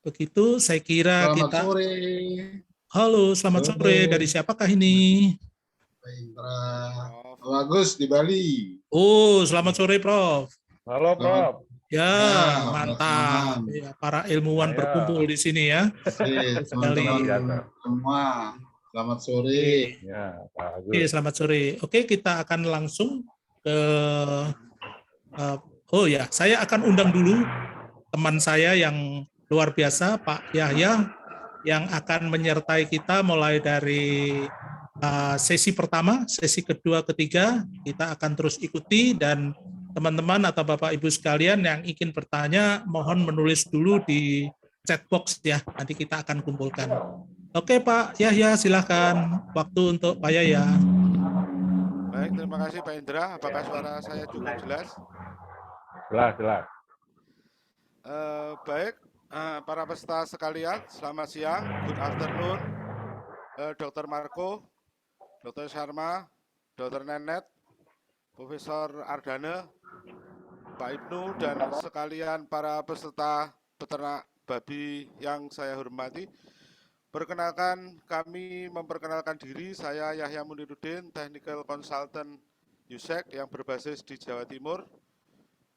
begitu saya kira Selamat kita. sore. Halo, selamat sore. Dari siapakah ini? Pak Indra. Bagus di Bali. Oh, selamat sore, Prof. Halo, Prof. Ya, Ya, mantap. Ya, para ilmuwan berkumpul di sini ya. Teman-teman semua, selamat sore. Ya, bagus. Oke, selamat sore. Oke, kita akan langsung ke oh ya, saya akan undang dulu teman saya yang luar biasa, Pak Yahya, yang akan menyertai kita mulai dari sesi pertama, sesi kedua, ketiga. Kita akan terus ikuti, dan teman-teman atau Bapak Ibu sekalian yang ingin bertanya, mohon menulis dulu di chat box ya, nanti kita akan kumpulkan. Oke Pak Yahya, silakan. Waktu untuk Pak Yahya. Baik, terima kasih Pak Indra. Apakah suara saya cukup jelas? Jelas. Baik, para peserta sekalian, selamat siang, good afternoon, Dr. Marco, Dr. Sharma, Dr. Nenet, Profesor Ardana, Pak Ibnu, dan sekalian para peserta peternak babi yang saya hormati. Perkenalkan, kami memperkenalkan diri, saya Yahya Muniruddin, Technical Consultant USEC yang berbasis di Jawa Timur.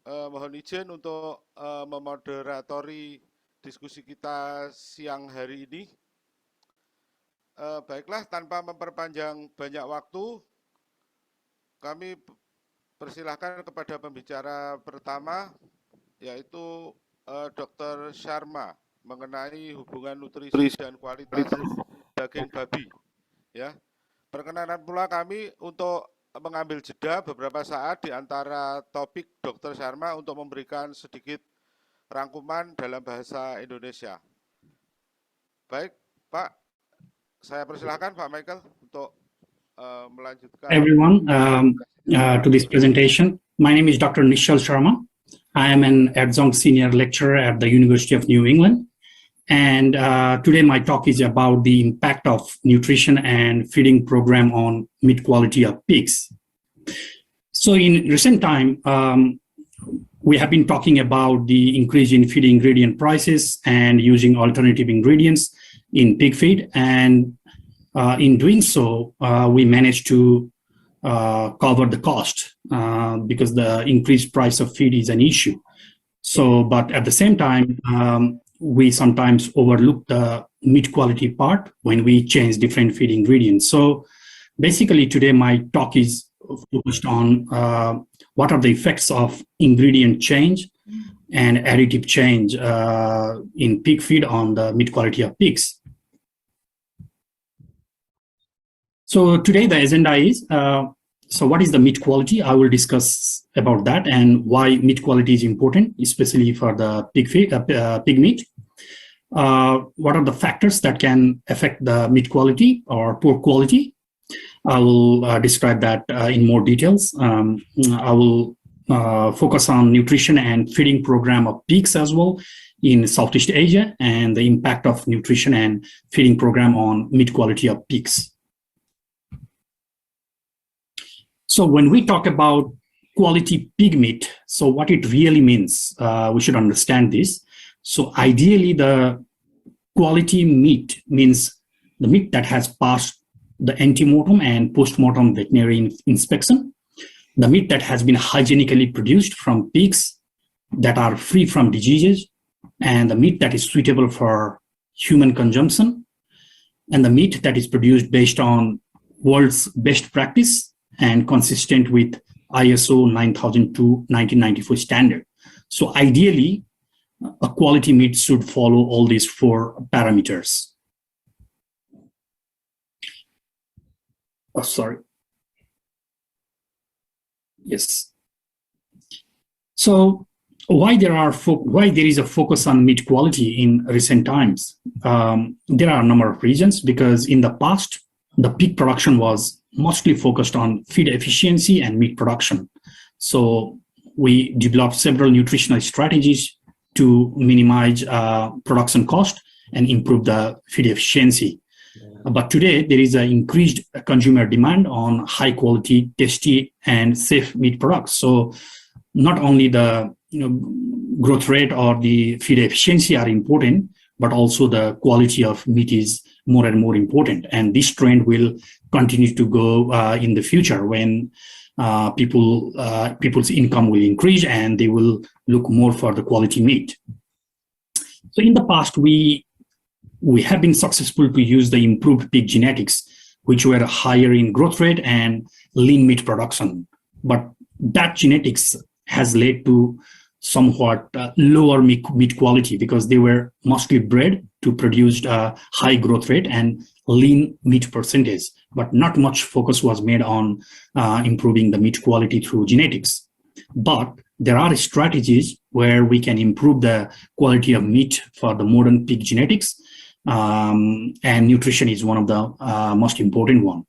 Mohon izin untuk memoderatori diskusi kita siang hari ini. Baiklah, tanpa memperpanjang banyak waktu, kami persilahkan kepada pembicara pertama, yaitu Dr. Sharma, mengenai hubungan nutrisi dan kualitas daging babi. Ya, perkenalan pula kami untuk mengambil jeda beberapa saat di antara topik Dr. Sharma untuk memberikan sedikit rangkuman dalam bahasa Indonesia. Baik, Pak, saya persilahkan Pak Michael untuk melanjutkan. Everyone, to this presentation. My name is Dr. Nishal Sharma. I am an adjunct senior lecturer at the University of New England. And today my talk is about the impact of nutrition and feeding program on meat quality of pigs. So in recent time, we have been talking about the increase in feed ingredient prices and using alternative ingredients in pig feed. And in doing so, we managed to cover the cost because the increased price of feed is an issue. So, but at the same time, we sometimes overlook the meat quality part when we change different feed ingredients. So basically today my talk is focused on what are the effects of ingredient change and additive change in pig feed on the meat quality of pigs. So today the agenda is, so what is the meat quality? I will discuss about that and why meat quality is important, especially for the pig feed, pig meat. What are the factors that can affect the meat quality or poor quality? I will describe that in more details. I will focus on nutrition and feeding program of pigs as well in Southeast Asia and the impact of nutrition and feeding program on meat quality of pigs. So when we talk about quality pig meat, so what it really means, we should understand this. So ideally, the quality meat means the meat that has passed the antemortem and postmortem veterinary inspection, the meat that has been hygienically produced from pigs that are free from diseases, and the meat that is suitable for human consumption, and the meat that is produced based on world's best practice and consistent with ISO 9002-1994 standard. So ideally, a quality meat should follow all these four parameters. Oh, sorry. Yes. So why there is a focus on meat quality in recent times? There are a number of reasons, because in the past, the pig production was mostly focused on feed efficiency and meat production. So we developed several nutritional strategies to minimize production cost and improve the feed efficiency. But today there is an increased consumer demand on high quality, tasty, and safe meat products. So not only the growth rate or the feed efficiency are important, but also the quality of meat is more and more important. And this trend will continue to go in the future when people's income will increase and they will look more for the quality meat. So in the past, we have been successful to use the improved pig genetics, which were higher in growth rate and lean meat production. But that genetics has led to somewhat lower meat quality because they were mostly bred to produce high growth rate and lean meat percentage, but not much focus was made on improving the meat quality through genetics. But there are strategies where we can improve the quality of meat for the modern pig genetics, and nutrition is one of the most important one.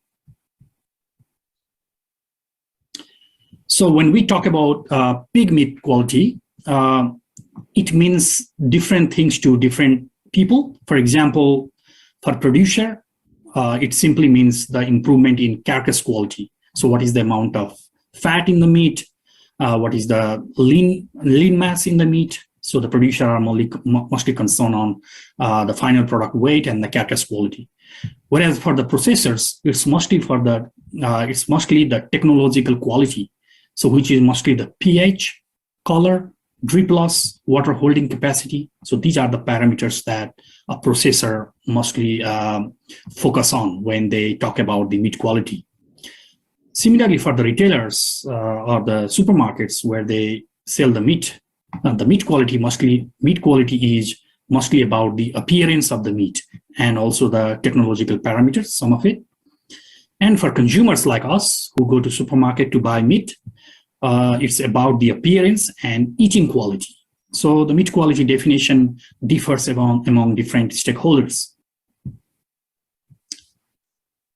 So when we talk about pig meat quality, it means different things to different people. For example, for producer, it simply means the improvement in carcass quality. So what is the amount of fat in the meat? What is the lean mass in the meat? So the producer are mostly concerned on the final product weight and the carcass quality. Whereas for the processors, it's mostly the technological quality. So which is mostly the pH, color, drip loss, water holding capacity. So these are the parameters that a processor mostly focus on when they talk about the meat quality. Similarly, for the retailers or the supermarkets where they sell the meat quality is mostly about the appearance of the meat and also the technological parameters, some of it. And for consumers like us who go to supermarket to buy meat, it's about the appearance and eating quality. So the meat quality definition differs among different stakeholders.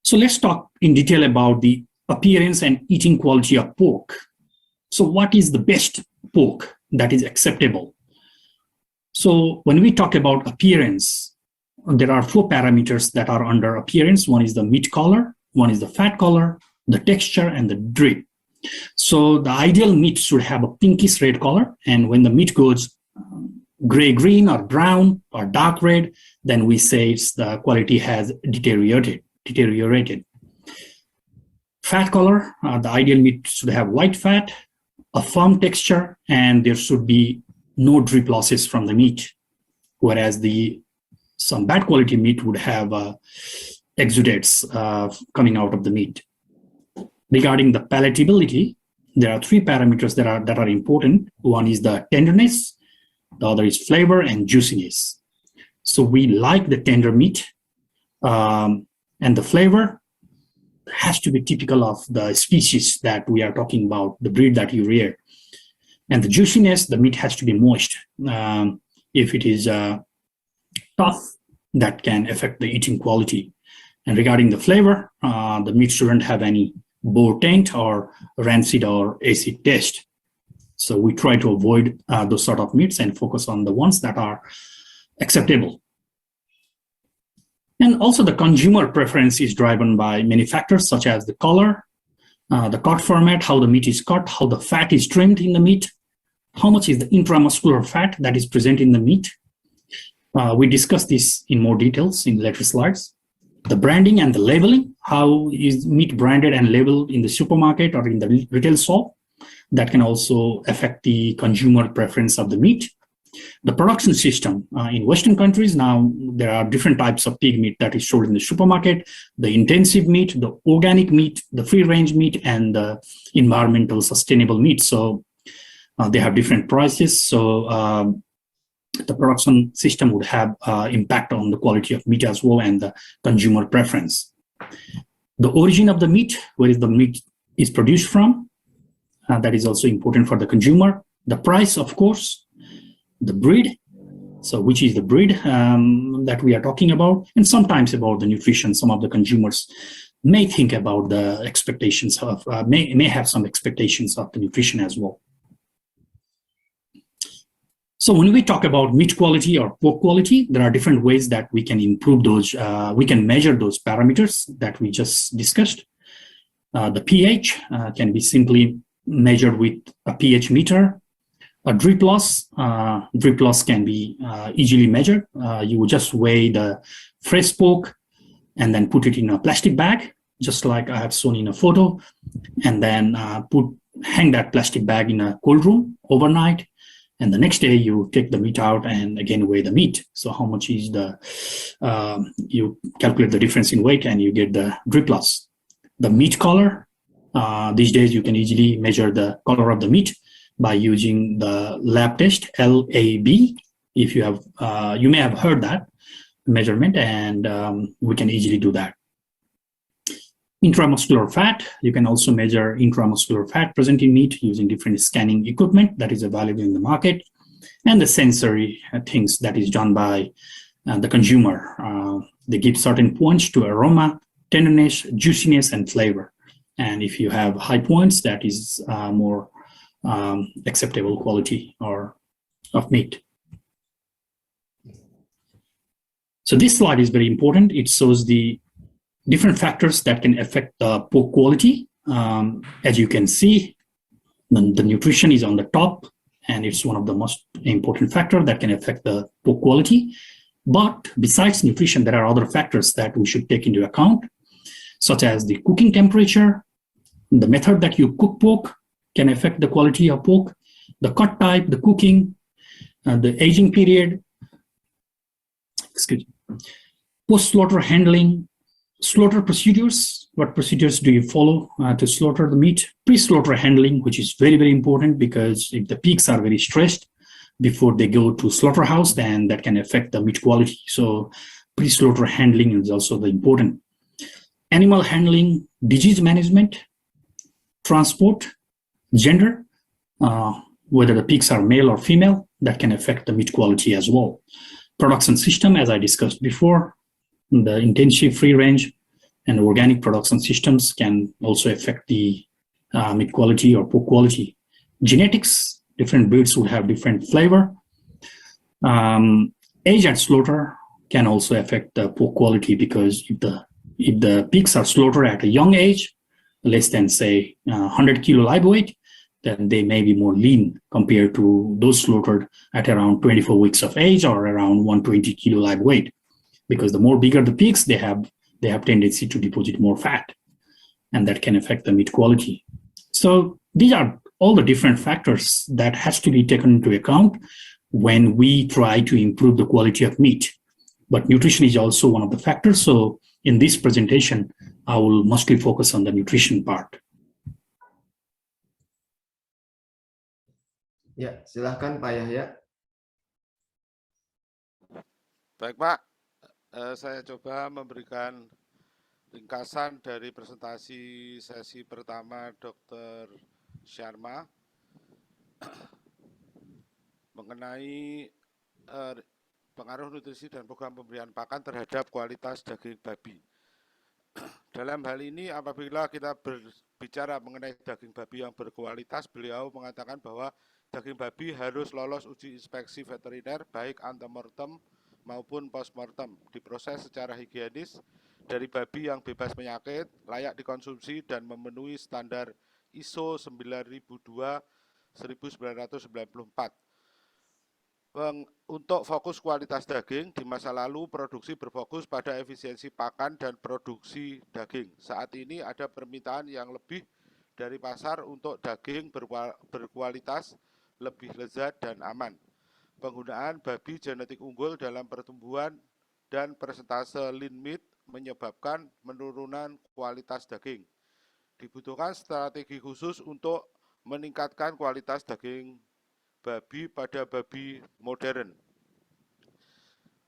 So let's talk in detail about the appearance and eating quality of pork. So what is the best pork that is acceptable? So when we talk about appearance, there are 4 parameters that are under appearance. One is the meat color, one is the fat color, the texture, and the drip. So the ideal meat should have a pinkish red color, and when the meat goes gray-green or brown or dark red, then we say the quality has deteriorated. Fat color, the ideal meat should have white fat, a firm texture, and there should be no drip losses from the meat, whereas some bad quality meat would have exudates coming out of the meat. Regarding the palatability, there are 3 parameters that are important. One is the tenderness, the other is flavor and juiciness. So we like the tender meat, and the flavor has to be typical of the species that we are talking about, the breed that you rear. And the juiciness, the meat has to be moist. If it is tough, that can affect the eating quality. And regarding the flavor, the meat shouldn't have any boar taint or rancid or acid taste. So we try to avoid those sort of meats and focus on the ones that are acceptable. And also the consumer preference is driven by many factors such as the color, the cut format, how the meat is cut, how the fat is trimmed in the meat, how much is the intramuscular fat that is present in the meat. We discussed this in more details in later slides. The branding and the labeling, how is meat branded and labeled in the supermarket or in the retail shop, that can also affect the consumer preference of the meat. The production system, in Western countries now, there are different types of pig meat that is sold in the supermarket, the intensive meat, the organic meat, the free-range meat, and the environmental sustainable meat. So they have different prices. So the production system would have impact on the quality of meat as well and the consumer preference. The origin of the meat, where the meat is produced from, that is also important for the consumer. The price, of course, the breed, so which is the breed that we are talking about, and sometimes about the nutrition. Some of the consumers may think about the expectations of, may have some expectations of the nutrition as well. So when we talk about meat quality or pork quality, there are different ways that we can improve those, we can measure those parameters that we just discussed. The pH can be simply measured with a pH meter. A drip loss can be easily measured. You would just weigh the fresh pork and then put it in a plastic bag, just like I have shown in a photo, and then hang that plastic bag in a cold room overnight. And the next day you take the meat out and again weigh the meat. So how much is you calculate the difference in weight and you get the drip loss. The meat color, these days you can easily measure the color of the meat by using the lab test, LAB. If you have, you may have heard that measurement, and we can easily do that. Intramuscular fat, you can also measure intramuscular fat present in meat using different scanning equipment that is available in the market, and the sensory things that is done by the consumer. They give certain points to aroma, tenderness, juiciness, and flavor. And if you have high points, that is more acceptable quality of meat. So this slide is very important. It shows the different factors that can affect the pork quality. As you can see, the nutrition is on the top, and it's one of the most important factors that can affect the pork quality. But besides nutrition, there are other factors that we should take into account, such as the cooking temperature, the method that you cook pork can affect the quality of pork, the cut type, the cooking, the aging period, post-slaughter handling, slaughter procedures. What procedures do you follow to slaughter the meat? Pre-slaughter handling, which is very, very important, because if the pigs are very stressed before they go to slaughterhouse, then that can affect the meat quality. So pre-slaughter handling is also important. Animal handling, disease management, transport, gender, whether the pigs are male or female, that can affect the meat quality as well. Production system, as I discussed before, the intensive free range and organic production systems can also affect the meat quality or pork quality. Genetics, different breeds would have different flavor. Age at slaughter can also affect the pork quality, because if the pigs are slaughtered at a young age, less than say 100 kilo live weight, then they may be more lean compared to those slaughtered at around 24 weeks of age or around 120 kilo live weight. Because the more bigger the pigs, they have tendency to deposit more fat, and that can affect the meat quality. So these are all the different factors that has to be taken into account when we try to improve the quality of meat. But nutrition is also one of the factors. So in this presentation, I will mostly focus on the nutrition part. Ya, silahkan Pak Yahya. Baik Pak, saya coba memberikan ringkasan dari presentasi sesi pertama Dr. Sharma mengenai pengaruh nutrisi dan program pemberian pakan terhadap kualitas daging babi. Dalam hal ini, apabila kita berbicara mengenai daging babi yang berkualitas, beliau mengatakan bahwa daging babi harus lolos uji inspeksi veteriner baik antemortem maupun postmortem, diproses secara higienis dari babi yang bebas penyakit, layak dikonsumsi dan memenuhi standar ISO 9002-1994. Untuk fokus kualitas daging, di masa lalu produksi berfokus pada efisiensi pakan dan produksi daging. Saat ini ada permintaan yang lebih dari pasar untuk daging berkualitas, lebih lezat dan aman. Penggunaan babi genetik unggul dalam pertumbuhan dan persentase lean meat menyebabkan penurunan kualitas daging. Dibutuhkan strategi khusus untuk meningkatkan kualitas daging babi pada babi modern.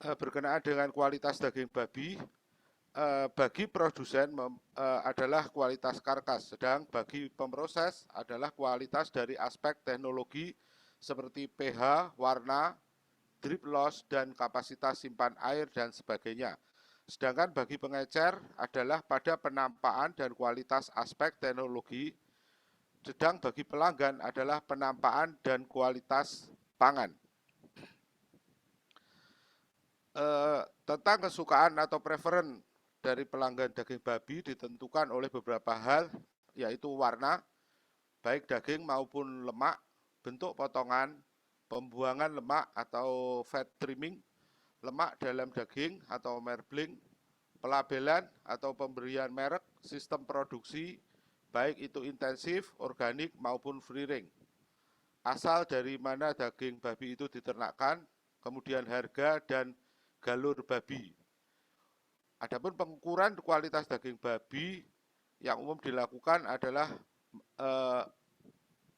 Berkenaan dengan kualitas daging babi, bagi produsen adalah kualitas karkas, sedang bagi pemroses adalah kualitas dari aspek teknologi seperti pH, warna, drip loss, dan kapasitas simpan air dan sebagainya. Sedangkan bagi pengecer adalah pada penampaan dan kualitas aspek teknologi, sedang bagi pelanggan adalah penampaan dan kualitas pangan. Tentang kesukaan atau preferen dari pelanggan daging babi ditentukan oleh beberapa hal, yaitu warna, baik daging maupun lemak, bentuk potongan, pembuangan lemak atau fat trimming, lemak dalam daging atau marbling, pelabelan atau pemberian merek, sistem produksi, baik itu intensif, organik maupun free range, asal dari mana daging babi itu diternakkan, kemudian harga dan galur babi. Adapun pengukuran kualitas daging babi yang umum dilakukan adalah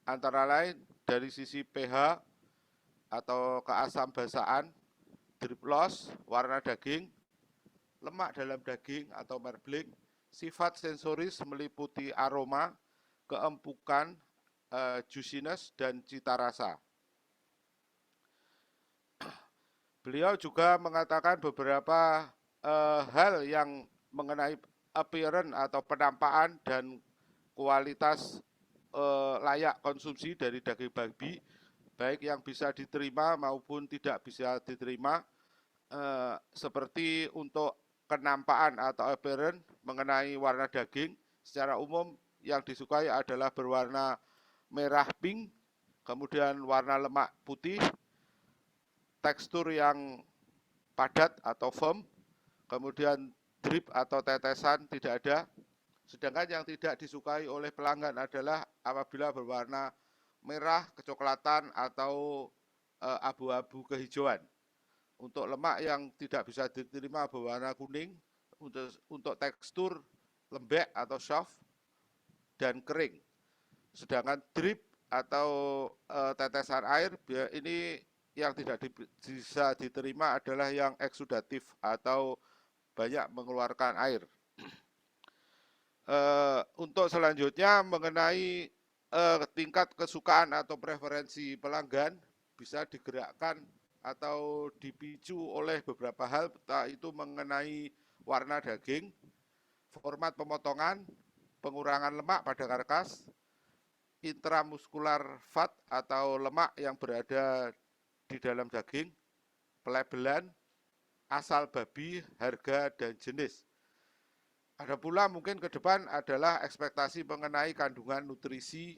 antara lain dari sisi pH atau keasam basaan, drip loss, warna daging, lemak dalam daging atau marbling, sifat sensoris meliputi aroma, keempukan, juiciness, dan cita rasa. Beliau juga mengatakan beberapa hal yang mengenai appearance atau penampakan dan kualitas layak konsumsi dari daging babi, baik yang bisa diterima maupun tidak bisa diterima, seperti untuk kenampakan atau appearance mengenai warna daging. Secara umum yang disukai adalah berwarna merah pink, kemudian warna lemak putih, tekstur yang padat atau firm, kemudian drip atau tetesan tidak ada. Sedangkan yang tidak disukai oleh pelanggan adalah apabila berwarna merah, kecoklatan, atau abu-abu kehijauan. Untuk lemak yang tidak bisa diterima berwarna kuning, untuk tekstur lembek atau soft dan kering. Sedangkan drip atau tetesan air, ini yang tidak bisa diterima adalah yang eksudatif atau banyak mengeluarkan air. Untuk selanjutnya mengenai tingkat kesukaan atau preferensi pelanggan bisa digerakkan atau dipicu oleh beberapa hal, itu mengenai warna daging, format pemotongan, pengurangan lemak pada karkas, intramuskular fat atau lemak yang berada di dalam daging, pelabelan, asal babi, harga, dan jenis. Ada pula mungkin ke depan adalah ekspektasi mengenai kandungan nutrisi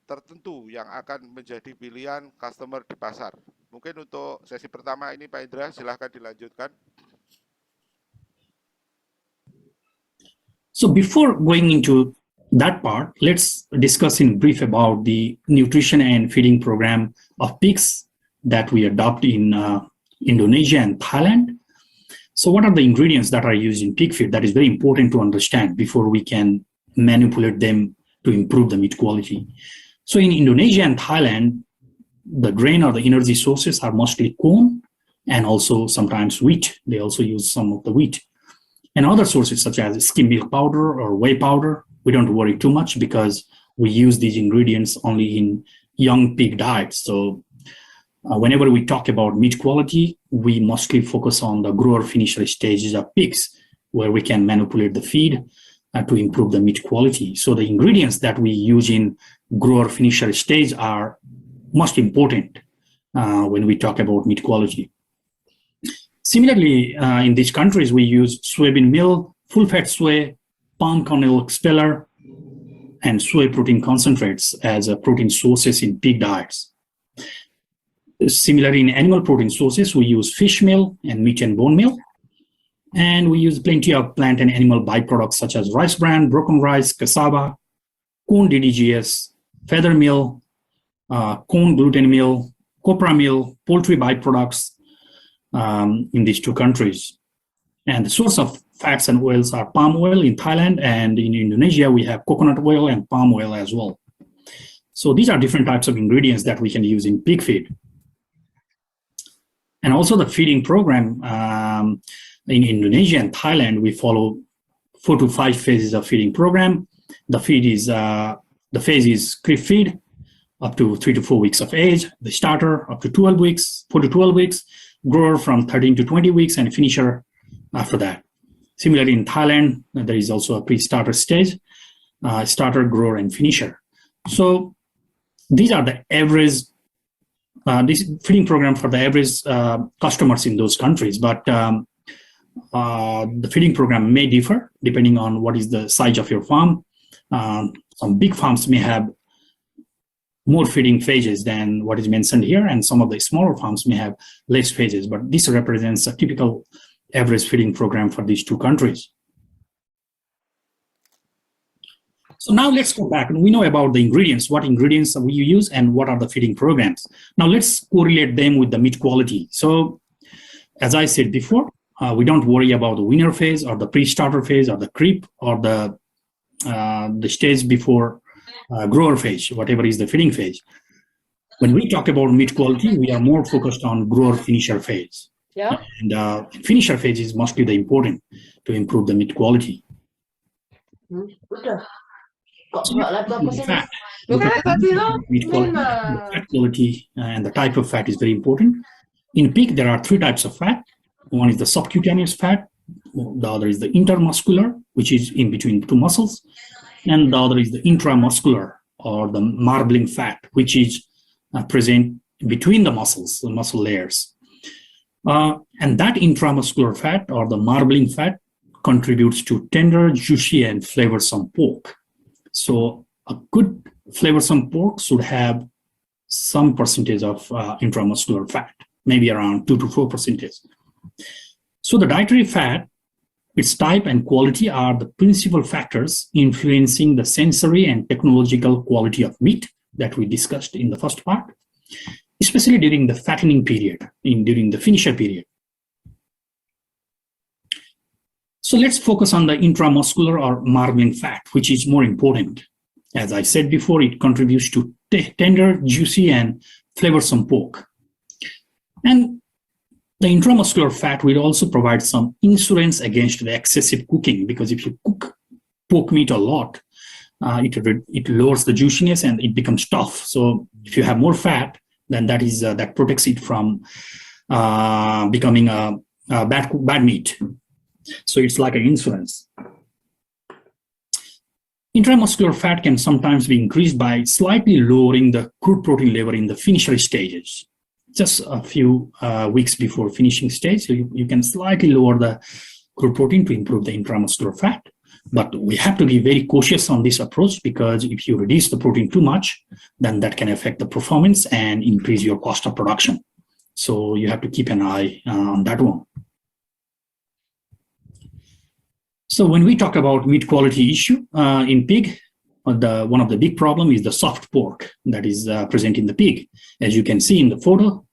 tertentu yang akan menjadi pilihan customer di pasar. Mungkin untuk sesi pertama ini Pak Indra, silahkan dilanjutkan. So before going into that part, let's discuss in brief about the nutrition and feeding program of pigs that we adopt in Indonesia and Thailand. So what are the ingredients that are used in pig feed? That is very important to understand before we can manipulate them to improve the meat quality. So in Indonesia and Thailand, the grain or the energy sources are mostly corn and also sometimes wheat. They also use some of the wheat. And other sources such as skim milk powder or whey powder, we don't worry too much because we use these ingredients only in young pig diets. So whenever we talk about meat quality, we mostly focus on the grower finisher stages of pigs, where we can manipulate the feed to improve the meat quality. So the ingredients that we use in grower finisher stage are most important when we talk about meat quality. Similarly, in these countries, we use soybean meal, full-fat soy, palm kernel expeller, and soy protein concentrates as protein sources in pig diets. Similarly, in animal protein sources, we use fish meal and meat and bone meal. And we use plenty of plant and animal byproducts such as rice bran, broken rice, cassava, corn DDGS, feather meal, corn gluten meal, copra meal, poultry byproducts in these two countries. And the source of fats and oils are palm oil in Thailand, and in Indonesia, we have coconut oil and palm oil as well. So these are different types of ingredients that we can use in pig feed. And also the feeding program in Indonesia and Thailand, we follow 4 to 5 phases of feeding program. The phase is crib feed up to 3 to 4 weeks of age, the starter up to 4 to 12 weeks, grower from 13 to 20 weeks, and finisher after that. Similarly, in Thailand, there is also a pre-starter stage, starter, grower, and finisher. So these are the average, this feeding program for the average customers in those countries, but the feeding program may differ depending on what is the size of your farm. Some big farms may have more feeding phases than what is mentioned here, and some of the smaller farms may have less phases, but this represents a typical average feeding program for these two countries. So now let's go back, and we know about the ingredients, what ingredients we use and what are the feeding programs. Now let's correlate them with the meat quality. So as I said before, we don't worry about the winner phase or the pre-starter phase or the creep or the stage before grower phase, whatever is the feeding phase. When we talk about meat quality, we are more focused on grower finisher phase. Yeah. And finisher phase is mostly the important to improve the meat quality. Udah. Kok So nggak laptop ke the sini? fat. Look at tadi lo. Meat quality, the fat quality and the type of fat is very important. In pig, there are three types of fat. One is the subcutaneous fat, the other is the intermuscular, which is in between two muscles, and the other is the intramuscular or the marbling fat, which is present between the muscles, the muscle layers. And that intramuscular fat or the marbling fat contributes to tender, juicy, and flavorsome pork. So a good flavorsome pork should have some percentage of intramuscular fat, maybe around 2 to 4%. So the dietary fat, its type and quality are the principal factors influencing the sensory and technological quality of meat that we discussed in the first part, especially during the fattening period, during the finisher period. So let's focus on the intramuscular or marbling fat, which is more important. As I said before, it contributes to tender, juicy, and flavorsome pork. And the intramuscular fat will also provide some insurance against the excessive cooking, because if you cook pork meat a lot, it lowers the juiciness and it becomes tough. So if you have more fat, then that protects it from becoming a bad meat. So it's like an insurance. Intramuscular fat can sometimes be increased by slightly lowering the crude protein level in the finisher stages. Just a few weeks before finishing stage, so you can slightly lower the crude protein to improve the intramuscular fat. But we have to be very cautious on this approach, because if you reduce the protein too much, then that can affect the performance and increase your cost of production. So you have to keep an eye on that one. So when we talk about meat quality issue in pig, one of the big problem is the soft pork that is present in the pig. As you can see in the photo,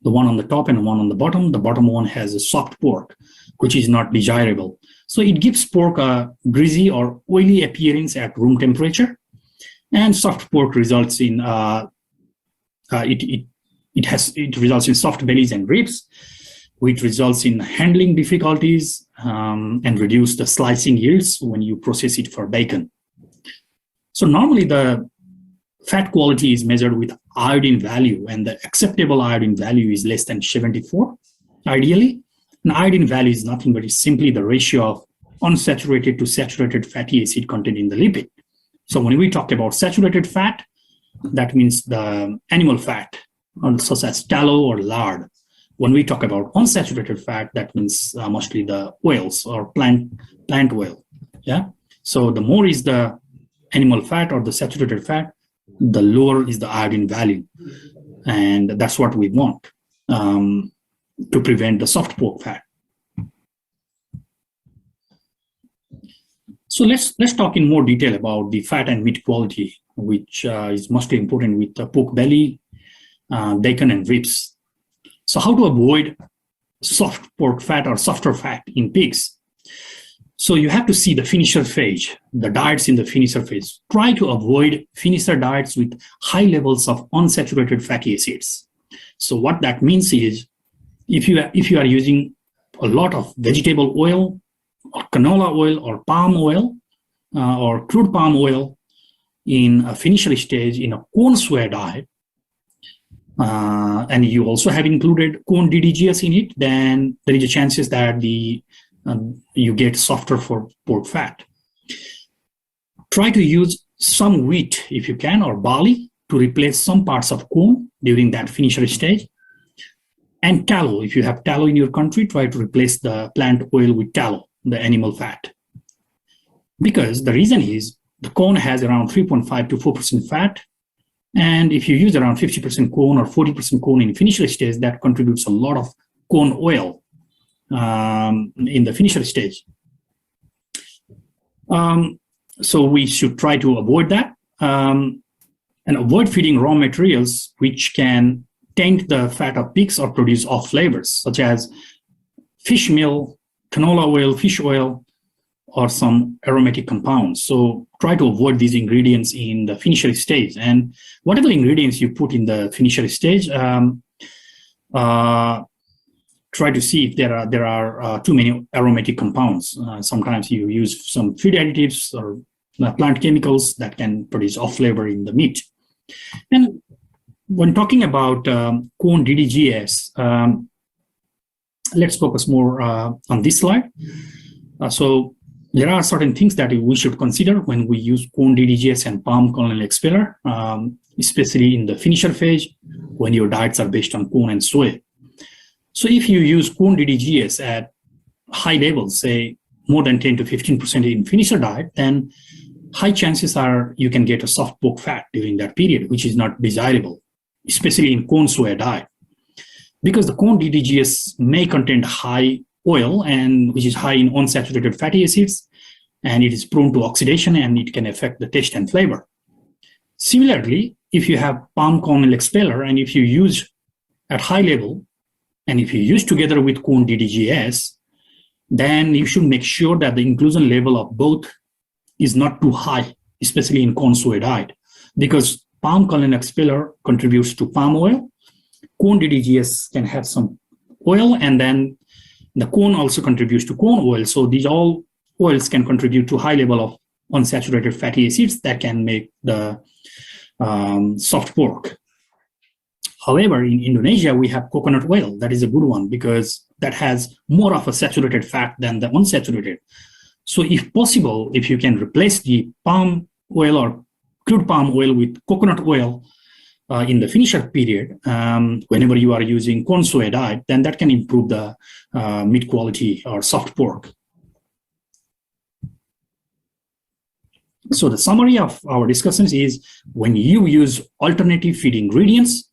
the one on the top and the one on the bottom one has a soft pork, which is not desirable. So it gives pork a greasy or oily appearance at room temperature, and soft pork results in it results in soft bellies and ribs, which results in handling difficulties and reduce the slicing yields when you process it for bacon. So normally the fat quality is measured with iodine value, and the acceptable iodine value is less than 74, ideally. And iodine value is nothing but it's simply the ratio of unsaturated to saturated fatty acid content in the lipid. So when we talk about saturated fat, that means the animal fat, such as tallow or lard. When we talk about unsaturated fat, that means mostly the oils or plant oil. Yeah. So the more is the animal fat or the saturated fat, the lower is the iodine value, and that's what we want to prevent the soft pork fat. So let's talk in more detail about the fat and meat quality, which is mostly important with the pork belly, bacon, and ribs. So how to avoid soft pork fat or softer fat in pigs? So you have to see the finisher phase, the diets in the finisher phase. Try to avoid finisher diets with high levels of unsaturated fatty acids. So what that means is, if you are using a lot of vegetable oil or canola oil or palm oil or crude palm oil in a finisher stage in a corn soy diet, and you also have included corn DDGS in it, then there is a chances that you get softer for pork fat. Try to use some wheat if you can, or barley, to replace some parts of corn during that finisher stage. And tallow, if you have tallow in your country, try to replace the plant oil with tallow, the animal fat. Because the reason is the corn has around 3.5 to 4% fat, And if you use around 50% corn or 40% corn in finisher stage, that contributes a lot of corn oil in the finisher stage. So we should try to avoid that and avoid feeding raw materials which can taint the fat of pigs or produce off flavors, such as fish meal, canola oil, fish oil, or some aromatic compounds. So try to avoid these ingredients in the finisher stage. And whatever ingredients you put in the finisher stage, try to see if there are too many aromatic compounds. Sometimes you use some food additives or plant chemicals that can produce off flavor in the meat. And when talking about corn DDGS, let's focus more on this slide. So there are certain things that we should consider when we use corn DDGS and palm kernel expeller, especially in the finisher phase when your diets are based on corn and soy. So if you use corn DDGS at high levels, say more than 10 to 15% in finisher diet, then high chances are you can get a soft pork fat during that period, which is not desirable, especially in corn soy diet. Because the corn DDGS may contain high oil, and which is high in unsaturated fatty acids, and it is prone to oxidation and it can affect the taste and flavor. Similarly, if you have palm kernel expeller and if you use at high level, and if you use together with corn DDGS, then you should make sure that the inclusion level of both is not too high, especially in corn soy diet, because palm kernel expeller contributes to palm oil, corn DDGS can have some oil, and then the corn also contributes to corn oil. So these all oils can contribute to high level of unsaturated fatty acids that can make the soft pork. However, in Indonesia, we have coconut oil. That is a good one because that has more of a saturated fat than the unsaturated. So if possible, if you can replace the palm oil or crude palm oil with coconut oil in the finisher period, whenever you are using corn soy diet, then that can improve the meat quality or soft pork. So the summary of our discussions is when you use alternative feed ingredients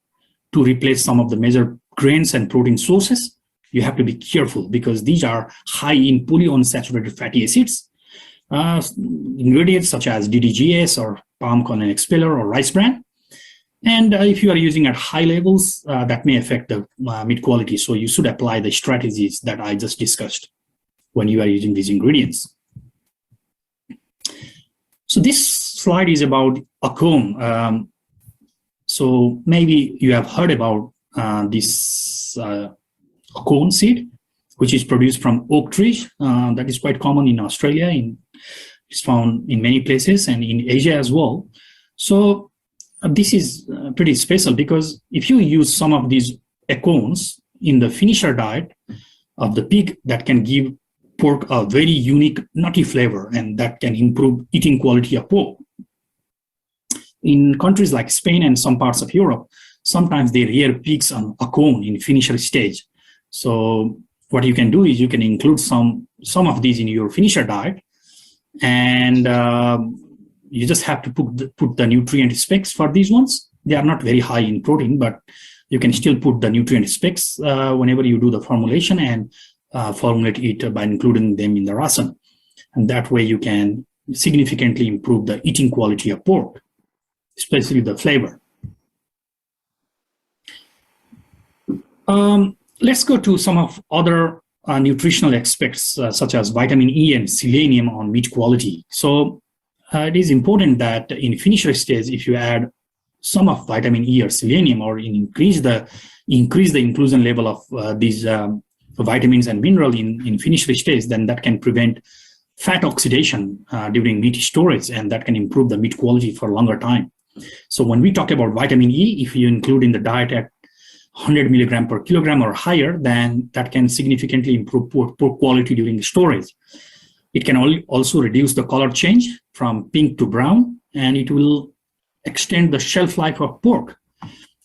to replace some of the major grains and protein sources, you have to be careful because these are high in polyunsaturated fatty acids. Ingredients such as DDGS or palm kernel expeller or rice bran. And if you are using at high levels, that may affect the meat quality. So you should apply the strategies that I just discussed when you are using these ingredients. So this slide is about acorn. So maybe you have heard about this acorn seed, which is produced from oak trees. That is quite common in Australia. It's found in many places and in Asia as well. So this is pretty special because if you use some of these acorns in the finisher diet of the pig, that can give pork a very unique nutty flavor and that can improve eating quality of pork. In countries like Spain and some parts of Europe, sometimes they rear pigs on acorn in finisher stage. So what you can do is you can include some of these in your finisher diet, and you just have to put the nutrient specs for these ones. They are not very high in protein, but you can still put the nutrient specs whenever you do the formulation and formulate it by including them in the ration. And that way you can significantly improve the eating quality of pork, especially the flavor. Let's go to some of other nutritional aspects such as vitamin E and selenium on meat quality. So it is important that in finisher stage, if you add some of vitamin E or selenium or increase the inclusion level of these vitamins and mineral in finisher stage, then that can prevent fat oxidation during meat storage, and that can improve the meat quality for a longer time. So when we talk about vitamin E, if you include in the diet at 100 milligram per kilogram or higher, then that can significantly improve pork quality during the storage. It can also reduce the color change from pink to brown, and it will extend the shelf life of pork.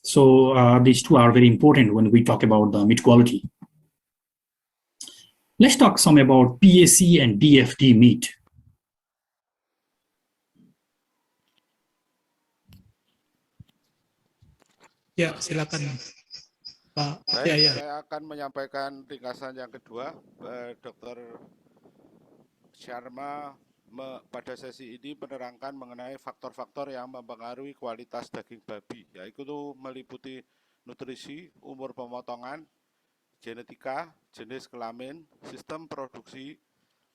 So these two are very important when we talk about the meat quality. Let's talk some about PAC and DFD meat. Ya, silakan Pak Baik, Yahya. saya akan menyampaikan ringkasan yang kedua. Dr. Sharma pada sesi ini menerangkan mengenai faktor-faktor yang mempengaruhi kualitas daging babi, yaitu meliputi nutrisi, umur pemotongan, genetika, jenis kelamin, sistem produksi,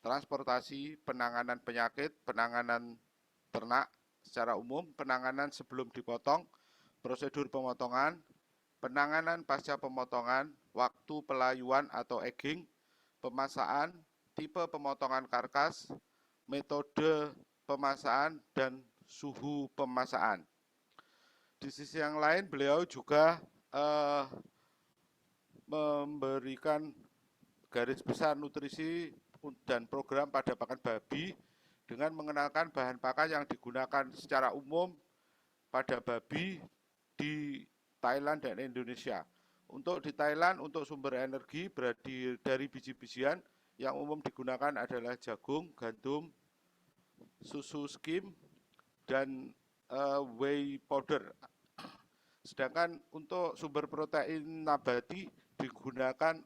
transportasi, penanganan penyakit, penanganan ternak secara umum, penanganan sebelum dipotong, prosedur pemotongan, penanganan pasca pemotongan, waktu pelayuan atau egging, pemasaan, tipe pemotongan karkas, metode pemasaan, dan suhu pemasaan. Di sisi yang lain, beliau juga memberikan garis besar nutrisi dan program pada pakan babi dengan mengenalkan bahan pakan yang digunakan secara umum pada babi di Thailand dan Indonesia. Untuk di Thailand, untuk sumber energi berarti dari biji-bijian yang umum digunakan adalah jagung, gandum, susu skim, dan whey powder. Sedangkan untuk sumber protein nabati digunakan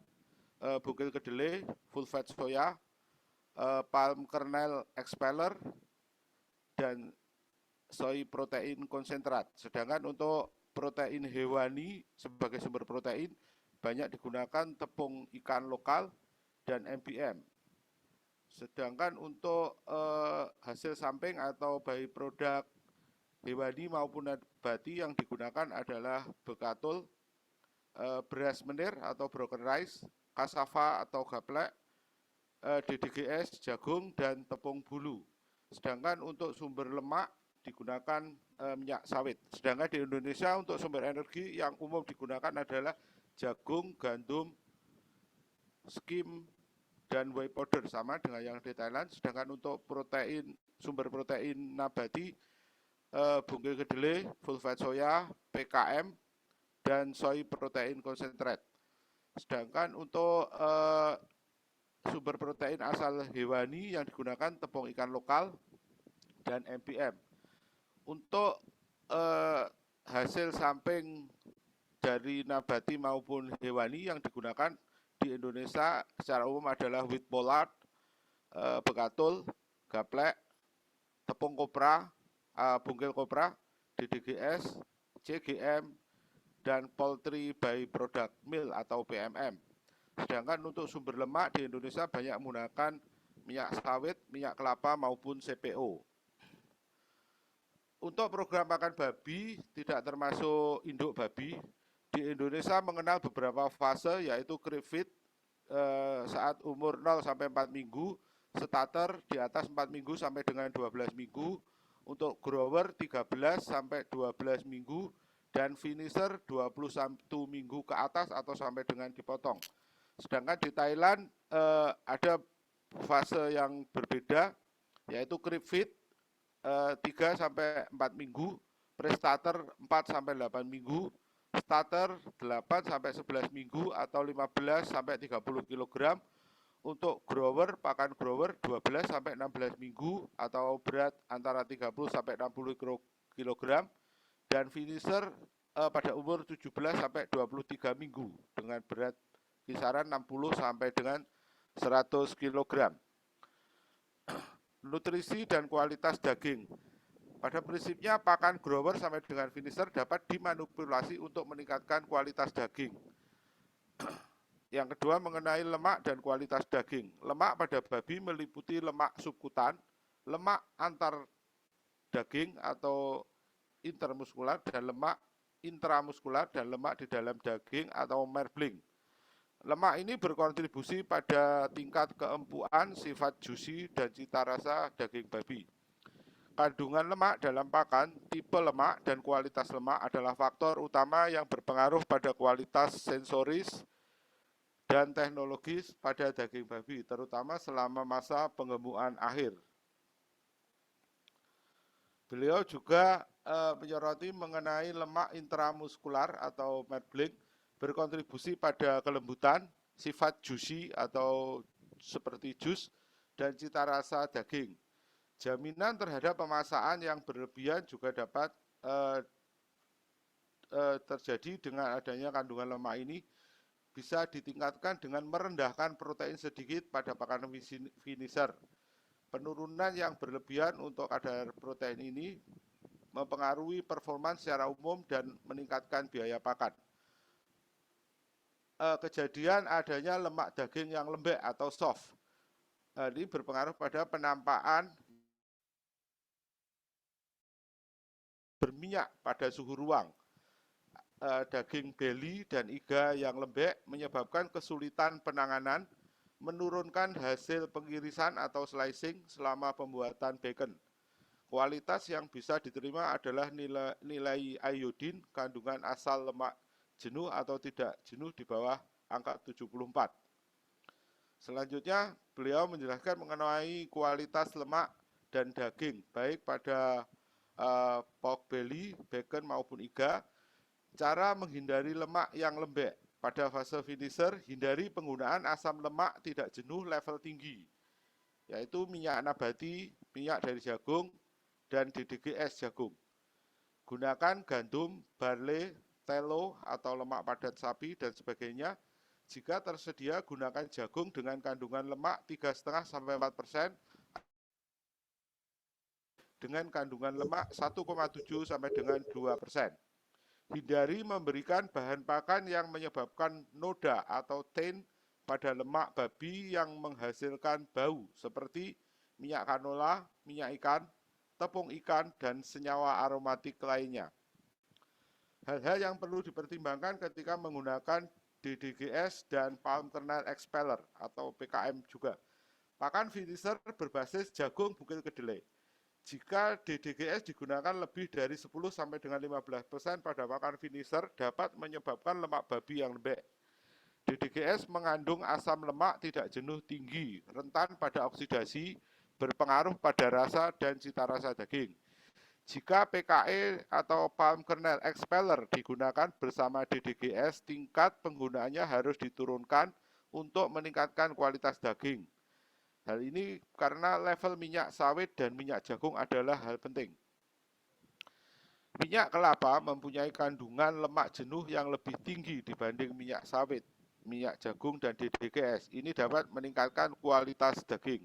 bungkil kedelai, full fat soya, palm kernel expeller, dan soy protein konsentrat. Sedangkan untuk protein hewani sebagai sumber protein banyak digunakan tepung ikan lokal dan MPM. Sedangkan untuk hasil samping atau byproduct hewani maupun nabati yang digunakan adalah bekatul, beras menir atau broken rice, cassava atau gaplek, DDGS, jagung, dan tepung bulu. Sedangkan untuk sumber lemak digunakan minyak sawit. Sedangkan di Indonesia untuk sumber energi yang umum digunakan adalah jagung, gandum, skim, dan whey powder, sama dengan yang di Thailand. Sedangkan untuk protein, sumber protein nabati, bungkil kedelai, full fat soya, PKM, dan soy protein konsentrat. Sedangkan untuk sumber protein asal hewani yang digunakan tepung ikan lokal dan MPM. Untuk hasil samping dari nabati maupun hewani yang digunakan di Indonesia secara umum adalah wheat pollard, bekatul, gaplek, tepung kopra, bungkil kopra, DDGS, CGM, dan poultry byproduct meal atau PMM. Sedangkan untuk sumber lemak di Indonesia banyak menggunakan minyak sawit, minyak kelapa maupun CPO. Untuk program pakan babi tidak termasuk induk babi, di Indonesia mengenal beberapa fase yaitu crib feed saat umur 0 sampai 4 minggu, starter di atas 4 minggu sampai dengan 12 minggu, untuk grower 13 sampai 12 minggu, dan finisher 21 minggu ke atas atau sampai dengan dipotong. Sedangkan di Thailand ada fase yang berbeda yaitu crib feed 3 sampai 4 minggu, pre-starter 4 sampai 8 minggu, starter 8 sampai 11 minggu atau 15 sampai 30 kg, untuk grower, pakan grower 12 sampai 16 minggu atau berat antara 30 sampai 60 kg, dan finisher pada umur 17 sampai 23 minggu dengan berat kisaran 60 sampai dengan 100 kg. Nutrisi dan kualitas daging. Pada prinsipnya pakan grower sampai dengan finisher dapat dimanipulasi untuk meningkatkan kualitas daging. Yang kedua mengenai lemak dan kualitas daging. Lemak pada babi meliputi lemak subkutan, lemak antar daging atau intermuskular, dan lemak intramuskular, dan lemak di dalam daging atau marbling. Lemak ini berkontribusi pada tingkat keempuan, sifat juicy, dan cita rasa daging babi. Kandungan lemak dalam pakan, tipe lemak, dan kualitas lemak adalah faktor utama yang berpengaruh pada kualitas sensoris dan teknologis pada daging babi, terutama selama masa pengembuan akhir. Beliau juga menyoroti mengenai lemak intramuskular atau marbling, berkontribusi pada kelembutan, sifat juicy atau seperti jus, dan cita rasa daging. Jaminan terhadap pemasaan yang berlebihan juga dapat terjadi dengan adanya kandungan lemak ini bisa ditingkatkan dengan merendahkan protein sedikit pada pakan finisher. Penurunan yang berlebihan untuk kadar protein ini mempengaruhi performa secara umum dan meningkatkan biaya pakan. Kejadian adanya lemak daging yang lembek atau soft. Ini berpengaruh pada penampakan berminyak pada suhu ruang. Daging belly dan iga yang lembek menyebabkan kesulitan penanganan, menurunkan hasil pengirisan atau slicing selama pembuatan bacon. Kualitas yang bisa diterima adalah nilai iodin, kandungan asal lemak jenuh atau tidak jenuh di bawah angka 74. Selanjutnya, beliau menjelaskan mengenai kualitas lemak dan daging, baik pada pork belly, bacon maupun iga. Cara menghindari lemak yang lembek. Pada fase finisher, hindari penggunaan asam lemak tidak jenuh level tinggi, yaitu minyak nabati, minyak dari jagung, dan DDGS jagung. Gunakan gandum, barley, telo, atau lemak padat sapi, dan sebagainya. Jika tersedia, gunakan jagung dengan kandungan lemak 3,5-4%, dengan kandungan lemak 1,7 sampai dengan 2%. Hindari memberikan bahan pakan yang menyebabkan noda atau taint pada lemak babi yang menghasilkan bau seperti minyak kanola, minyak ikan, tepung ikan, dan senyawa aromatik lainnya. Hal-hal yang perlu dipertimbangkan ketika menggunakan DDGS dan palm kernel expeller atau PKM juga. Pakan finisher berbasis jagung bukil kedelai. Jika DDGS digunakan lebih dari 10 sampai dengan 15% pada pakan finisher dapat menyebabkan lemak babi yang lembek. DDGS mengandung asam lemak tidak jenuh tinggi, rentan pada oksidasi, berpengaruh pada rasa dan cita rasa daging. Jika PKE atau palm kernel expeller digunakan bersama DDGS, tingkat penggunaannya harus diturunkan untuk meningkatkan kualitas daging. Hal ini karena level minyak sawit dan minyak jagung adalah hal penting. Minyak kelapa mempunyai kandungan lemak jenuh yang lebih tinggi dibanding minyak sawit, minyak jagung, dan DDGS. Ini dapat meningkatkan kualitas daging.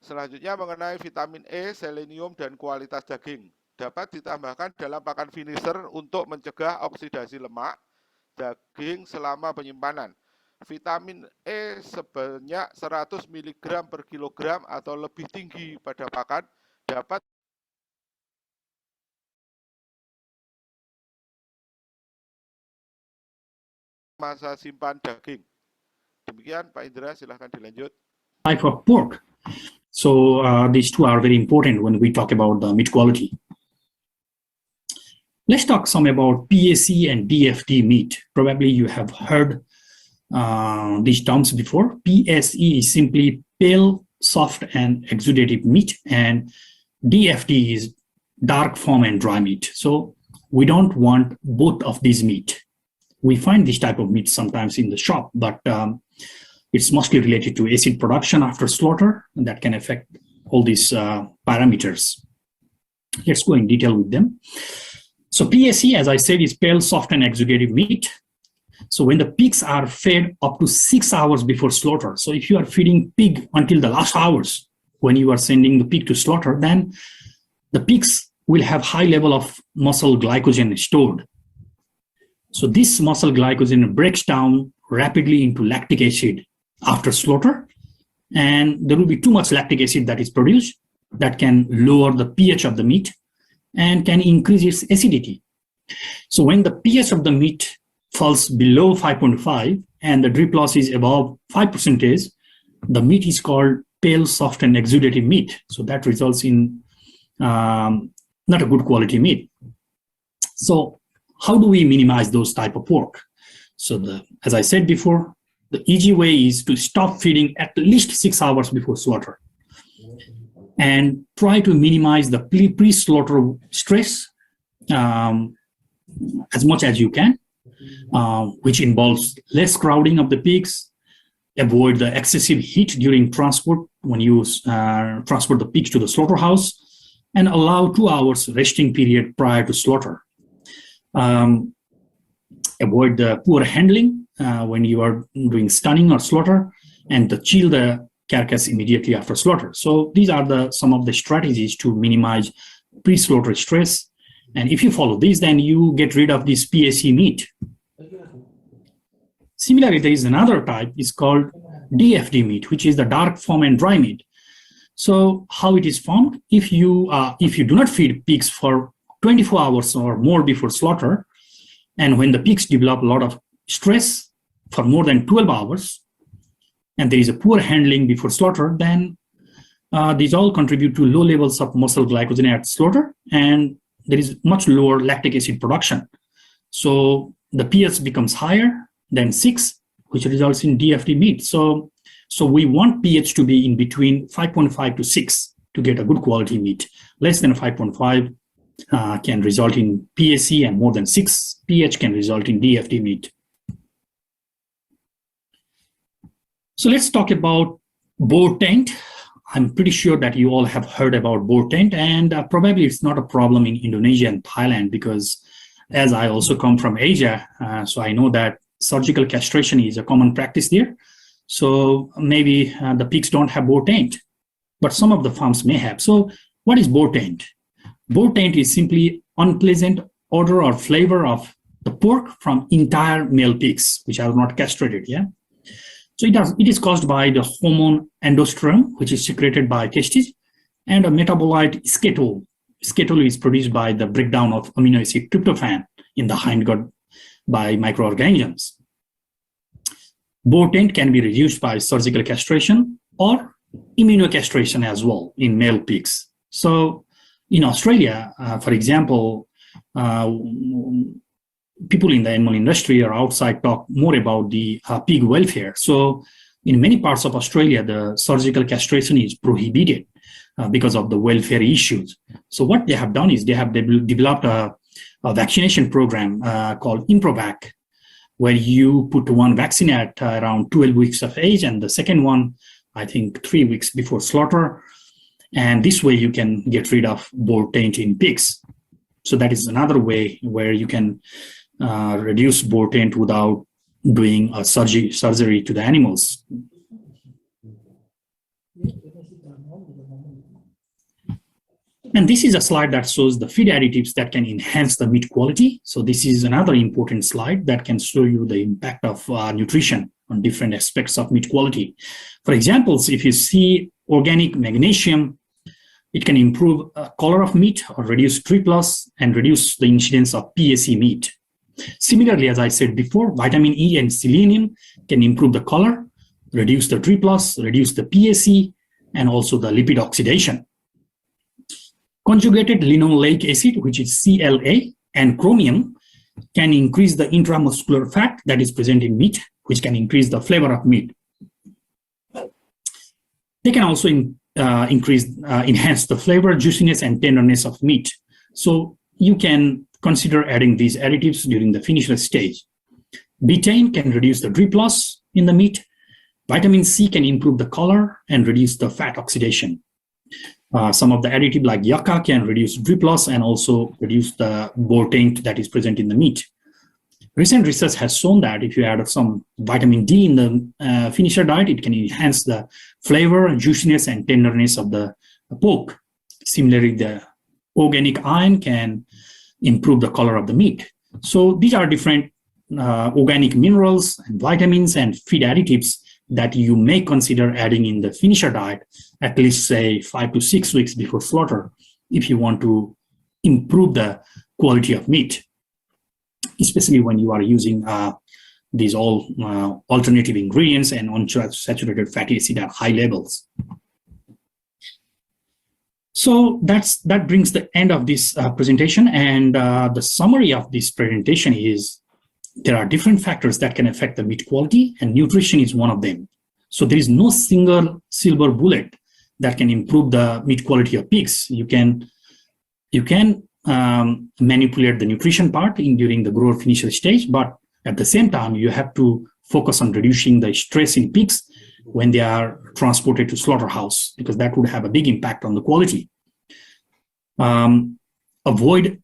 Selanjutnya mengenai vitamin E, selenium, dan kualitas daging. Dapat ditambahkan dalam pakan finisher untuk mencegah oksidasi lemak daging selama penyimpanan. Vitamin E sebanyak 100 mg per kilogram atau lebih tinggi pada pakan dapat masa simpan daging. Demikian Pak Indra, silahkan dilanjut. Type of pork. So these two are very important when we talk about the meat quality. Let's talk some about PSE and DFD meat. Probably you have heard these terms before. PSE is simply pale, soft, and exudative meat, and DFD is dark form and dry meat. So we don't want both of these meat. We find this type of meat sometimes in the shop, but it's mostly related to acid production after slaughter, and that can affect all these parameters. Let's go in detail with them. So PSE, as I said, is pale, soft, and exudative meat. So when the pigs are fed up to 6 hours before slaughter, so if you are feeding pig until the last hours when you are sending the pig to slaughter, then the pigs will have high level of muscle glycogen stored. So this muscle glycogen breaks down rapidly into lactic acid after slaughter, and there will be too much lactic acid that is produced that can lower the pH of the meat and can increase its acidity. So when the pH of the meat falls below 5.5 and the drip loss is above 5%, the meat is called pale, soft, and exudative meat. So that results in not a good quality meat. So how do we minimize those type of pork? So as I said before, the easy way is to stop feeding at least 6 hours before slaughter and try to minimize the pre-slaughter stress as much as you can, which involves less crowding of the pigs, avoid the excessive heat during transport when you transport the pigs to the slaughterhouse, and allow 2 hours resting period prior to slaughter. Avoid the poor handling when you are doing stunning or slaughter, and to chill the carcass immediately after slaughter. So these are some of the strategies to minimize pre-slaughter stress. And if you follow these, then you get rid of this PSE meat. Similarly, there is another type, it's called DFD meat, which is the dark form and dry meat. So how it is formed? If you do not feed pigs for 24 hours or more before slaughter, and when the pigs develop a lot of stress for more than 12 hours, and there is a poor handling before slaughter, then these all contribute to low levels of muscle glycogen at slaughter, and there is much lower lactic acid production. So the pH becomes higher than 6, which results in DFD meat. So we want pH to be in between 5.5 to 6 to get a good quality meat. Less than 5.5 can result in PSE, and more than 6 pH can result in DFD meat. So let's talk about boar tent. I'm pretty sure that you all have heard about boar tent, and probably it's not a problem in Indonesia and Thailand, because as I also come from Asia, so I know that surgical castration is a common practice there. So maybe the pigs don't have boar tent, but some of the farms may have. So what is boar tent? Boar tent is simply unpleasant odor or flavor of the pork from entire male pigs, which are not castrated. Yeah. So it is caused by the hormone endosterone, which is secreted by testes, and a metabolite scatol. Scatol is produced by the breakdown of amino acid tryptophan in the hindgut by microorganisms. Boar tent can be reduced by surgical castration or immunocastration as well in male pigs. So in Australia, for example, people in the animal industry or outside talk more about the pig welfare. So in many parts of Australia, the surgical castration is prohibited because of the welfare issues. So what they have done is they have developed a vaccination program called Improvac, where you put one vaccine at around 12 weeks of age, and the second one, I think 3 weeks before slaughter. And this way you can get rid of boar taint in pigs. So that is another way where you can reduce boar taint without doing a surgery to the animals. And this is a slide that shows the feed additives that can enhance the meat quality. So this is another important slide that can show you the impact of nutrition on different aspects of meat quality. For example, if you see organic magnesium, it can improve color of meat or reduce trip loss and reduce the incidence of PSE meat. Similarly, as I said before, vitamin E and selenium can improve the color, reduce the drip loss, reduce the PSE, and also the lipid oxidation. Conjugated linoleic acid, which is CLA, and chromium can increase the intramuscular fat that is present in meat, which can increase the flavor of meat. They can also enhance the flavor, juiciness, and tenderness of meat. So you can consider adding these additives during the finisher stage. Betaine can reduce the drip loss in the meat. Vitamin C can improve the color and reduce the fat oxidation. Some of the additive like yucca can reduce drip loss and also reduce the boar taint that is present in the meat. Recent research has shown that if you add some vitamin D in the finisher diet, it can enhance the flavor, juiciness, and tenderness of the pork. Similarly, the organic iron can improve the color of the meat. So these are different organic minerals and vitamins and feed additives that you may consider adding in the finisher diet at least, say, 5 to 6 weeks before slaughter if you want to improve the quality of meat, especially when you are using these all alternative ingredients and unsaturated fatty acid at high levels. So that brings the end of this presentation, and the summary of this presentation is there are different factors that can affect the meat quality, and nutrition is one of them. So there is no single silver bullet that can improve the meat quality of pigs. You can manipulate the nutrition part during the grower finisher stage, but at the same time, you have to focus on reducing the stress in pigs when they are transported to slaughterhouse, because that would have a big impact on the quality. Avoid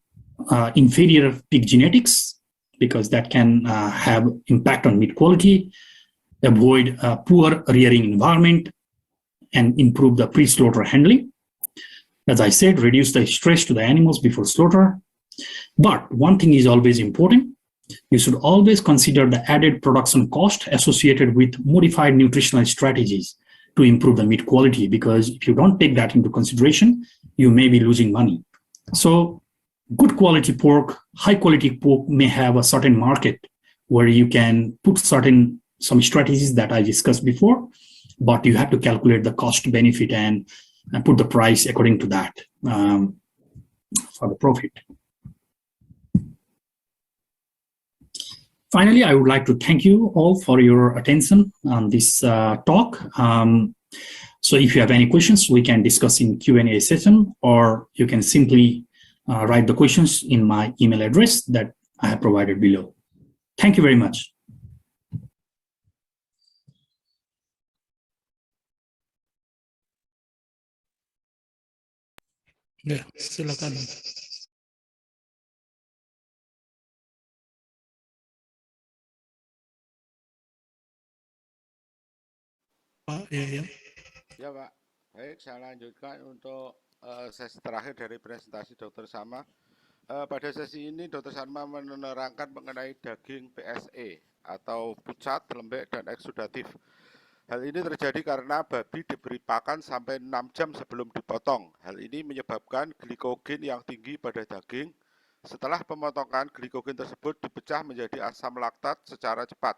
inferior pig genetics, because that can have impact on meat quality. Avoid poor rearing environment and improve the pre-slaughter handling. As I said, reduce the stress to the animals before slaughter. But one thing is always important. You should always consider the added production cost associated with modified nutritional strategies to improve the meat quality, because if you don't take that into consideration, you may be losing money. So good quality pork, high quality pork may have a certain market where you can put some strategies that I discussed before, but you have to calculate the cost benefit and put the price according to that for the profit. Finally, I would like to thank you all for your attention on this talk. So if you have any questions, we can discuss in Q&A session, or you can simply write the questions in my email address that I have provided below. Thank you very much. Ya, silakan. Pak, ya. Ya Pak, baik saya lanjutkan untuk sesi terakhir dari presentasi Dr. Sharma. Pada sesi ini Dr. Sharma menerangkan mengenai daging PSE atau pucat, lembek, dan eksudatif. Hal ini terjadi karena babi diberi pakan sampai 6 jam sebelum dipotong. Hal ini menyebabkan glikogen yang tinggi pada daging. Setelah pemotongan, glikogen tersebut dipecah menjadi asam laktat secara cepat.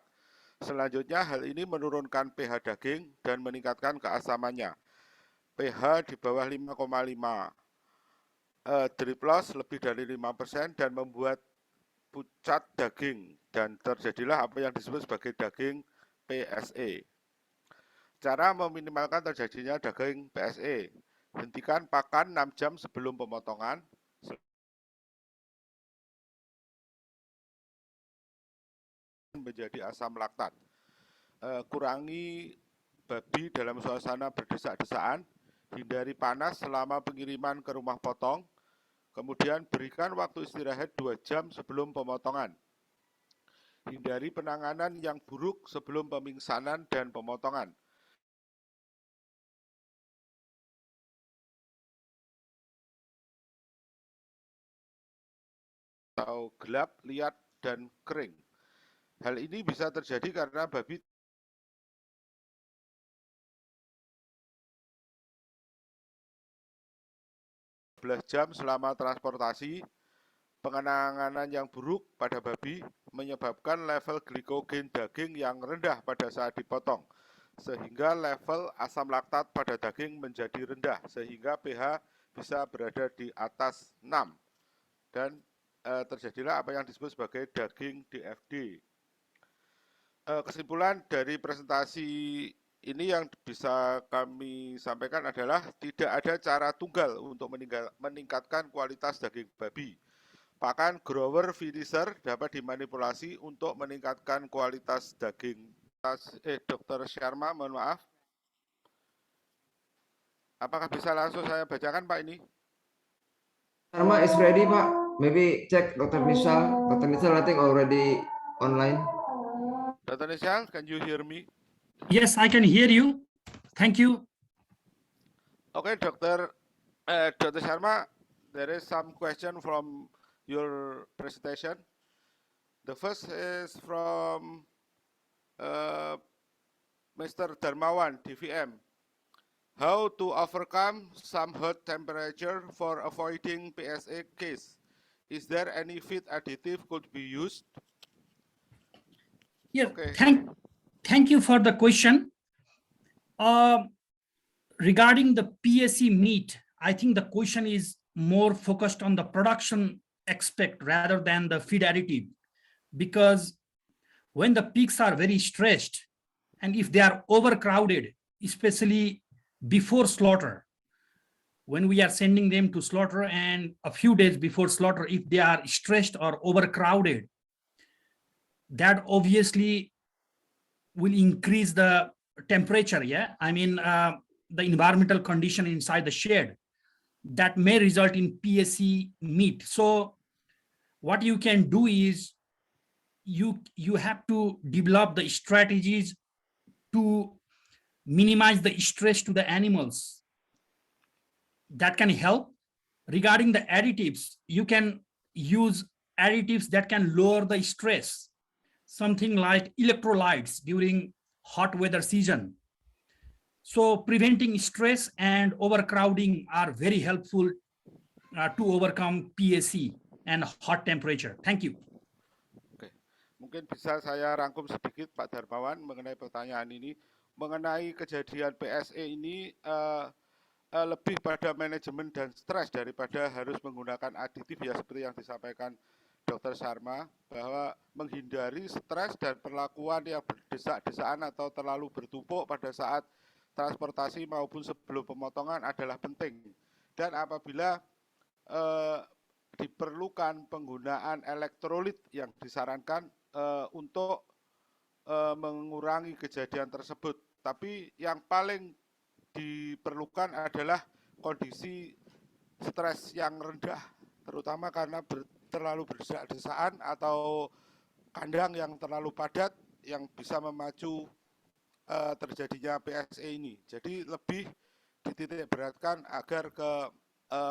Selanjutnya, hal ini menurunkan pH daging dan meningkatkan keasamannya. pH di bawah 5,5 driplos lebih dari 5% dan membuat pucat daging, dan terjadilah apa yang disebut sebagai daging PSE. Cara meminimalkan terjadinya daging PSE: hentikan pakan 6 jam sebelum pemotongan. Menjadi asam laktat. Kurangi babi dalam suasana berdesak-desaan. Hindari panas selama pengiriman ke rumah potong. Kemudian berikan waktu istirahat 2 jam sebelum pemotongan. Hindari penanganan yang buruk sebelum pemingsanan dan pemotongan. Atau gelap, liat, dan kering. Hal ini bisa terjadi karena babi jam selama transportasi. Penanganan yang buruk pada babi menyebabkan level glikogen daging yang rendah pada saat dipotong, sehingga level asam laktat pada daging menjadi rendah, sehingga pH bisa berada di atas 6. Dan terjadilah apa yang disebut sebagai daging DFD. Kesimpulan dari presentasi ini yang bisa kami sampaikan adalah tidak ada cara tunggal untuk meningkatkan kualitas daging babi. Pakan grower finisher dapat dimanipulasi untuk meningkatkan kualitas daging. Dr. Sharma, mohon maaf. Apakah bisa langsung saya bacakan Pak ini? Sharma is ready Pak. Maybe check Dr. Nishal. Dr. Nishal I think already online. Dr. Nishal, can you hear me? Yes, I can hear you. Thank you. Okay, Dr. Sharma, there is some question from your presentation. The first is from Mr. Darmawan, DVM. How to overcome some hot temperature for avoiding PSA case? Is there any feed additive could be used? Yeah, Okay. thank you for the question. Regarding the PSE meat, I think the question is more focused on the production aspect rather than the feed additive, because when the pigs are very stressed and if they are overcrowded, especially before slaughter, when we are sending them to slaughter and a few days before slaughter, if they are stressed or overcrowded, that obviously will increase the temperature. Yeah, I mean the environmental condition inside the shed. that may result in PSC meat. So what you can do is you have to develop the strategies to minimize the stress to the animals. That can help. Regarding the additives, you can use additives that can lower the stress, something like electrolytes during hot weather season. So preventing stress and overcrowding are very helpful to overcome PSC and hot temperature. Thank you. Oke, mungkin bisa saya rangkum sedikit Pak Darmawan mengenai pertanyaan ini. Mengenai kejadian PSE ini lebih pada manajemen dan stres daripada harus menggunakan aditif ya, seperti yang disampaikan Dr. Sharma, bahwa menghindari stres dan perlakuan yang berdesak-desaan atau terlalu bertumpuk pada saat transportasi maupun sebelum pemotongan adalah penting. Dan apabila diperlukan penggunaan elektrolit yang disarankan untuk mengurangi kejadian tersebut. Tapi yang paling diperlukan adalah kondisi stres yang rendah, terutama karena terlalu berdesak-desaan atau kandang yang terlalu padat yang bisa memacu terjadinya PSE ini. Jadi lebih dititik beratkan agar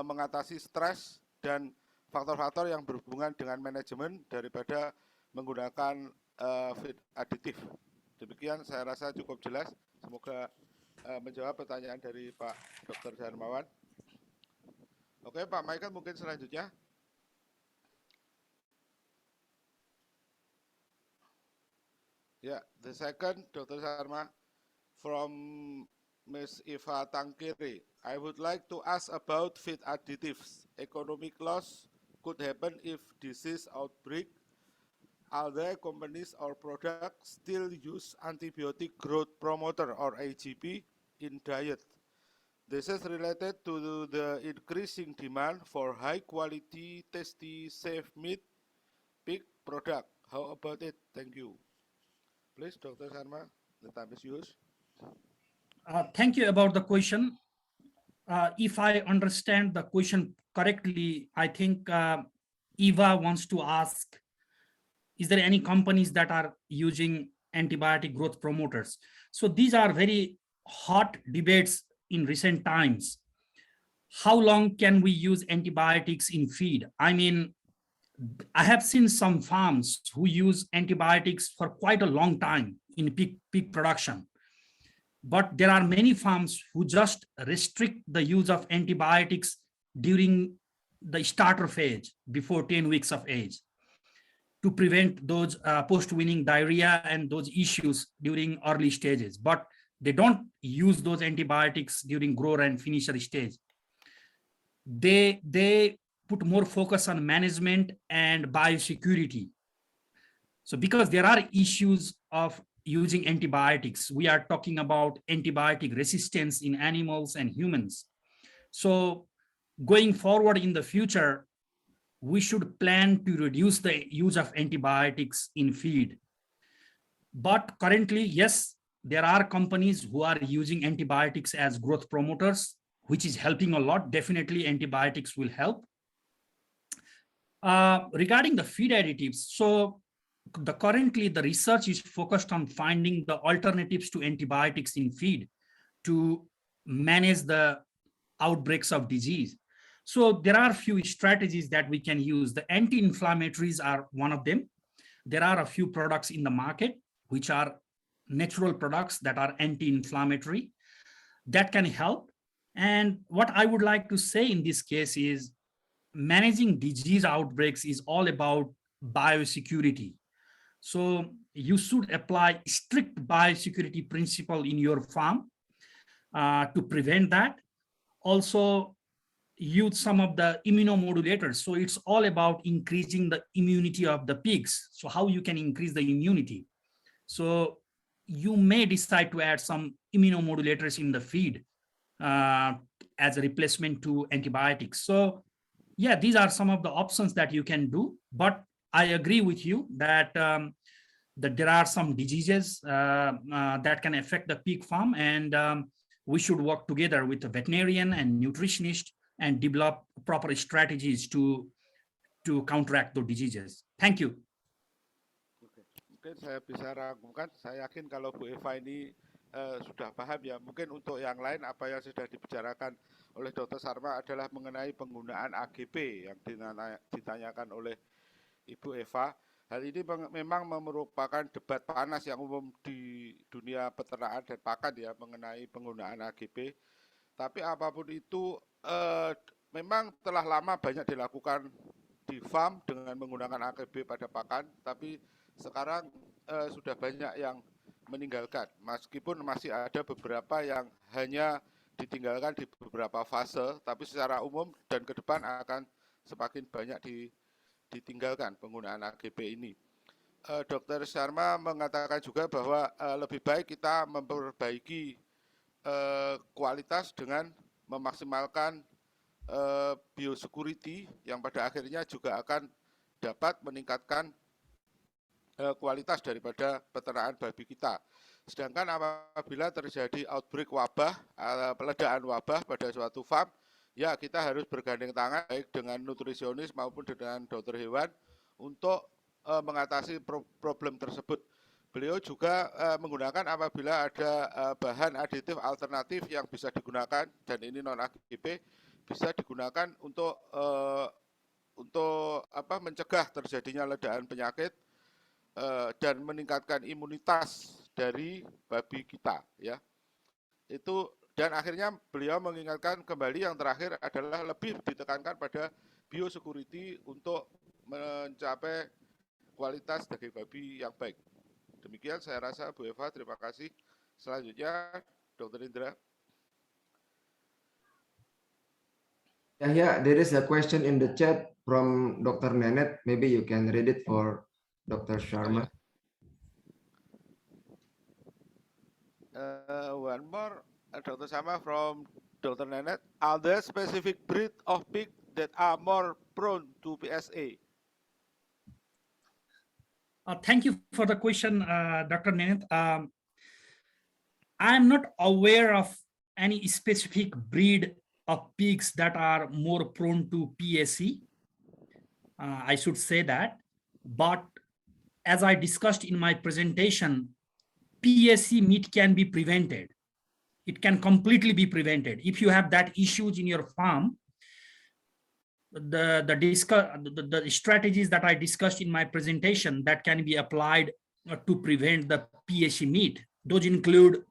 mengatasi stres dan faktor-faktor yang berhubungan dengan manajemen daripada menggunakan feed aditif. Demikian saya rasa cukup jelas. Semoga menjawab pertanyaan dari Pak Dr. Darmawan. Oke, Pak Michael mungkin selanjutnya. Yeah, the second, Dr. Sharma, from Ms. Eva Tangkiri. I would like to ask about feed additives. Economic loss could happen if disease outbreak. Are there companies or products still use antibiotic growth promoter or AGP in diet? This is related to the increasing demand for high quality, tasty, safe meat, pig product. How about it? Thank you. Please, Dr. Sharma, the time is yours. Thank you about the question. If I understand the question correctly, I think Eva wants to ask, is there any companies that are using antibiotic growth promoters? So these are very hot debates in recent times. How long can we use antibiotics in feed? I mean, I have seen some farms who use antibiotics for quite a long time in pig production. But there are many farms who just restrict the use of antibiotics during the starter phase, before 10 weeks of age, to prevent those post-weaning diarrhea and those issues during early stages. But they don't use those antibiotics during grower and finisher stage. They put more focus on management and biosecurity. So because there are issues of using antibiotics, we are talking about antibiotic resistance in animals and humans. So going forward in the future, we should plan to reduce the use of antibiotics in feed. But currently, yes, there are companies who are using antibiotics as growth promoters, which is helping a lot. Definitely antibiotics will help. Regarding the feed additives, so currently the research is focused on finding the alternatives to antibiotics in feed to manage the outbreaks of disease. So there are a few strategies that we can use. The anti-inflammatories are one of them. There are a few products in the market which are natural products that are anti-inflammatory that can help. And what I would like to say in this case is managing disease outbreaks is all about biosecurity. So you should apply strict biosecurity principle in your farm to prevent that. Also use some of the immunomodulators. So it's all about increasing the immunity of the pigs. So how you can increase the immunity? So you may decide to add some immunomodulators in the feed as a replacement to antibiotics. So yeah, these are some of the options that you can do. But I agree with you that that there are some diseases that can affect the pig farm, and we should work together with the veterinarian and nutritionist and develop proper strategies to counteract those diseases. Thank you. Mungkin saya bisa rangkumkan, saya yakin kalau Bu Eva ini sudah paham ya. Mungkin untuk yang lain apa yang sudah dibicarakan oleh Dr. Sharma adalah mengenai penggunaan AGP yang ditanyakan oleh Ibu Eva. Hal ini memang merupakan debat panas yang umum di dunia peternakan dan pakan ya mengenai penggunaan AGP. Tapi apapun itu memang telah lama banyak dilakukan di farm dengan menggunakan AGP pada pakan, tapi sekarang sudah banyak yang meninggalkan. Meskipun masih ada beberapa yang hanya ditinggalkan di beberapa fase, tapi secara umum dan ke depan akan semakin banyak ditinggalkan penggunaan AGP ini. Dr. Sharma mengatakan juga bahwa lebih baik kita memperbaiki kualitas dengan memaksimalkan biosecurity yang pada akhirnya juga akan dapat meningkatkan kualitas daripada peternakan babi kita. Sedangkan apabila terjadi outbreak wabah, peledaan wabah pada suatu farm, ya kita harus bergandeng tangan baik dengan nutrisionis maupun dengan dokter hewan untuk mengatasi problem tersebut. Beliau juga menggunakan apabila ada bahan aditif alternatif yang bisa digunakan, dan ini non-AGP, bisa digunakan untuk mencegah terjadinya ledaan penyakit dan meningkatkan imunitas dari babi kita, ya. Itu, dan akhirnya beliau mengingatkan kembali yang terakhir adalah lebih ditekankan pada biosecurity untuk mencapai kualitas daging babi yang baik. Demikian saya rasa Bu Eva, terima kasih. Selanjutnya Dr. Indra. Yeah, there is a question in the chat from Dr. Nenet. Maybe you can read it for Dr. Sharma. One more, Dr. Sharma from Dr. Nenet. Are there specific breed of pig that are more prone to PSA? Thank you for the question, Dr. Nenet. I'm not aware of any specific breed of pigs that are more prone to PSC. I should say that. But as I discussed in my presentation, PSC meat can be prevented. It can completely be prevented. If you have that issues in your farm, the strategies that I discussed in my presentation that can be applied to prevent the PSC meat, those include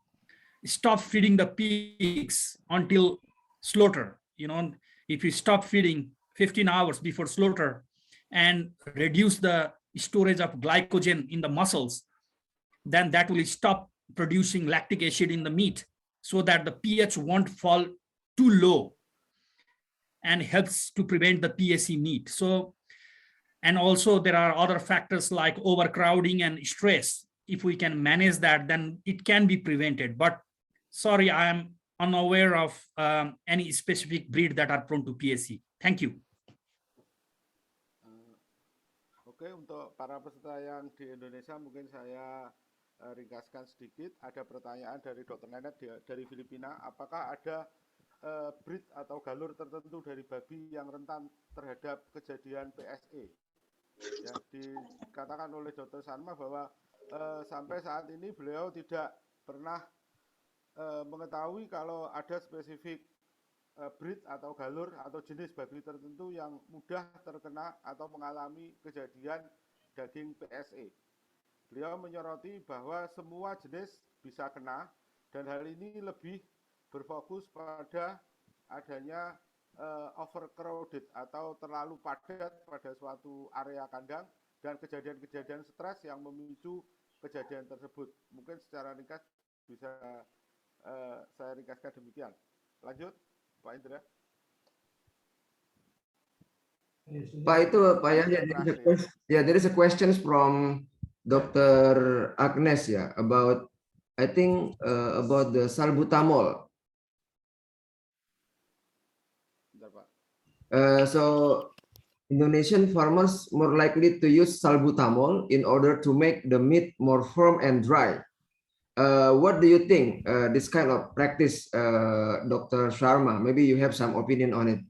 stop feeding the pigs until slaughter. You know, if you stop feeding 15 hours before slaughter and reduce the storage of glycogen in the muscles, then that will stop producing lactic acid in the meat so that the pH won't fall too low and helps to prevent the PSC meat. So, and also there are other factors like overcrowding and stress. If we can manage that, then it can be prevented. But sorry, I am unaware of any specific breed that are prone to PSC. Thank you. Oke, untuk para peserta yang di Indonesia mungkin saya ringkaskan sedikit. Ada pertanyaan dari Dr. Nenet dari Filipina. Apakah ada breed atau galur tertentu dari babi yang rentan terhadap kejadian PSE? Ya, dikatakan oleh Dr. Sharma bahwa sampai saat ini beliau tidak pernah mengetahui kalau ada spesifik breed atau galur atau jenis babi tertentu yang mudah terkena atau mengalami kejadian daging PSE. Beliau menyoroti bahwa semua jenis bisa kena, dan hal ini lebih berfokus pada adanya overcrowded atau terlalu padat pada suatu area kandang dan kejadian-kejadian stres yang memicu kejadian tersebut. Mungkin secara ringkas bisa saya ringkaskan demikian. Lanjut, Pak Indra. Pak itu Pak Yahya, there is a question from Dr. Agnes ya about, I think about the salbutamol. So Indonesian farmers more likely to use salbutamol in order to make the meat more firm and dry. What do you think this kind of practice, Dr. Sharma? Maybe you have some opinion on it.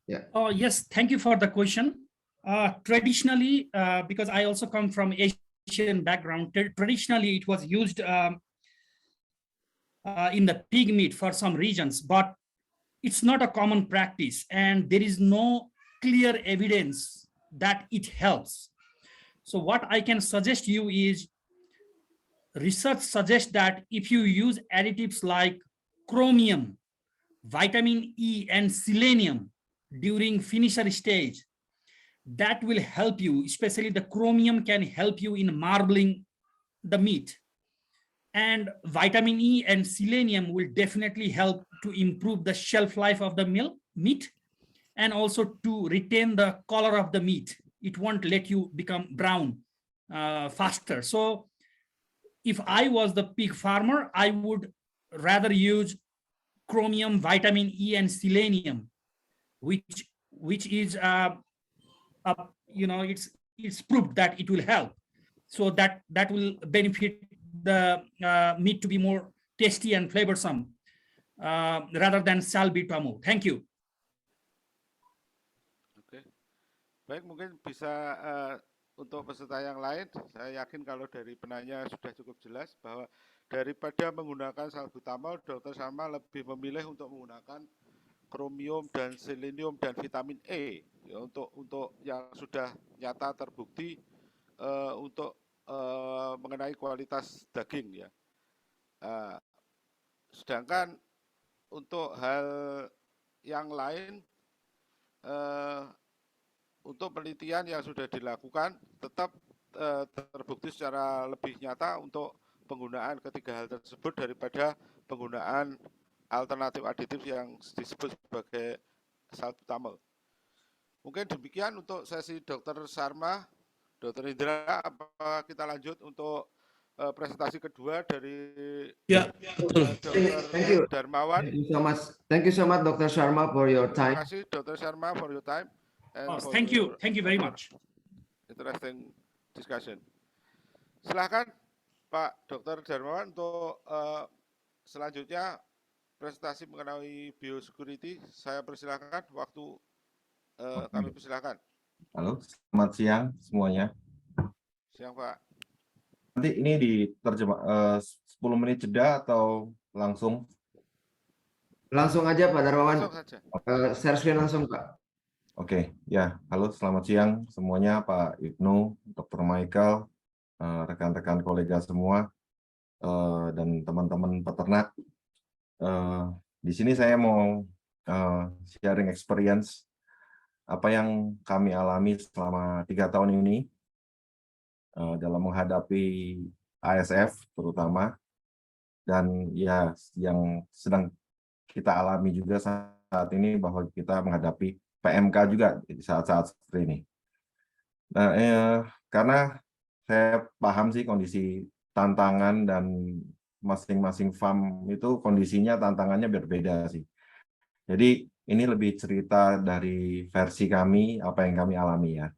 Yeah. Oh, yes, thank you for the question. Traditionally, because I also come from Asian background, traditionally it was used in the pig meat for some regions, but it's not a common practice and there is no clear evidence that it helps. So what I can suggest you is research suggests that if you use additives like chromium, vitamin E, and selenium during finisher stage, that will help you, especially the chromium can help you in marbling the meat. And vitamin E and selenium will definitely help to improve the shelf life of the meat and also to retain the color of the meat. It won't let you become brown faster. So if I was the pig farmer, I would rather use chromium, vitamin E, and selenium, which is it's proved that it will help. So that will benefit the meat to be more tasty and flavorsome rather than salbutamol. Thank you. Oke, baik, mungkin bisa untuk peserta yang lain, saya yakin kalau dari penanya sudah cukup jelas bahwa daripada menggunakan salbutamol, Dr. Sharma lebih memilih untuk menggunakan kromium dan selenium dan vitamin E ya, untuk yang sudah nyata terbukti untuk mengenai kualitas daging ya. Sedangkan untuk hal yang lain untuk penelitian yang sudah dilakukan tetap terbukti secara lebih nyata untuk penggunaan ketiga hal tersebut daripada penggunaan alternatif aditif yang disebut sebagai salbutamol. Mungkin demikian untuk sesi Dr. Sharma. Dr. Indra, apa kita lanjut untuk presentasi kedua dari Dr. Darmawan. Thank you so much, Dr. Sharma, for your time. Terima kasih, Dr. Sharma, for your time. And Thank you very much. Interesting discussion. Silakan Pak Dr. Darmawan untuk selanjutnya presentasi mengenai biosecurity. Saya persilakan, waktu kami persilakan. Halo, selamat siang semuanya. Siang Pak. Nanti ini diterjemah 10 menit jeda atau langsung? Langsung aja Pak Darmawan. Langsung saja. Share screen langsung Pak. Oke, ya. Halo, selamat siang semuanya, Pak Ibnu, Dr. Michael, rekan-rekan kolega semua, dan teman-teman peternak. Di sini saya mau sharing experience apa yang kami alami selama 3 tahun ini dalam menghadapi ASF terutama, dan ya yang sedang kita alami juga saat ini bahwa kita menghadapi PMK juga di saat-saat seperti ini. Nah, karena saya paham sih kondisi tantangan dan masing-masing farm itu kondisinya tantangannya berbeda sih. Jadi ini lebih cerita dari versi kami, apa yang kami alami ya.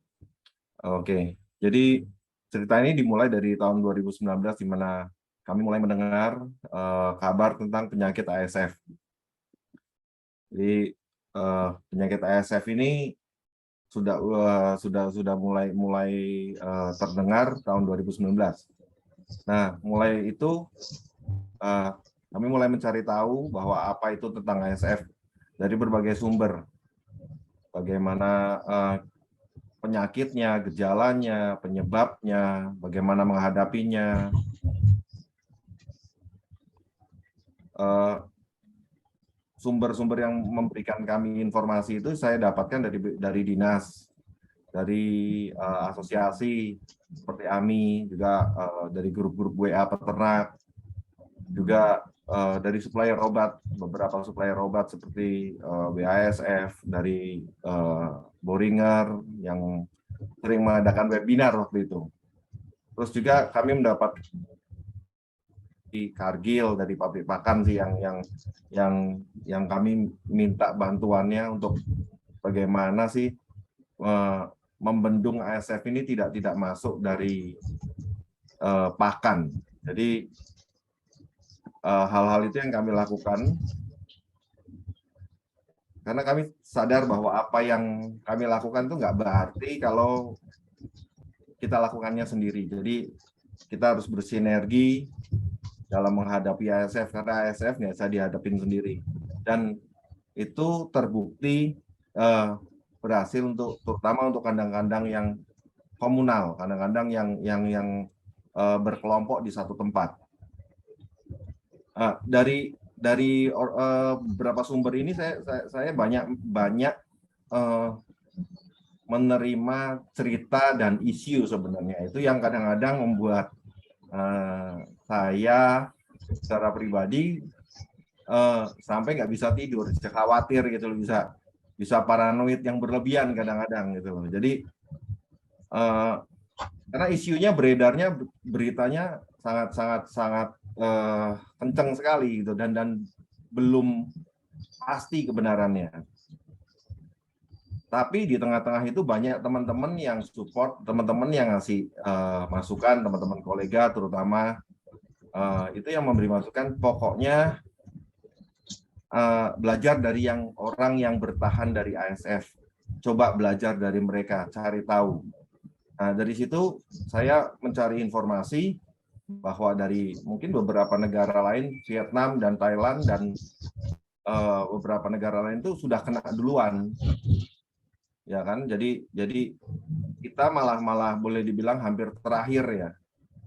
Oke, jadi cerita ini dimulai dari tahun 2019 di mana kami mulai mendengar kabar tentang penyakit ASF. Jadi penyakit ASF ini sudah mulai terdengar tahun 2019. Nah, mulai itu kami mulai mencari tahu bahwa apa itu tentang ASF dari berbagai sumber. Bagaimana penyakitnya, gejalanya, penyebabnya, bagaimana menghadapinya. Sumber-sumber yang memberikan kami informasi itu saya dapatkan dari dinas, dari asosiasi seperti AMI, juga dari grup-grup WA peternak, juga dari supplier obat, beberapa supplier obat seperti ASF, dari Boehringer yang sering mengadakan webinar waktu itu. Terus juga kami mendapat di Kargil dari pabrik pakan sih yang kami minta bantuannya untuk bagaimana sih membendung ASF ini tidak masuk dari pakan. Jadi hal-hal itu yang kami lakukan. karena kami sadar bahwa apa yang kami lakukan itu nggak berarti kalau kita lakukannya sendiri. Jadi kita harus bersinergi dalam menghadapi ASF, karena ASF nggak bisa dihadapin sendiri. Dan itu terbukti berhasil terutama untuk kandang-kandang yang komunal, kandang-kandang yang berkelompok di satu tempat. Dari beberapa sumber ini saya banyak menerima cerita dan isu sebenarnya itu yang kadang-kadang membuat saya secara pribadi sampai nggak bisa tidur, khawatir gitu loh, bisa paranoid yang berlebihan kadang-kadang gitu loh. Jadi karena isunya beritanya sangat kencang sekali gitu dan belum pasti kebenarannya. Tapi di tengah-tengah itu banyak teman-teman yang support, teman-teman yang ngasih masukan, teman-teman kolega terutama itu yang memberi masukan. Pokoknya belajar dari orang yang bertahan dari ASF. Coba belajar dari mereka, cari tahu. Nah, dari situ saya mencari informasi bahwa dari mungkin beberapa negara lain, Vietnam dan Thailand dan beberapa negara lain itu sudah kena duluan. Ya kan, jadi kita malah boleh dibilang hampir terakhir ya,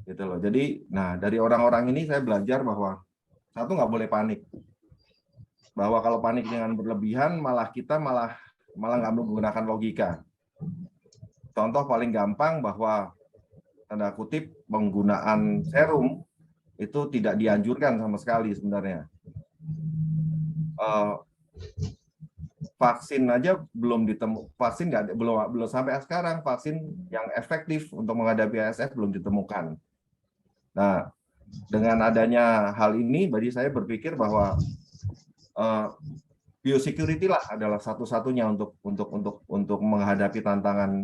gitu loh. Jadi, nah dari orang-orang ini saya belajar bahwa satu nggak boleh panik, bahwa kalau panik dengan berlebihan kita malah nggak menggunakan logika. Contoh paling gampang bahwa tanda kutip penggunaan serum itu tidak dianjurkan sama sekali sebenarnya. Vaksin aja belum belum sampai sekarang vaksin yang efektif untuk menghadapi ASF belum ditemukan. Nah, dengan adanya hal ini, bagi saya berpikir bahwa biosecurity lah adalah satu-satunya untuk menghadapi tantangan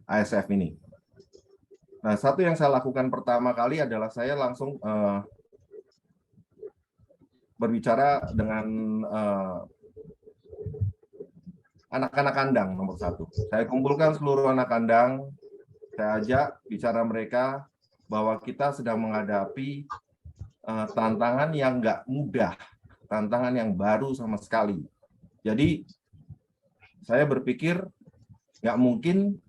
ASF ini. Nah, satu yang saya lakukan pertama kali adalah saya langsung berbicara dengan anak-anak kandang nomor satu. Saya kumpulkan seluruh anak kandang, saya ajak bicara mereka bahwa kita sedang menghadapi tantangan yang nggak mudah, tantangan yang baru sama sekali. Jadi saya berpikir nggak mungkin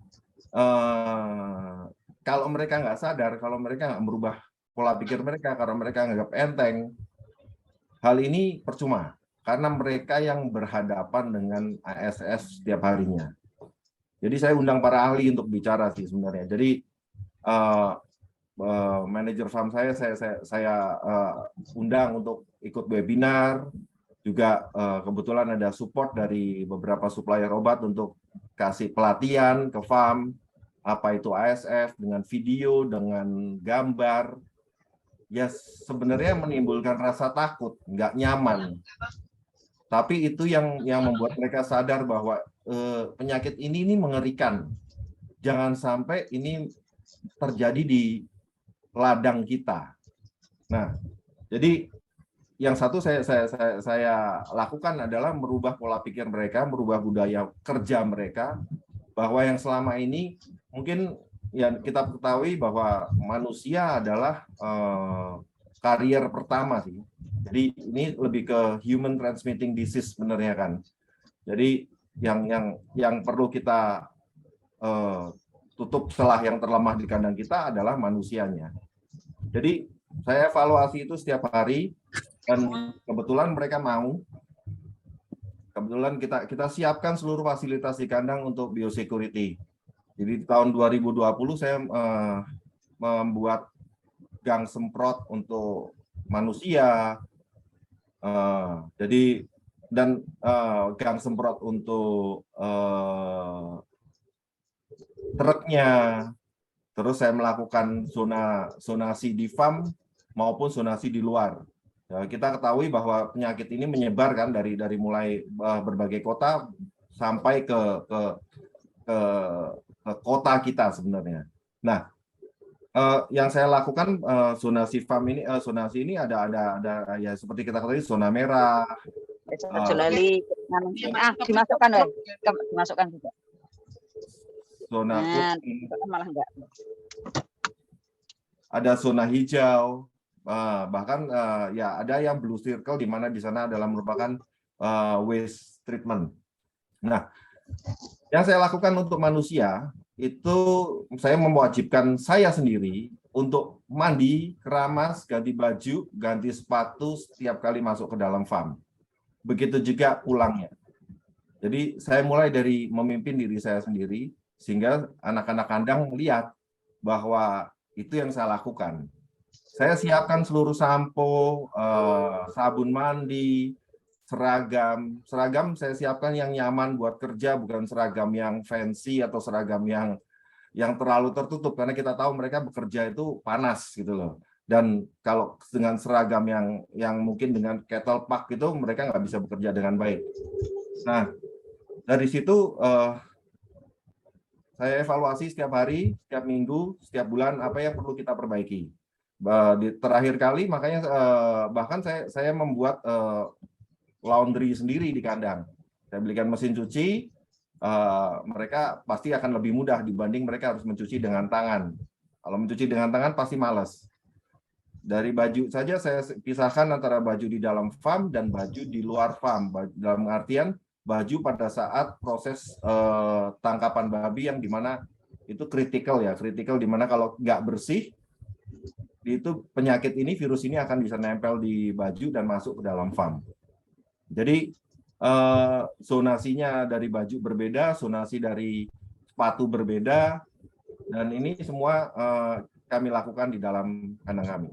kalau mereka nggak sadar, kalau mereka nggak merubah pola pikir mereka, karena mereka nganggap enteng, hal ini percuma, karena mereka yang berhadapan dengan ASF setiap harinya. Jadi saya undang para ahli untuk bicara sih sebenarnya. Jadi manajer farm saya undang untuk ikut webinar. Juga kebetulan ada support dari beberapa supplier obat untuk kasih pelatihan ke farm, apa itu ASF, dengan video, dengan gambar. Ya sebenarnya menimbulkan rasa takut, nggak nyaman. Tapi itu yang membuat mereka sadar bahwa penyakit ini mengerikan. Jangan sampai ini terjadi di ladang kita. Nah, jadi yang satu saya lakukan adalah merubah pola pikir mereka, merubah budaya kerja mereka, bahwa yang selama ini mungkin ya kita ketahui bahwa manusia adalah karier pertama sih. Jadi ini lebih ke human transmitting disease sebenarnya kan. Jadi yang perlu kita tutup celah yang terlemah di kandang kita adalah manusianya. Jadi saya evaluasi itu setiap hari dan kebetulan mereka mau. Kebetulan kita siapkan seluruh fasilitas di kandang untuk biosecurity. Jadi tahun 2020 saya membuat gang semprot untuk manusia, jadi dan gang semprot untuk truknya. Terus saya melakukan zonasi di farm maupun zonasi di luar. Ya, kita ketahui bahwa penyakit ini menyebar kan dari mulai berbagai kota sampai ke kota kita sebenarnya. Nah, yang saya lakukan zonasi farm ini, zonasi ini ada ya seperti kita ketahui zona merah, kecuali dimasukkan dimasukkan juga. Zona Nah, kuning, malah enggak. ada zona hijau, bahkan ya ada yang blue circle di mana di sana adalah merupakan waste treatment. Nah, yang saya lakukan untuk manusia itu saya mewajibkan saya sendiri untuk mandi, keramas, ganti baju, ganti sepatu setiap kali masuk ke dalam farm. Begitu juga pulangnya. Jadi saya mulai dari memimpin diri saya sendiri, sehingga anak-anak kandang lihat bahwa itu yang saya lakukan. Saya siapkan seluruh sampo, sabun mandi, seragam. Seragam saya siapkan yang nyaman buat kerja, bukan seragam yang fancy atau seragam yang terlalu tertutup, karena kita tahu mereka bekerja itu panas gitu loh. Dan kalau dengan seragam yang mungkin dengan kettle pack itu mereka nggak bisa bekerja dengan baik. Nah, dari situ saya evaluasi setiap hari, setiap minggu, setiap bulan apa yang perlu kita perbaiki. Di terakhir kali makanya bahkan saya membuat laundry sendiri di kandang. Saya belikan mesin cuci, mereka pasti akan lebih mudah dibanding mereka harus mencuci dengan tangan. Kalau mencuci dengan tangan pasti malas. Dari baju saja saya pisahkan antara baju di dalam farm dan baju di luar farm. Dalam artian baju pada saat proses tangkapan babi yang dimana itu kritikal ya, kritikal dimana kalau nggak bersih itu penyakit ini, virus ini akan bisa nempel di baju dan masuk ke dalam farm. Jadi zonasinya dari baju berbeda, zonasi dari sepatu berbeda, dan ini semua kami lakukan di dalam kandang kami.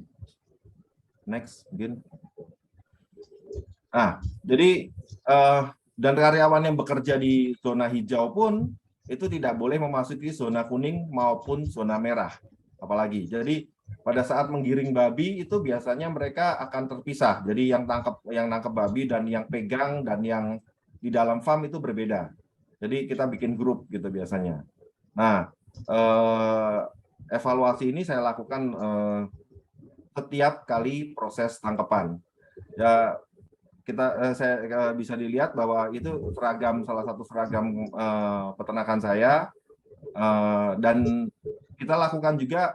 Next, begin. Nah, jadi dan karyawan yang bekerja di zona hijau pun itu tidak boleh memasuki zona kuning maupun zona merah, apalagi. Jadi pada saat menggiring babi itu biasanya mereka akan terpisah. Jadi yang nangkep babi dan yang pegang dan yang di dalam farm itu berbeda. Jadi kita bikin grup gitu biasanya. Nah, evaluasi ini saya lakukan setiap kali proses tangkapan. Ya, saya bisa dilihat bahwa itu salah satu seragam peternakan saya, dan kita lakukan juga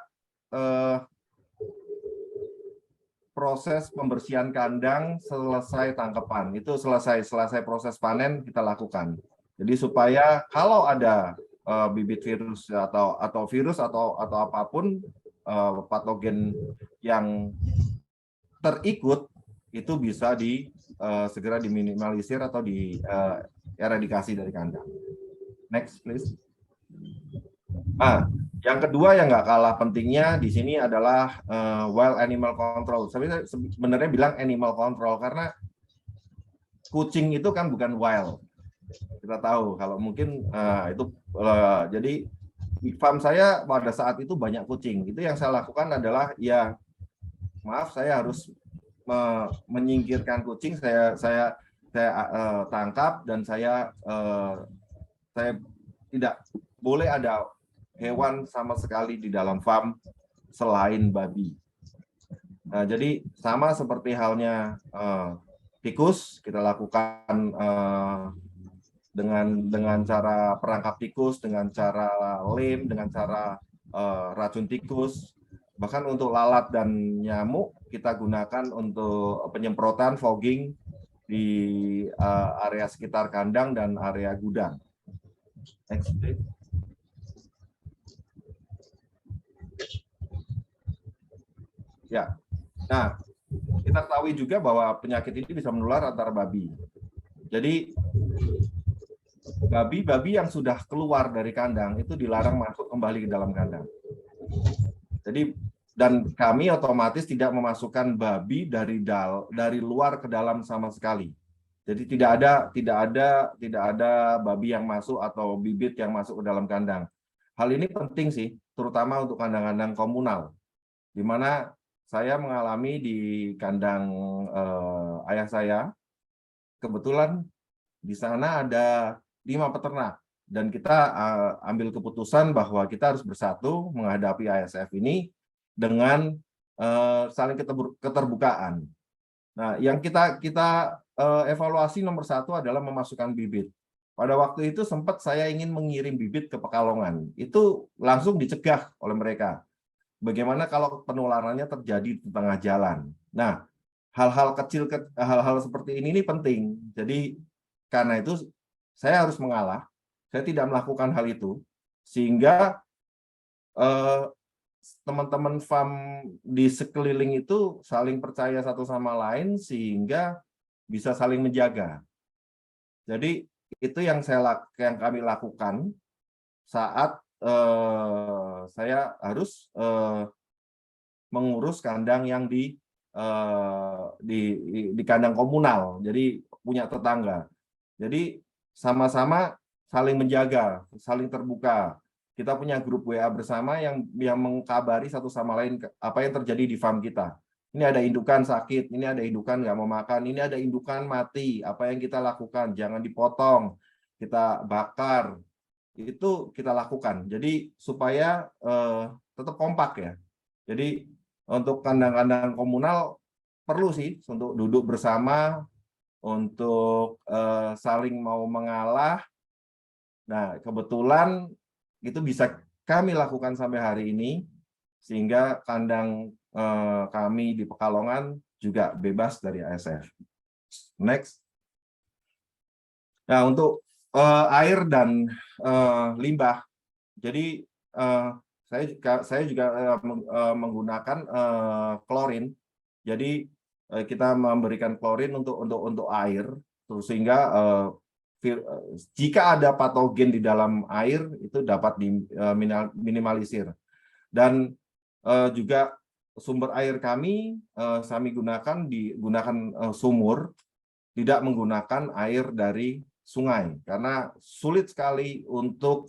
proses pembersihan kandang selesai tangkapan. Itu selesai proses panen kita lakukan. Jadi supaya kalau ada bibit virus atau virus atau apapun patogen yang terikut itu bisa segera diminimalisir atau eradikasi dari kandang. Next, please. Nah, yang kedua yang nggak kalah pentingnya di sini adalah wild animal control. Saya sebenarnya bilang animal control karena kucing itu kan bukan wild. Kita tahu kalau mungkin itu jadi di farm saya pada saat itu banyak kucing. Itu yang saya lakukan adalah ya maaf saya harus menyingkirkan kucing, saya tangkap dan saya tidak boleh ada hewan sama sekali di dalam farm selain babi. Nah, jadi sama seperti halnya tikus, kita lakukan dengan cara perangkap tikus, dengan cara lem, dengan cara racun tikus. Bahkan untuk lalat dan nyamuk kita gunakan untuk penyemprotan fogging di area sekitar kandang dan area gudang. Next, please. Ya, nah kita ketahui juga bahwa penyakit ini bisa menular antar babi. Jadi babi yang sudah keluar dari kandang itu dilarang masuk kembali ke dalam kandang. Jadi dan kami otomatis tidak memasukkan babi dari luar ke dalam sama sekali. Jadi tidak ada babi yang masuk atau bibit yang masuk ke dalam kandang. Hal ini penting sih, terutama untuk kandang-kandang komunal, di mana saya mengalami di kandang ayah saya. Kebetulan di sana ada 5 peternak dan kita ambil keputusan bahwa kita harus bersatu menghadapi ASF ini dengan saling keterbukaan. Nah, yang kita evaluasi nomor 1 adalah memasukkan bibit. Pada waktu itu sempat saya ingin mengirim bibit ke Pekalongan. Itu langsung dicegah oleh mereka. Bagaimana kalau penularannya terjadi di tengah jalan? Nah, hal-hal kecil, hal-hal seperti ini penting. Jadi karena itu saya harus mengalah. Saya tidak melakukan hal itu sehingga teman-teman farm di sekeliling itu saling percaya satu sama lain sehingga bisa saling menjaga. Jadi itu yang kami lakukan saat saya harus mengurus kandang yang di kandang komunal, jadi punya tetangga. Jadi sama-sama saling menjaga, saling terbuka. Kita punya grup WA bersama yang mengkabari satu sama lain apa yang terjadi di farm kita. Ini ada indukan sakit, ini ada indukan nggak mau makan, ini ada indukan mati. Apa yang kita lakukan? Jangan dipotong, kita bakar. Itu kita lakukan. Jadi supaya tetap kompak ya. Jadi untuk kandang-kandang komunal perlu sih untuk duduk bersama, untuk saling mau mengalah. Nah, kebetulan itu bisa kami lakukan sampai hari ini, sehingga kandang kami di Pekalongan juga bebas dari ASF. Next. Nah, untuk air dan limbah, jadi saya juga menggunakan klorin. Jadi kita memberikan klorin untuk air, sehingga jika ada patogen di dalam air itu dapat diminimalisir. Dan juga sumber air kami gunakan sumur, tidak menggunakan air dari sungai karena sulit sekali untuk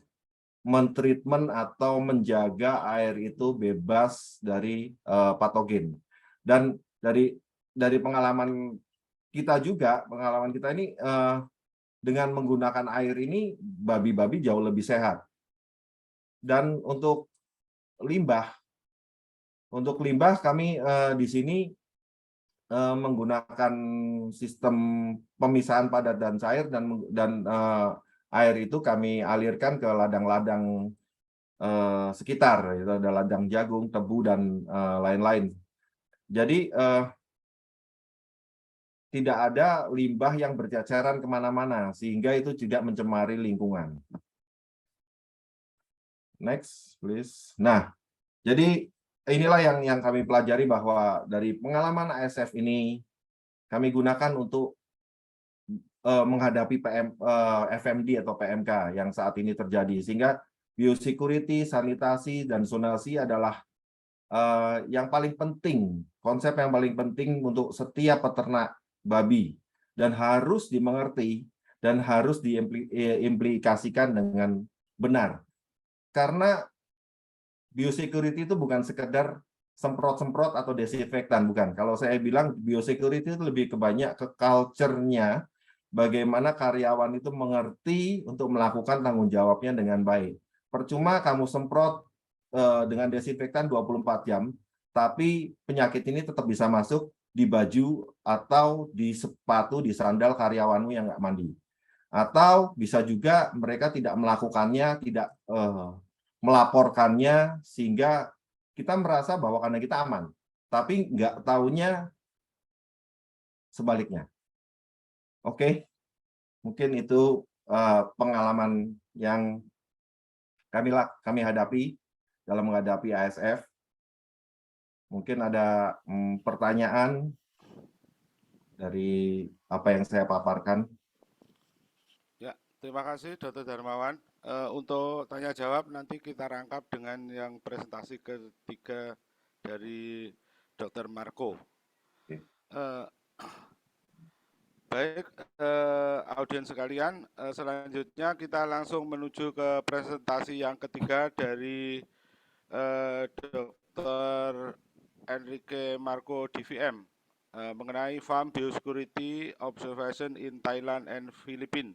mentreatment atau menjaga air itu bebas dari patogen. Dan dari pengalaman kita ini dengan menggunakan air ini babi-babi jauh lebih sehat. Dan untuk limbah kami di sini menggunakan sistem pemisahan padat dan cair, dan air itu kami alirkan ke ladang-ladang sekitar, itu ada ladang jagung, tebu, dan lain-lain. Jadi tidak ada limbah yang berceceran kemana-mana, sehingga itu tidak mencemari lingkungan. Next, please. Nah, jadi inilah yang kami pelajari, bahwa dari pengalaman ASF ini kami gunakan untuk menghadapi FMD atau PMK yang saat ini terjadi, sehingga biosecurity, sanitasi, dan zonasi adalah yang paling penting, konsep yang paling penting untuk setiap peternak babi, dan harus dimengerti dan harus diimplikasikan dengan benar. Karena biosecurity itu bukan sekedar semprot-semprot atau desinfektan, bukan. Kalau saya bilang biosecurity itu lebih banyak ke culture-nya, bagaimana karyawan itu mengerti untuk melakukan tanggung jawabnya dengan baik. Percuma kamu semprot dengan desinfektan 24 jam, tapi penyakit ini tetap bisa masuk di baju atau di sepatu, di sandal karyawanmu yang nggak mandi. Atau bisa juga mereka tidak melakukannya, tidak melaporkannya, sehingga kita merasa bahwa karena kita aman, tapi nggak taunya sebaliknya. Oke, mungkin itu pengalaman yang kami hadapi dalam menghadapi ASF. Mungkin ada pertanyaan dari apa yang saya paparkan. Ya, terima kasih Dr. Darmawan. Untuk tanya jawab nanti kita rangkap dengan yang presentasi ketiga dari Dr. Marco. Oke. Baik, audiens sekalian, selanjutnya kita langsung menuju ke presentasi yang ketiga dari Dr. Enrique Marco DVM mengenai Farm Biosecurity Observation in Thailand and Philippines.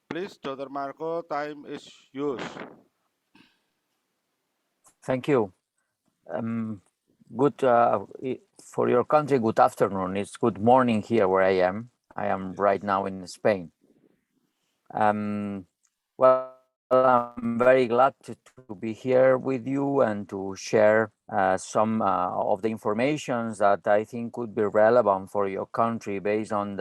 Please, Dr. Marco, time is yours. Thank you. Good for your country. Good afternoon. It's good morning here where I am. I am right now in Spain. Well, I'm very glad to be here with you and to share some of the information that I think could be relevant for your country based on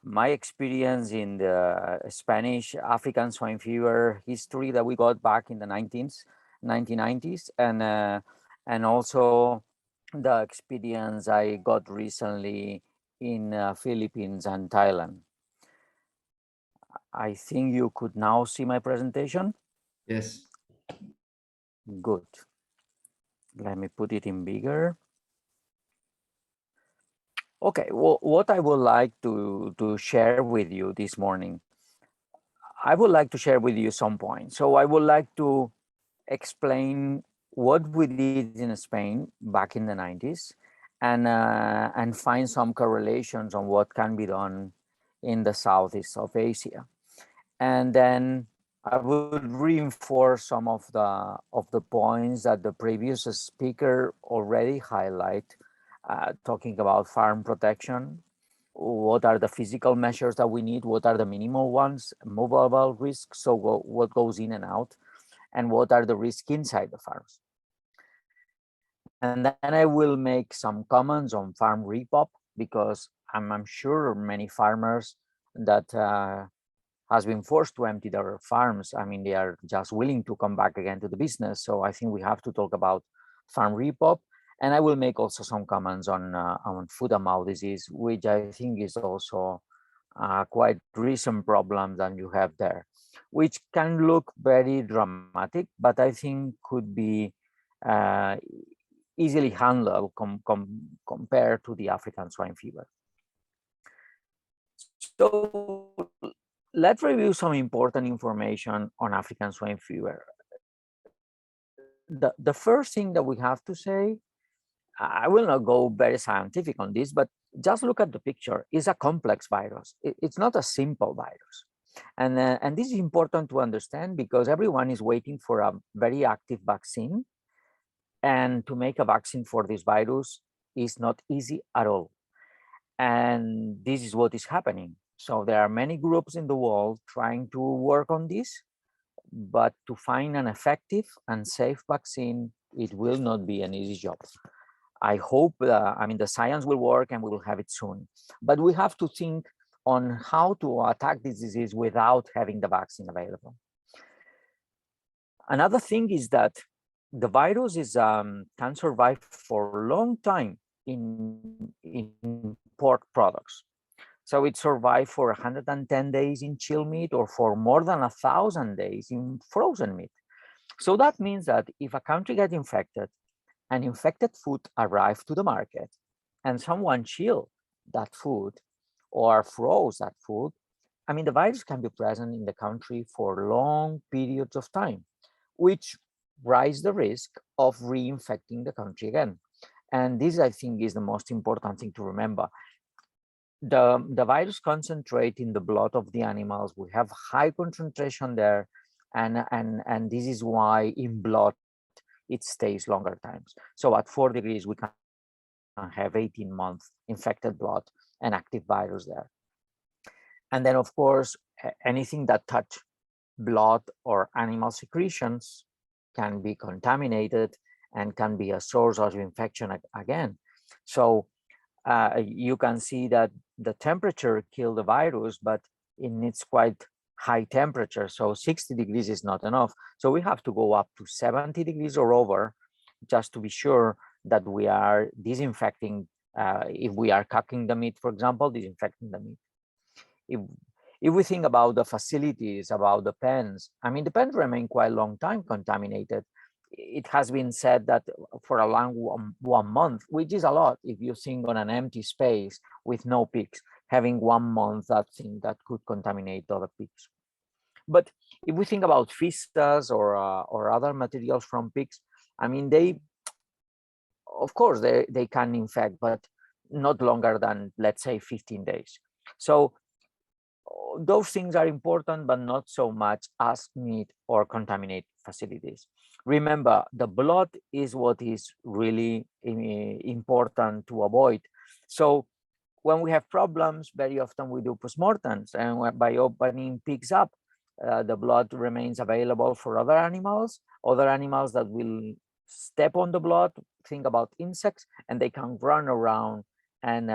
my experience in the Spanish African swine fever history that we got back in the 1990s, and also the experience I got recently in Philippines and Thailand. I think you could now see my presentation. Yes. Good. Let me put it in bigger. Okay, well, what I would like to share with you this morning, I would like to share with you some points. So I would like to explain what we did in Spain back in the 90s and find some correlations on what can be done in the Southeast of Asia. And then I would reinforce some of the points that the previous speaker already highlight, talking about farm protection. What are the physical measures that we need? What are the minimal ones? Movable risks, so what goes in and out, and what are the risks inside the farms? And then I will make some comments on farm repop, because I'm sure many farmers that has been forced to empty their farms. I mean, they are just willing to come back again to the business. So I think we have to talk about farm repop. And I will make also some comments on foot and mouth disease, which I think is also a quite recent problem that you have there, which can look very dramatic, but I think could be easily handled compared to the African swine fever. So let's review some important information on African swine fever. The first thing that we have to say, I will not go very scientific on this, but just look at the picture. It's a complex virus. It's not a simple virus. And this is important to understand because everyone is waiting for a very active vaccine. And to make a vaccine for this virus is not easy at all. And this is what is happening. So there are many groups in the world trying to work on this, but to find an effective and safe vaccine, it will not be an easy job. I hope, the science will work and we will have it soon. But we have to think on how to attack this disease without having the vaccine available. Another thing is that the virus can survive for a long time in pork products. So it survived for 110 days in chilled meat or for more than 1,000 days in frozen meat. So that means that if a country gets infected and infected food arrives to the market and someone chilled that food or froze that food, the virus can be present in the country for long periods of time, which rise the risk of reinfecting the country again. And this, I think, is the most important thing to remember. The virus concentrates in the blood of the animals. We have high concentration there, and this is why in blood it stays longer times. So at 4 degrees, we can have 18 months infected blood and active virus there. And then, of course, anything that touch blood or animal secretions can be contaminated and can be a source of infection again. So you can see that the temperature kills the virus, but it needs quite high temperature. So 60 degrees is not enough. So we have to go up to 70 degrees or over just to be sure that we are disinfecting. If we are cooking the meat, for example, disinfecting the meat. If we think about the facilities, about the pens, the pens remain quite a long time contaminated. It has been said that for a long 1 month, which is a lot if you think on an empty space with no pigs, having 1 month that could contaminate other pigs. But if we think about vistas or other materials from pigs, they, of course, they can infect, but not longer than, let's say, 15 days. So those things are important, but not so much as meat or contaminate facilities. Remember, the blood is what is really important to avoid. So when we have problems, very often we do postmortems, and by opening pigs up, the blood remains available for other animals that will step on the blood, think about insects, and they can run around and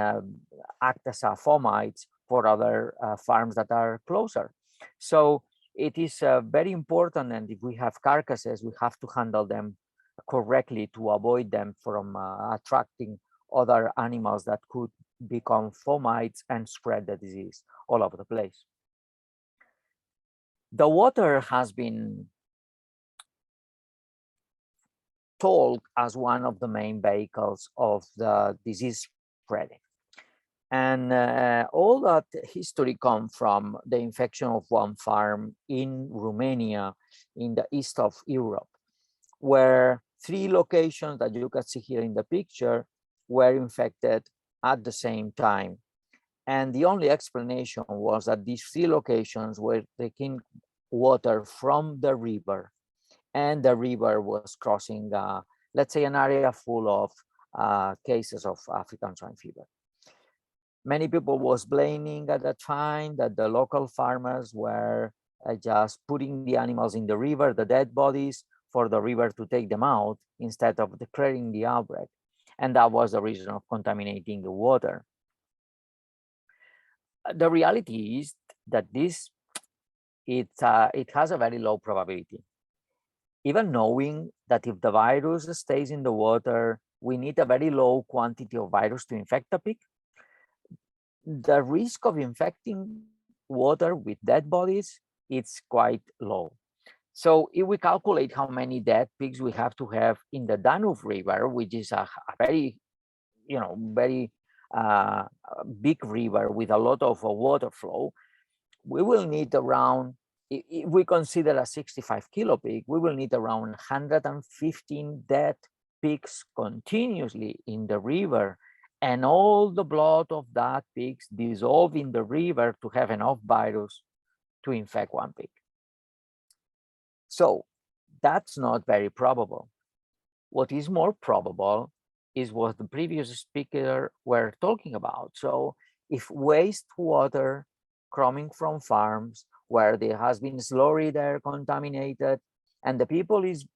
act as fomites for other farms that are closer. So it is very important, and if we have carcasses, we have to handle them correctly to avoid them from attracting other animals that could become fomites and spread the disease all over the place. The water has been told as one of the main vehicles of the disease spreading. And all that history comes from the infection of one farm in Romania, in the east of Europe, where 3 locations that you can see here in the picture were infected at the same time. And the only explanation was that these 3 locations were taking water from the river, and the river was crossing, let's say, an area full of cases of African swine fever. Many people was blaming at that time that the local farmers were just putting the animals in the river, the dead bodies, for the river to take them out instead of declaring the outbreak. And that was the reason of contaminating the water. The reality is that it has a very low probability. Even knowing that if the virus stays in the water, we need a very low quantity of virus to infect the pig, the risk of infecting water with dead bodies is quite low. So if we calculate how many dead pigs we have to have in the Danube River, which is a very, very big river with a lot of water flow, we will need around, if we consider a 65 kilo pig, we will need around 115 dead pigs continuously in the river, and all the blood of that pigs dissolve in the river to have enough virus to infect one pig. So that's not very probable. What is more probable is what the previous speaker were talking about. So if wastewater coming from farms where there has been slurry there contaminated, and the people is,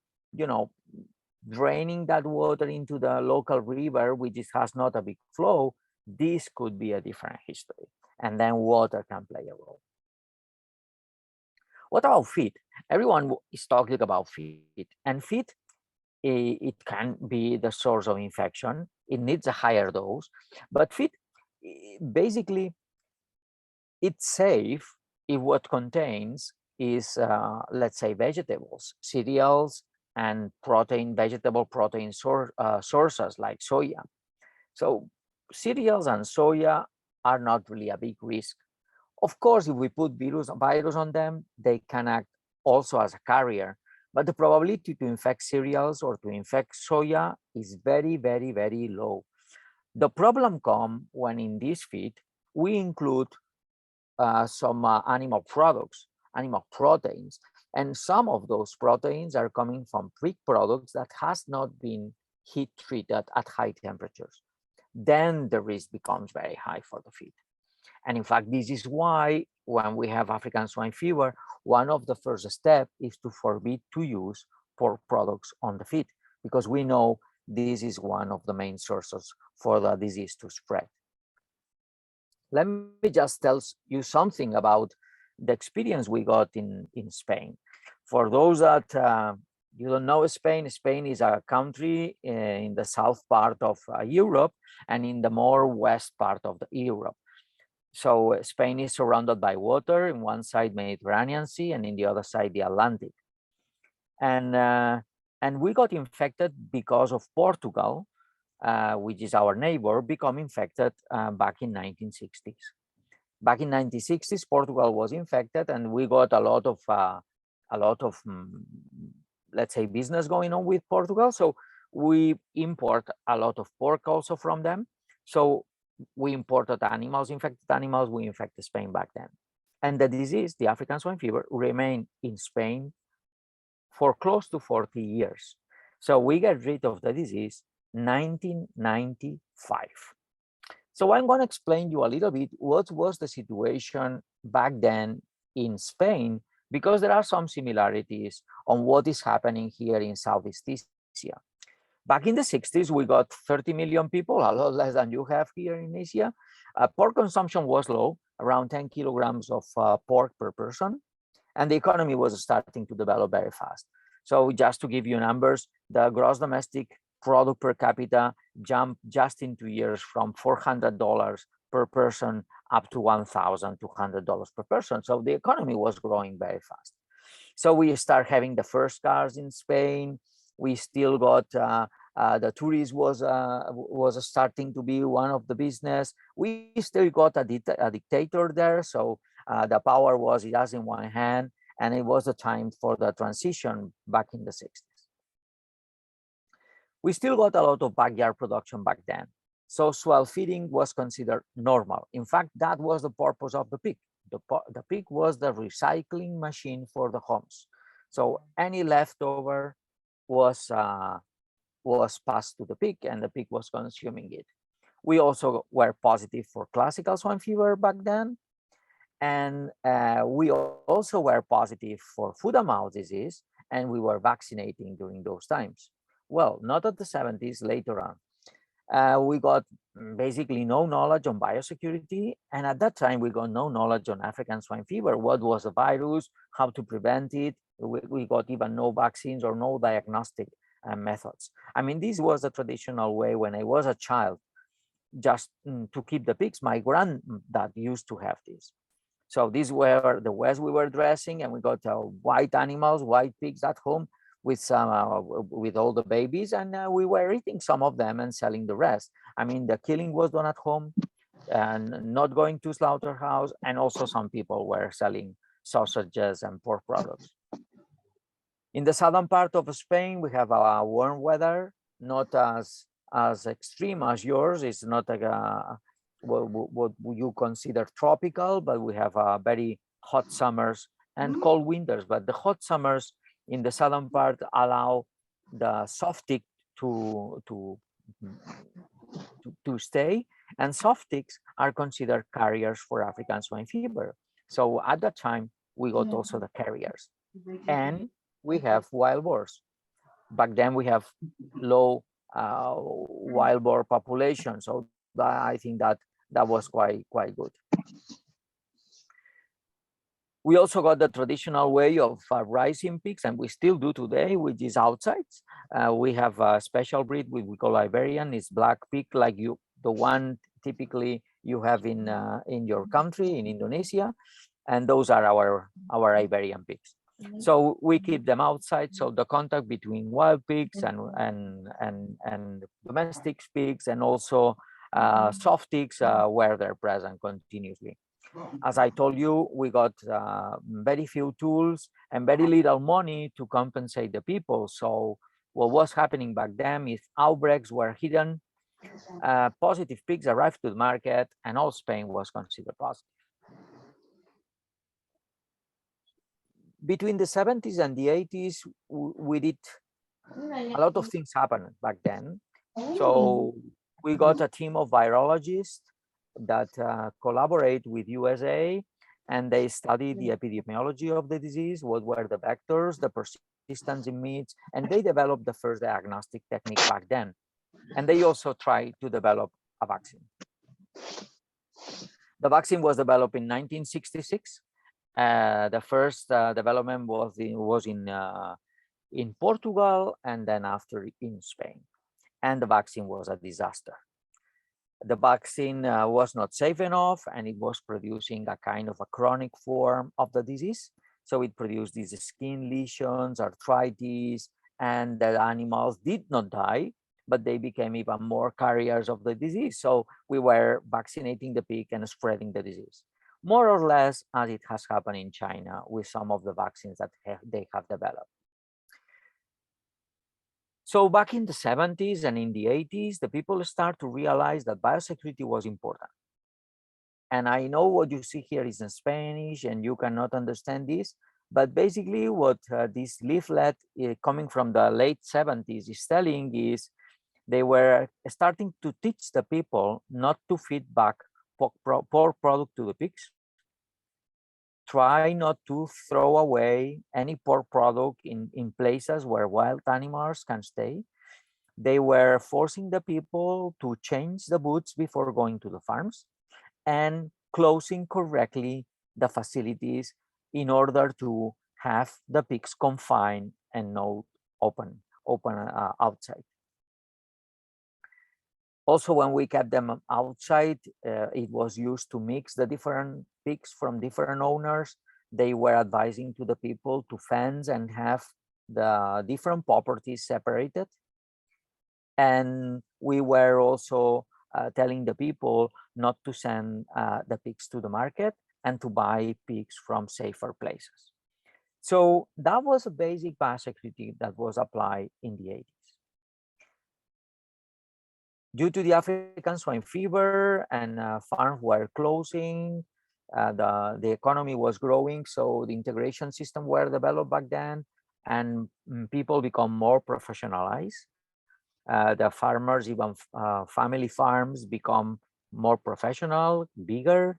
draining that water into the local river, which has not a big flow, this could be a different history. And then water can play a role. What about feed? Everyone is talking about feed, and feed, it can be the source of infection. It needs a higher dose, but feed, basically, it's safe if what contains is, let's say, vegetables, cereals, and vegetable protein sources like soya. So cereals and soya are not really a big risk. Of course, if we put virus on them, they can act also as a carrier, but the probability to infect cereals or to infect soya is very, very, very low. The problem comes when in this feed, we include some animal products, animal proteins, and some of those proteins are coming from pig products that has not been heat treated at high temperatures. Then the risk becomes very high for the feed. And in fact, this is why when we have African swine fever, one of the first steps is to forbid to use pork products on the feed, because we know this is one of the main sources for the disease to spread. Let me just tell you something about the experience we got in Spain. For those that you don't know Spain, Spain is a country in the south part of Europe and in the more west part of Europe. So Spain is surrounded by water, in one side Mediterranean Sea and in the other side the Atlantic. And we got infected because of Portugal, which is our neighbor, become infected back in 1960s. Back in 1960s, Portugal was infected, and we got a lot of let's say, business going on with Portugal. So we import a lot of pork also from them. So we imported animals, infected animals. We infected Spain back then, and the disease, the African swine fever, remained in Spain for close to 40 years. So we got rid of the disease 1995. So I'm going to explain you a little bit what was the situation back then in Spain, because there are some similarities on what is happening here in Southeast Asia. Back in the 60s, we got 30 million people, a lot less than you have here in Asia. Pork consumption was low, around 10 kilograms of pork per person, and the economy was starting to develop very fast. So just to give you numbers, the gross domestic product per capita jumped just in 2 years from $400 per person up to $1,200 per person. So the economy was growing very fast. So we start having the first cars in Spain. We still got the tourism was starting to be one of the business. We still got a dictator there, so the power was just in one hand, and it was the time for the transition back in the 60s. We still got a lot of backyard production back then. So swell feeding was considered normal. In fact, that was the purpose of the pig. The pig was the recycling machine for the homes. So any leftover was passed to the pig, and the pig was consuming it. We also were positive for classical swine fever back then. And we also were positive for foot and mouth disease, and we were vaccinating during those times. Well, not at the 70s, later on. We got basically no knowledge on biosecurity. And at that time, we got no knowledge on African swine fever. What was the virus, how to prevent it. We got even no vaccines or no diagnostic methods. I mean, this was the traditional way when I was a child, just to keep the pigs. My granddad used to have this. So these were the ways we were dressing, and we got white animals, white pigs at home with all the babies, and we were eating some of them and selling the rest. I mean, the killing was done at home and not going to slaughterhouse, and also some people were selling sausages and pork products. In the southern part of Spain, we have a warm weather, not as extreme as yours. It's not like what you consider tropical, but we have very hot summers and cold winters. But the hot summers in the southern part allow the soft tick to stay, and soft ticks are considered carriers for African swine fever. So at that time, we got also the carriers, and we have wild boars. Back then, we have low wild boar population, so I think that was quite good. We also got the traditional way of raising pigs, and we still do today, which is outside. We have a special breed we call Iberian. It's black pig, like the one typically you have in your country, in Indonesia, and those are our Iberian pigs. So we keep them outside. So the contact between wild pigs and domestic pigs, and also soft ticks, were there present continuously. As I told you, we got very few tools and very little money to compensate the people. So what was happening back then is outbreaks were hidden, positive pigs arrived to the market, and all Spain was considered positive. Between the 70s and the 80s, we did a lot of things happen back then. So we got a team of virologists that collaborate with USA, and they studied the epidemiology of the disease, what were the vectors, the persistence in meats, and they developed the first diagnostic technique back then. And they also tried to develop a vaccine. The vaccine was developed in 1966. The first development was in Portugal, and then after in Spain. And the vaccine was a disaster. The vaccine was not safe enough, and it was producing a kind of a chronic form of the disease. So it produced these skin lesions, arthritis, and the animals did not die, but they became even more carriers of the disease. So we were vaccinating the pig and spreading the disease, more or less as it has happened in China with some of the vaccines that they have developed. So back in the 70s and in the 80s, the people start to realize that biosecurity was important. And I know what you see here is in Spanish, and you cannot understand this, But basically what this leaflet coming from the late 70s is telling is they were starting to teach the people not to feed back pork product to the pigs. Try not to throw away any pork product in places where wild animals can stay. They were forcing the people to change the boots before going to the farms and closing correctly the facilities in order to have the pigs confined and not open outside. Also, when we kept them outside, it was used to mix the different pigs from different owners. They were advising to the people to fence and have the different properties separated. And we were also telling the people not to send the pigs to the market and to buy pigs from safer places. So that was a basic biosecurity that was applied in the 80s. Due to the African swine fever and farms were closing, the economy was growing, so the integration system were developed back then, and people become more professionalized. The farmers, even family farms, become more professional, bigger,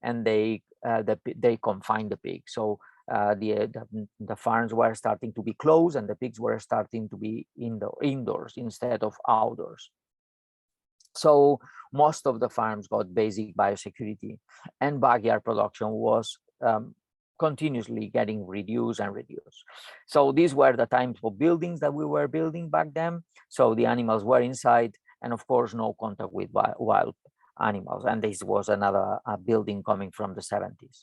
and they confine the pigs. So the farms were starting to be closed, and the pigs were starting to be indoors instead of outdoors. So most of the farms got basic biosecurity, and backyard production was continuously getting reduced and reduced. So these were the types of buildings that we were building back then. So the animals were inside, and of course, no contact with wild animals. And this was another building coming from the 70s.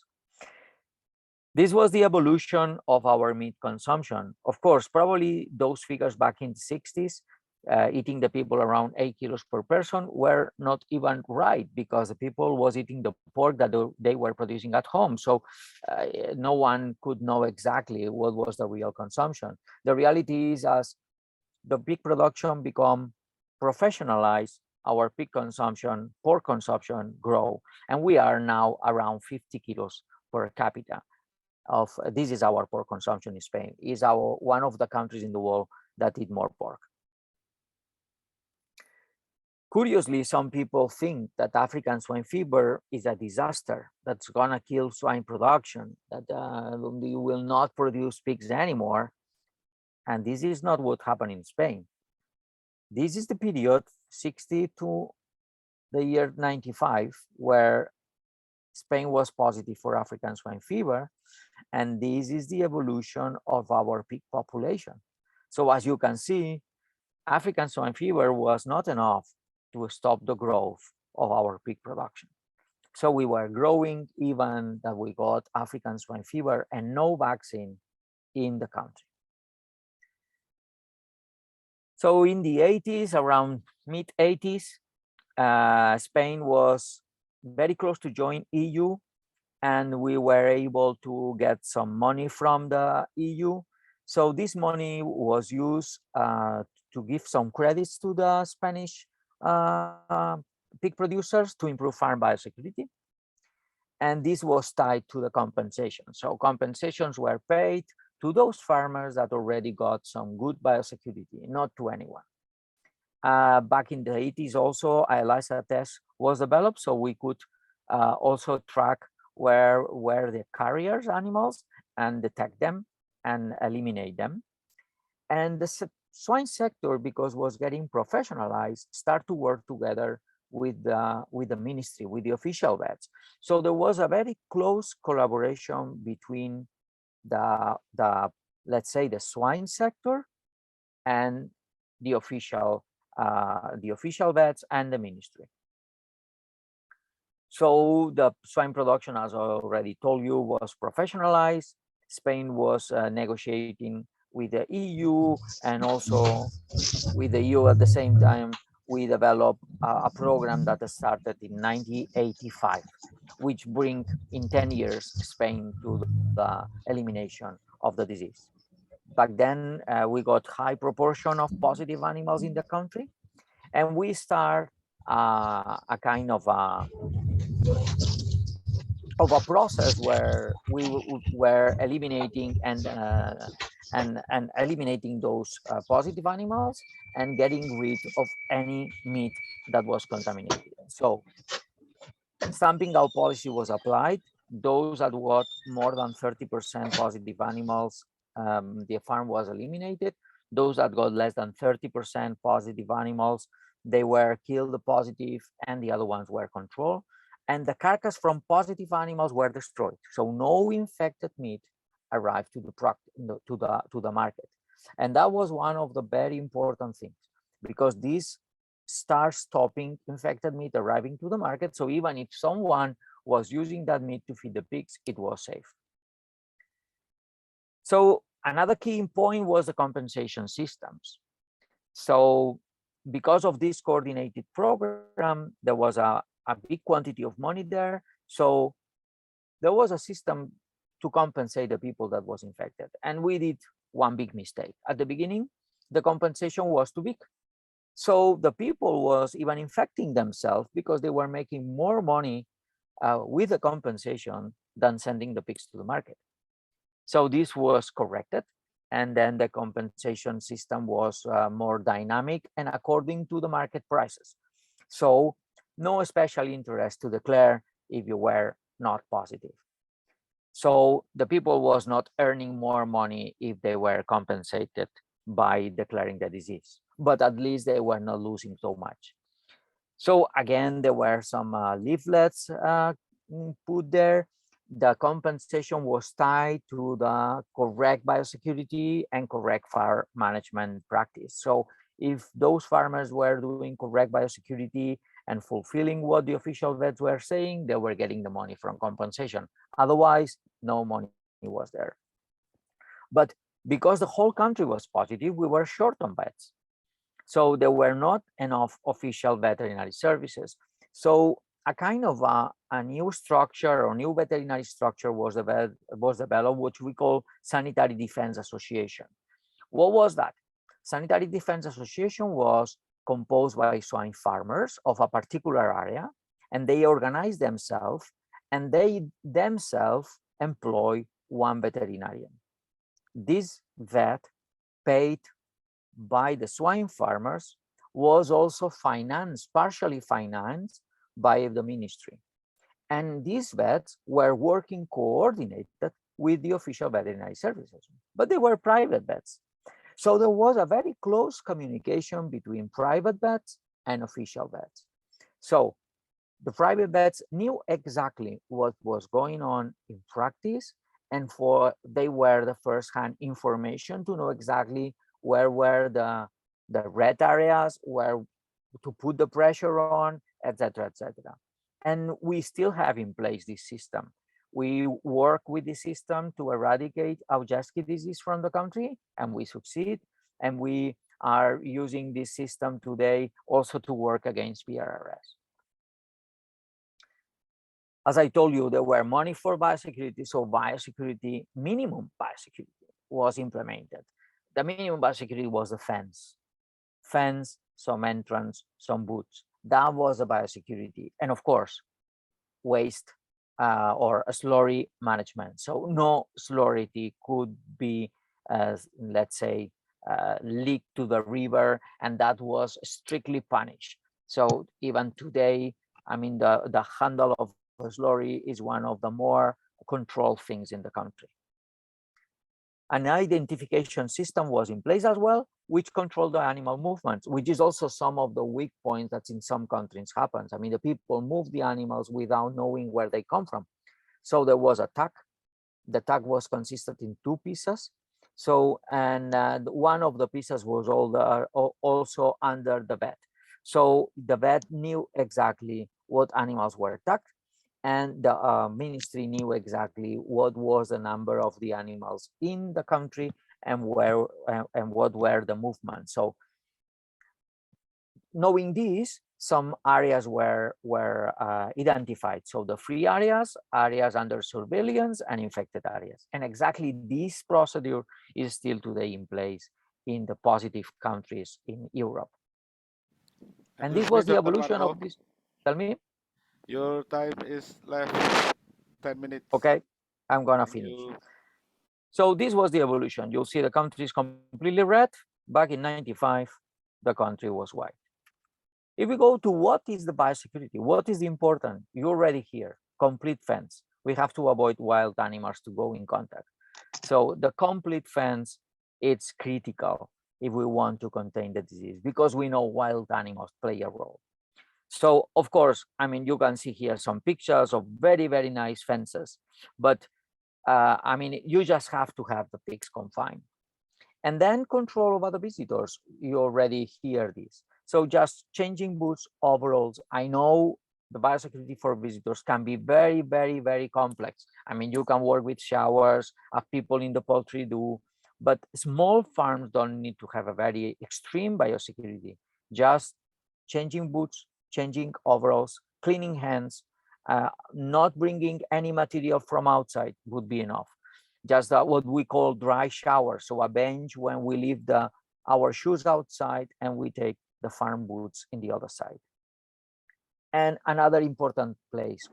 This was the evolution of our meat consumption. Of course, probably those figures back in the 60s, eating the people around 8 kilos per person were not even right, because the people was eating the pork that they were producing at home. So no one could know exactly what was the real consumption. The reality is, as the pig production become professionalized, our pig consumption, pork consumption grow, and we are now around 50 kilos per capita. This is our pork consumption in Spain. Is one of the countries in the world that eat more pork. Curiously, some people think that African swine fever is a disaster that's gonna kill swine production, that we will not produce pigs anymore. And this is not what happened in Spain. This is the period 60 to the year 95, where Spain was positive for African swine fever. And this is the evolution of our pig population. So as you can see, African swine fever was not enough to stop the growth of our pig production. So we were growing even that we got African swine fever and no vaccine in the country. So in the 80s, around mid 80s, Spain was very close to join EU, and we were able to get some money from the EU. So this money was used to give some credits to the Spanish pig producers to improve farm biosecurity. And this was tied to the compensation. So compensations were paid to those farmers that already got some good biosecurity, not to anyone. Back in the 80s also, ELISA test was developed, so we could also track where were the carriers animals and detect them and eliminate them. And the swine sector, because was getting professionalized, start to work together with the ministry, with the official vets. So there was a very close collaboration between the let's say the swine sector and the official vets and the ministry. So the swine production, as I already told you, was professionalized. Spain was negotiating with the EU, and also with the EU at the same time, we developed a program that started in 1985, which bring in 10 years Spain to the elimination of the disease. Back then, we got high proportion of positive animals in the country, and we start a kind of of a process where we were eliminating and eliminating those positive animals and getting rid of any meat that was contaminated. So stamping out policy was applied. Those that got more than 30% positive animals, the farm was eliminated. Those that got less than 30% positive animals, they were killed positive and the other ones were controlled. And the carcass from positive animals were destroyed. So no infected meat arrived to the market. And that was one of the very important things, because this starts stopping infected meat arriving to the market. So even if someone was using that meat to feed the pigs, it was safe. So another key point was the compensation systems. So because of this coordinated program, there was a big quantity of money there. So there was a system to compensate the people that was infected. And we did one big mistake. At the beginning, the compensation was too big. So the people was even infecting themselves because they were making more money with the compensation than sending the pigs to the market. So this was corrected. And then the compensation system was more dynamic and according to the market prices. So no special interest to declare if you were not positive. So the people was not earning more money if they were compensated by declaring the disease, but at least they were not losing so much. So again, there were some leaflets put there. The compensation was tied to the correct biosecurity and correct farm management practice. So if those farmers were doing correct biosecurity and fulfilling what the official vets were saying, they were getting the money from compensation. Otherwise, no money was there. But because the whole country was positive, we were short on vets. So there were not enough official veterinary services. So a kind of a new structure or new veterinary structure was developed, which we call Sanitary Defense Association. What was that? Sanitary Defense Association was composed by swine farmers of a particular area, and they organized themselves, and they themselves employ one veterinarian. This vet, paid by the swine farmers, was also financed, partially financed by the ministry. And these vets were working coordinated with the official veterinary services, but they were private vets. So there was a very close communication between private vets and official vets. So the private vets knew exactly what was going on in practice, and they were the first-hand information to know exactly where were the red areas, where to put the pressure on, etc., etc. And we still have in place this system. We work with the system to eradicate Aujaski disease from the country, and we succeed. And we are using this system today also to work against PRRS. As I told you, there were money for biosecurity, so biosecurity, minimum biosecurity was implemented. The minimum biosecurity was the fence, some entrance, some booths. That was the biosecurity. And of course, waste or slurry management. So no slurry could be, let's say, leaked to the river, and that was strictly punished. So even today, I mean, the handle of slurry is one of the more controlled things in the country. An identification system was in place as well, which controlled the animal movements, which is also some of the weak points that in some countries happens. I mean, the people move the animals without knowing where they come from. So there was a tag. The tag was consisted in 2 pieces. So, and one of the pieces was also under the vet. So the vet knew exactly what animals were tagged, and the ministry knew exactly what was the number of the animals in the country and where and what were the movements. So knowing this, some areas were identified. So the free areas, areas under surveillance, and infected areas. And exactly this procedure is still today in place in the positive countries in Europe. And this was the evolution of this. Tell me. Your time is left 10 minutes. Okay, I'm gonna Thank finish. you. So this was the evolution. You'll see the country is completely red. Back in 95, the country was white. If we go to what is the biosecurity, what is the important, you're already here, complete fence. We have to avoid wild animals to go in contact. So the complete fence, it's critical if we want to contain the disease, because we know wild animals play a role. So of course, I mean, you can see here some pictures of very, very nice fences, but I mean, you just have to have the pigs confined. And then control over the visitors, you already hear this. So just changing boots, overalls. I know the biosecurity for visitors can be very, very, very complex. I mean, you can work with showers, as people in the poultry do, but small farms don't need to have a very extreme biosecurity. Just changing boots, changing overalls, cleaning hands, not bringing any material from outside would be enough. Just what we call dry shower. So a bench when we leave our shoes outside and we take the farm boots in the other side. And another important place,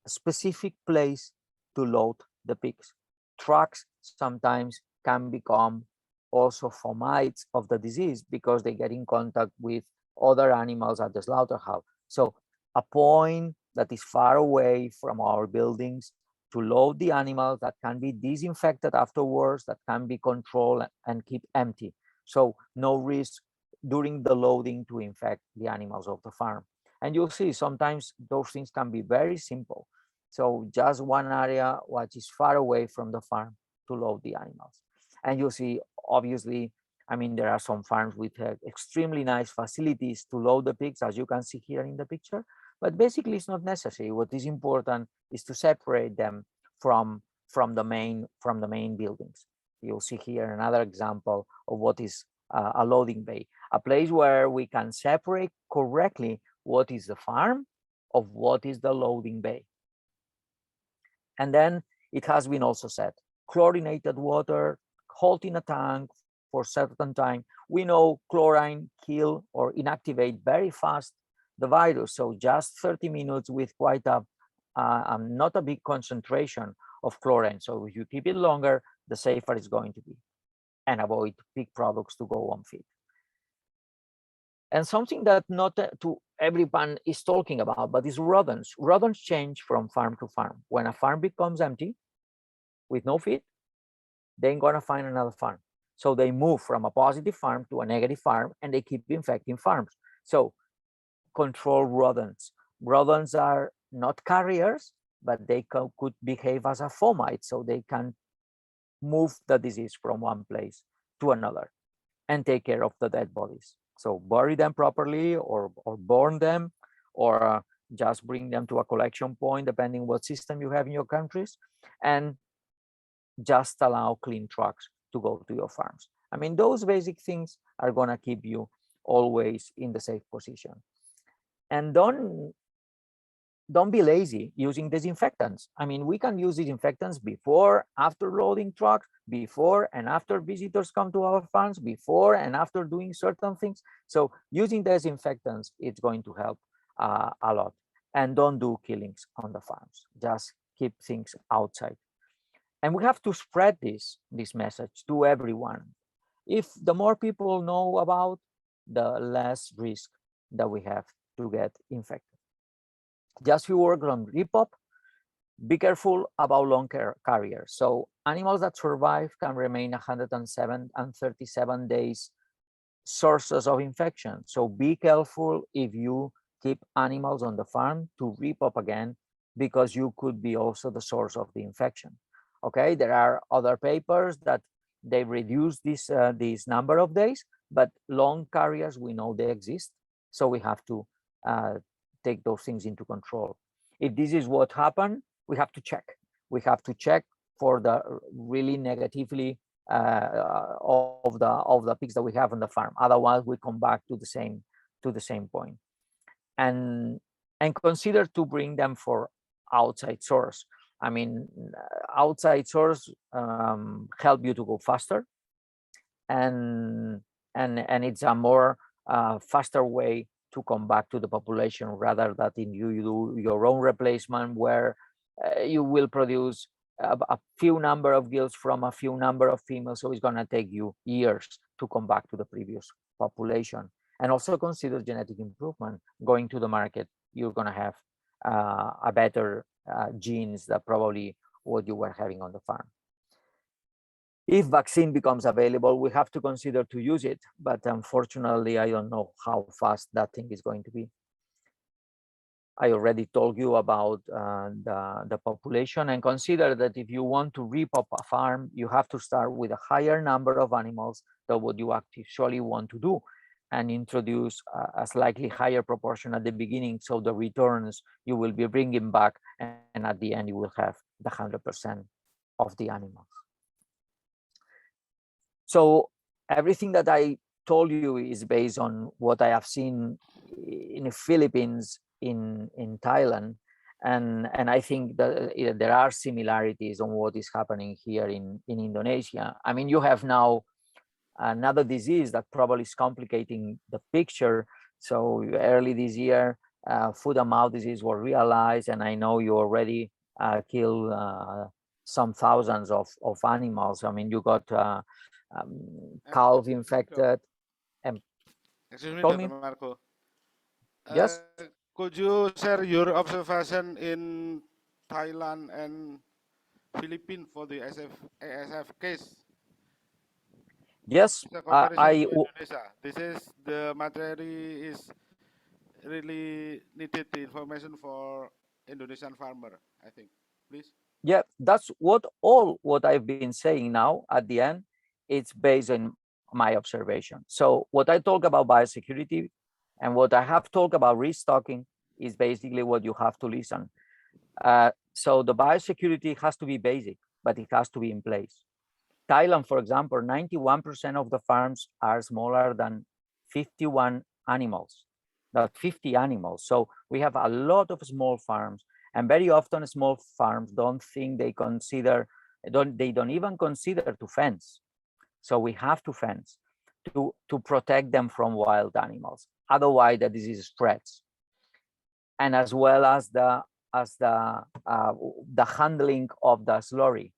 a specific place to load the pigs. Trucks sometimes can become also fomites of the disease because they get in contact with other animals at the slaughterhouse. So a point that is far away from our buildings to load the animals, that can be disinfected afterwards, that can be controlled and keep empty. So no risk during the loading to infect the animals of the farm. And you'll see sometimes those things can be very simple. So just one area which is far away from the farm to load the animals. And you'll see, obviously, I mean, there are some farms with extremely nice facilities to load the pigs, as you can see here in the picture, but basically it's not necessary. What is important is to separate them from the main buildings. You'll see here another example of what is a loading bay, a place where we can separate correctly what is the farm of what is the loading bay. And then it has been also said, chlorinated water, hold in a tank for certain time. We know chlorine kill or inactivate very fast the virus. So just 30 minutes with quite a not a big concentration of chlorine. So if you keep it longer, the safer it's going to be, and avoid pig products to go on feed. And something that not to everyone is talking about, but is rodents. Rodents change from farm to farm. When a farm becomes empty with no feed, they're gonna find another farm. So they move from a positive farm to a negative farm, and they keep infecting farms. So control rodents. Rodents are not carriers, but they could behave as a fomite, so they can move the disease from one place to another and take care of the dead bodies. So bury them properly, or burn them, or just bring them to a collection point, depending what system you have in your countries, and just allow clean trucks to go to your farms. I mean, those basic things are gonna keep you always in the safe position. And don't be lazy using disinfectants. I mean, we can use disinfectants before, after loading trucks, before and after visitors come to our farms, before and after doing certain things. So using disinfectants, it's going to help a lot. And don't do killings on the farms. Just keep things outside. And we have to spread this message to everyone. If the more people know about, the less risk that we have to get infected. Just few words on repop. Be careful about long carriers. So animals that survive can remain 107 and 37 days sources of infection. So be careful if you keep animals on the farm to repop again, because you could be also the source of the infection. Okay, there are other papers that they reduce this number of days, but long carriers, we know they exist. So we have to take those things into control. If this is what happened, we have to check. We have to check for the really negatively of the pigs that we have on the farm. Otherwise, we come back to the same point. And consider to bring them for outside source. I mean, outside source help you to go faster, and it's a more faster way to come back to the population, rather than you do your own replacement, where you will produce a few number of gills from a few number of females. So it's going to take you years to come back to the previous population. And also consider genetic improvement. Going to the market, you're going to have a better genes that probably what you were having on the farm. If vaccine becomes available, we have to consider to use it, but unfortunately, I don't know how fast that thing is going to be. I already told you about the population, and consider that if you want to repop a farm, you have to start with a higher number of animals than what you actually want to do, and introduce a slightly higher proportion at the beginning, so the returns you will be bringing back, and at the end you will have the 100% of the animals. So everything that I told you is based on what I have seen in the Philippines, in Thailand, and I think that there are similarities on what is happening here in Indonesia. I mean, you have now another disease that probably is complicating the picture. So early this year, foot and mouth disease was realized, and I know you already killed some thousands of animals. I mean, you got calf infected. Excuse me, Told Dr. me? Marco. Yes. Could you share your observation in Thailand and Philippines for the ASF case? Yes, The comparison I to Indonesia. This is the material is really needed the information for Indonesian farmer, I think. Please. yeah, that's what I've been saying now at the end. It's based on my observation. So what I talk about biosecurity and what I have talked about restocking is basically what you have to listen. So the biosecurity has to be basic, but it has to be in place. Thailand, for example, 91% of the farms are smaller than 51 animals, not 50 animals. So we have a lot of small farms, and very often small farms don't even consider to fence. So we have to fence to protect them from wild animals. Otherwise, the disease spreads. And as well as the handling of the slurry.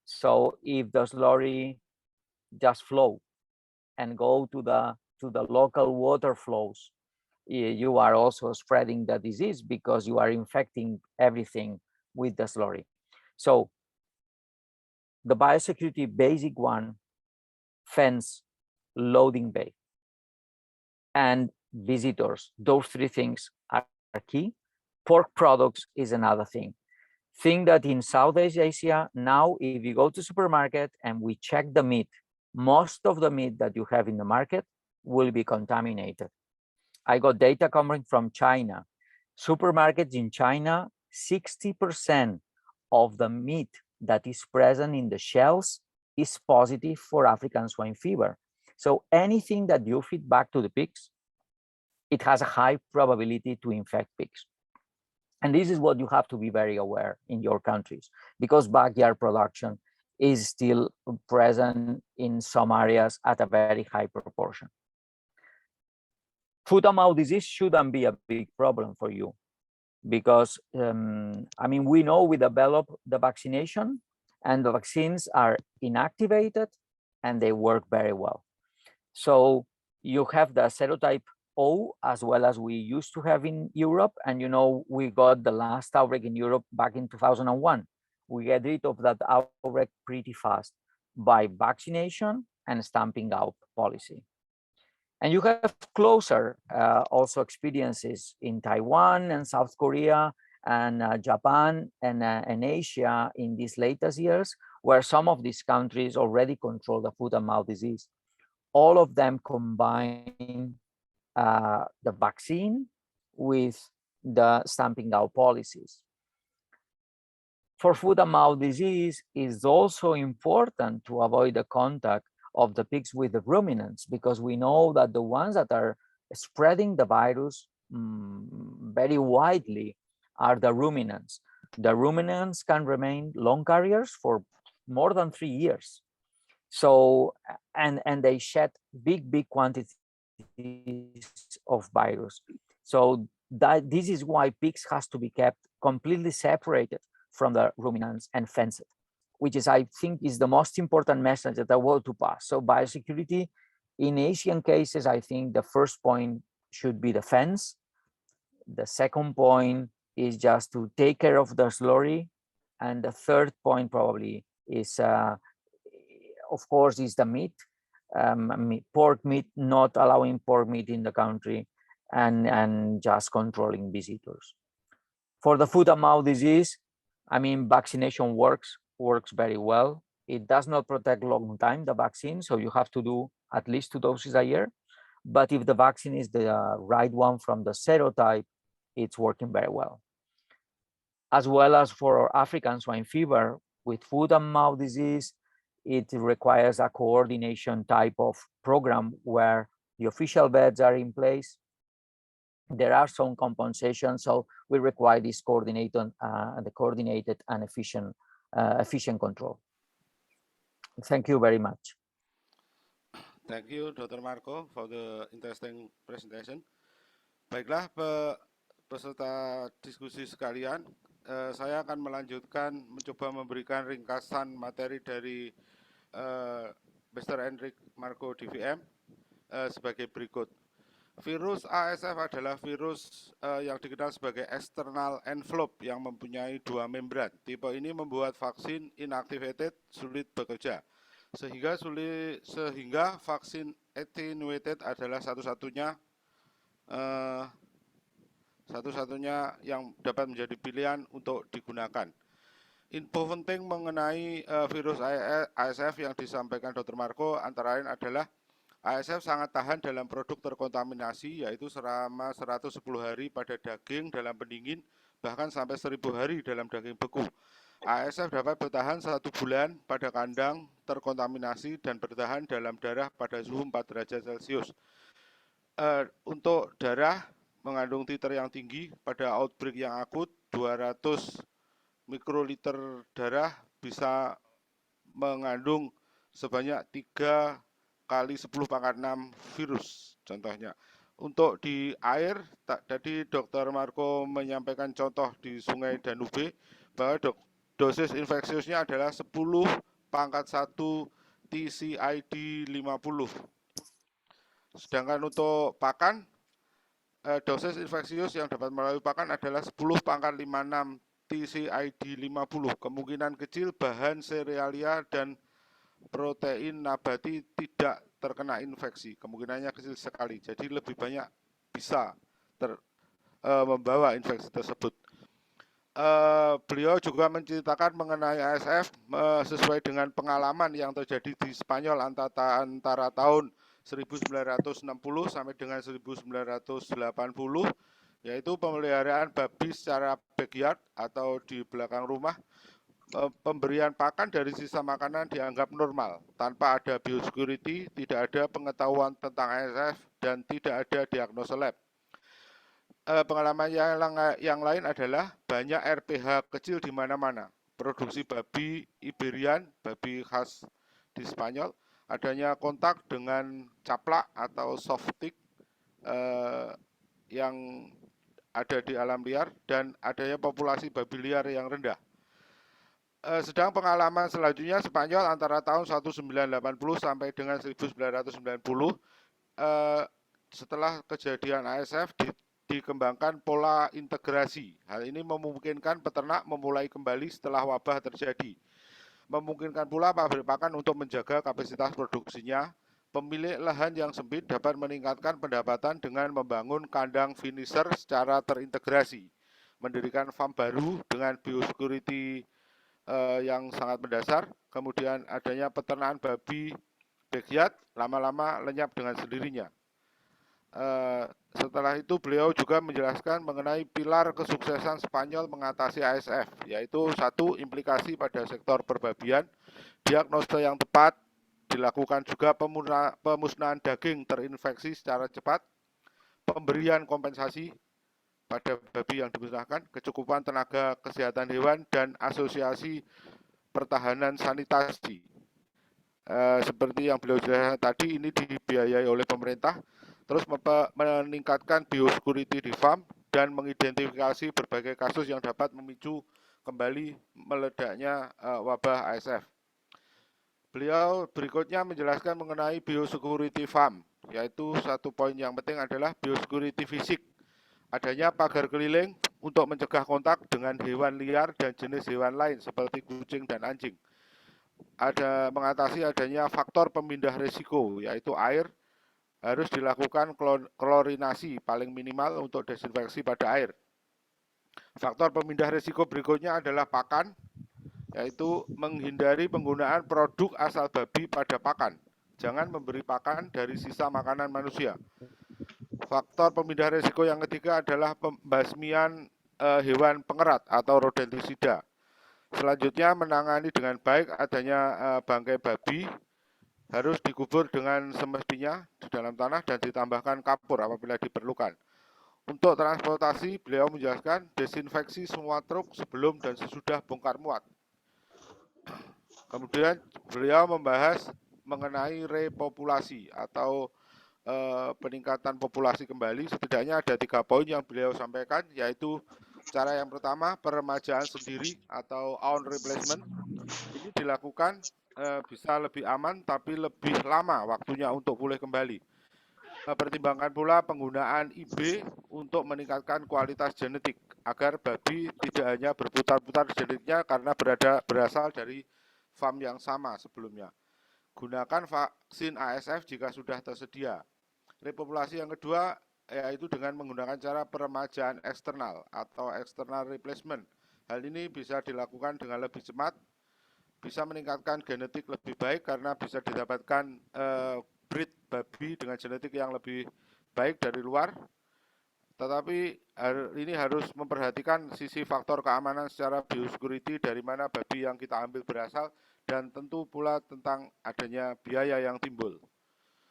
So if the slurry just flow and go to the local water flows, you are also spreading the disease because you are infecting everything with the slurry. So the biosecurity basic one, fence, loading bay, and visitors, those three things are key. Pork products is another thing. Think that in Southeast Asia, now if you go to supermarket and we check the meat, most of the meat that you have in the market will be contaminated. I got data coming from China. Supermarkets in China, 60% of the meat that is present in the shelves is positive for African swine fever. So anything that you feed back to the pigs, it has a high probability to infect pigs. And this is what you have to be very aware in your countries, because backyard production is still present in some areas at a very high proportion. Foot and mouth disease shouldn't be a big problem for you because, I mean, we know we developed the vaccination and the vaccines are inactivated and they work very well. So you have the serotype O as well as we used to have in Europe. And you know, we got the last outbreak in Europe back in 2001. We get rid of that outbreak pretty fast by vaccination and stamping out policy. And you have closer also experiences in Taiwan and South Korea and Japan and Asia in these latest years, where some of these countries already control the foot and mouth disease. All of them combine the vaccine with the stamping out policies. For foot and mouth disease, it's also important to avoid the contact of the pigs with the ruminants, because we know that the ones that are spreading the virus very widely are the ruminants. The ruminants can remain long carriers for more than 3 years. So, and they shed big quantities of virus. So this is why pigs has to be kept completely separated from the ruminants and fence it, which is, I think, is the most important message that I want to pass. So biosecurity in Asian cases, I think the first point should be the fence. The second point is just to take care of the slurry. And the third point probably is, of course, is the meat. Pork meat, not allowing pork meat in the country, and just controlling visitors. For the foot and mouth disease, I mean, vaccination works very well. It does not protect long time, the vaccine, so you have to do at least 2 doses a year. But if the vaccine is the right one from the serotype, it's working very well. As well as for African swine fever, with foot and mouth disease, it requires a coordination type of program where the official beds are in place. There are some compensations, so we require this coordinated and efficient control. Thank you very much. Thank you, Dr. Marco, for the interesting presentation. Baiklah, peserta diskusi sekalian, saya akan melanjutkan mencoba memberikan ringkasan materi dari Mr. Enric Marco DVM sebagai berikut. Virus ASF adalah virus yang dikenal sebagai external envelope yang mempunyai 2 membran. Tipe ini membuat vaksin inactivated sulit bekerja, sehingga vaksin attenuated adalah satu-satunya yang dapat menjadi pilihan untuk digunakan. Info penting mengenai virus ASF yang disampaikan Dr. Marco antara lain adalah ASF sangat tahan dalam produk terkontaminasi, yaitu selama 110 hari pada daging dalam pendingin, bahkan sampai 1000 hari dalam daging beku. ASF dapat bertahan 1 bulan pada kandang terkontaminasi dan bertahan dalam darah pada suhu 4 derajat Celcius. Untuk darah mengandung titer yang tinggi, pada outbreak yang akut 200 mikroliter darah bisa mengandung sebanyak 3 kali 10⁻⁶ virus contohnya. Untuk di air, tadi Dr. Marco menyampaikan contoh di Sungai Danube bahwa dosis infeksiusnya adalah 10⁻⁴ TCID 50. Sedangkan untuk pakan, dosis infeksius yang dapat melalui pakan adalah 10⁻56 TCID 50. Kemungkinan kecil bahan serealia dan protein nabati tidak terkena infeksi, kemungkinannya kecil sekali, jadi lebih banyak bisa membawa infeksi tersebut. Beliau juga menceritakan mengenai ASF sesuai dengan pengalaman yang terjadi di Spanyol antara tahun 1960 sampai dengan 1980, yaitu pemeliharaan babi secara backyard atau di belakang rumah. Pemberian pakan dari sisa makanan dianggap normal, tanpa ada biosecurity, tidak ada pengetahuan tentang ASF, dan tidak ada diagnosa lab. Pengalaman yang lain adalah banyak RPH kecil di mana-mana, produksi babi Iberian, babi khas di Spanyol, adanya kontak dengan caplak atau soft tick yang ada di alam liar, dan adanya populasi babi liar yang rendah. Sedang pengalaman selanjutnya Spanyol antara tahun 1980 sampai dengan 1990, setelah kejadian ASF dikembangkan pola integrasi. Hal ini memungkinkan peternak memulai kembali setelah wabah terjadi. Memungkinkan pula pabrik pakan untuk menjaga kapasitas produksinya. Pemilik lahan yang sempit dapat meningkatkan pendapatan dengan membangun kandang finisher secara terintegrasi, mendirikan farm baru dengan biosecurity yang sangat mendasar, kemudian adanya peternakan babi backyard lama-lama lenyap dengan sendirinya. Setelah itu beliau juga menjelaskan mengenai pilar kesuksesan Spanyol mengatasi ASF, yaitu 1. Implikasi pada sektor perbabian, diagnosa yang tepat, dilakukan juga pemusnahan daging terinfeksi secara cepat, pemberian kompensasi pada babi yang dimusnahkan, kecukupan tenaga kesehatan hewan, dan asosiasi pertahanan sanitasi. Seperti yang beliau jelaskan tadi, ini dibiayai oleh pemerintah, terus meningkatkan biosecurity di farm, dan mengidentifikasi berbagai kasus yang dapat memicu kembali meledaknya wabah ASF. Beliau berikutnya menjelaskan mengenai biosecurity farm, yaitu satu poin yang penting adalah biosecurity fisik. Adanya pagar keliling untuk mencegah kontak dengan hewan liar dan jenis hewan lain seperti kucing dan anjing. Ada mengatasi adanya faktor pemindah risiko, yaitu air, harus dilakukan klorinasi paling minimal untuk desinfeksi pada air. Faktor pemindah risiko berikutnya adalah pakan, yaitu menghindari penggunaan produk asal babi pada pakan. Jangan memberi pakan dari sisa makanan manusia. Faktor pemindah risiko yang ketiga adalah pembasmian hewan pengerat atau rodentisida. Selanjutnya menangani dengan baik adanya bangkai babi, harus dikubur dengan semestinya di dalam tanah dan ditambahkan kapur apabila diperlukan. Untuk transportasi, beliau menjelaskan desinfeksi semua truk sebelum dan sesudah bongkar muat. Kemudian beliau membahas mengenai repopulasi atau peningkatan populasi kembali. Setidaknya ada 3 poin yang beliau sampaikan, yaitu cara yang pertama peremajaan sendiri atau own replacement. Ini dilakukan bisa lebih aman tapi lebih lama waktunya untuk pulih kembali. Pertimbangkan pula penggunaan IB untuk meningkatkan kualitas genetik agar babi tidak hanya berputar-putar genetiknya karena berasal dari farm yang sama sebelumnya. Gunakan vaksin ASF jika sudah tersedia. Repopulasi yang kedua yaitu dengan menggunakan cara peremajaan eksternal atau external replacement. Hal ini bisa dilakukan dengan lebih cepat, bisa meningkatkan genetik lebih baik karena bisa didapatkan breed babi dengan genetik yang lebih baik dari luar. Tetapi ini harus memperhatikan sisi faktor keamanan secara biosecurity dari mana babi yang kita ambil berasal, dan tentu pula tentang adanya biaya yang timbul.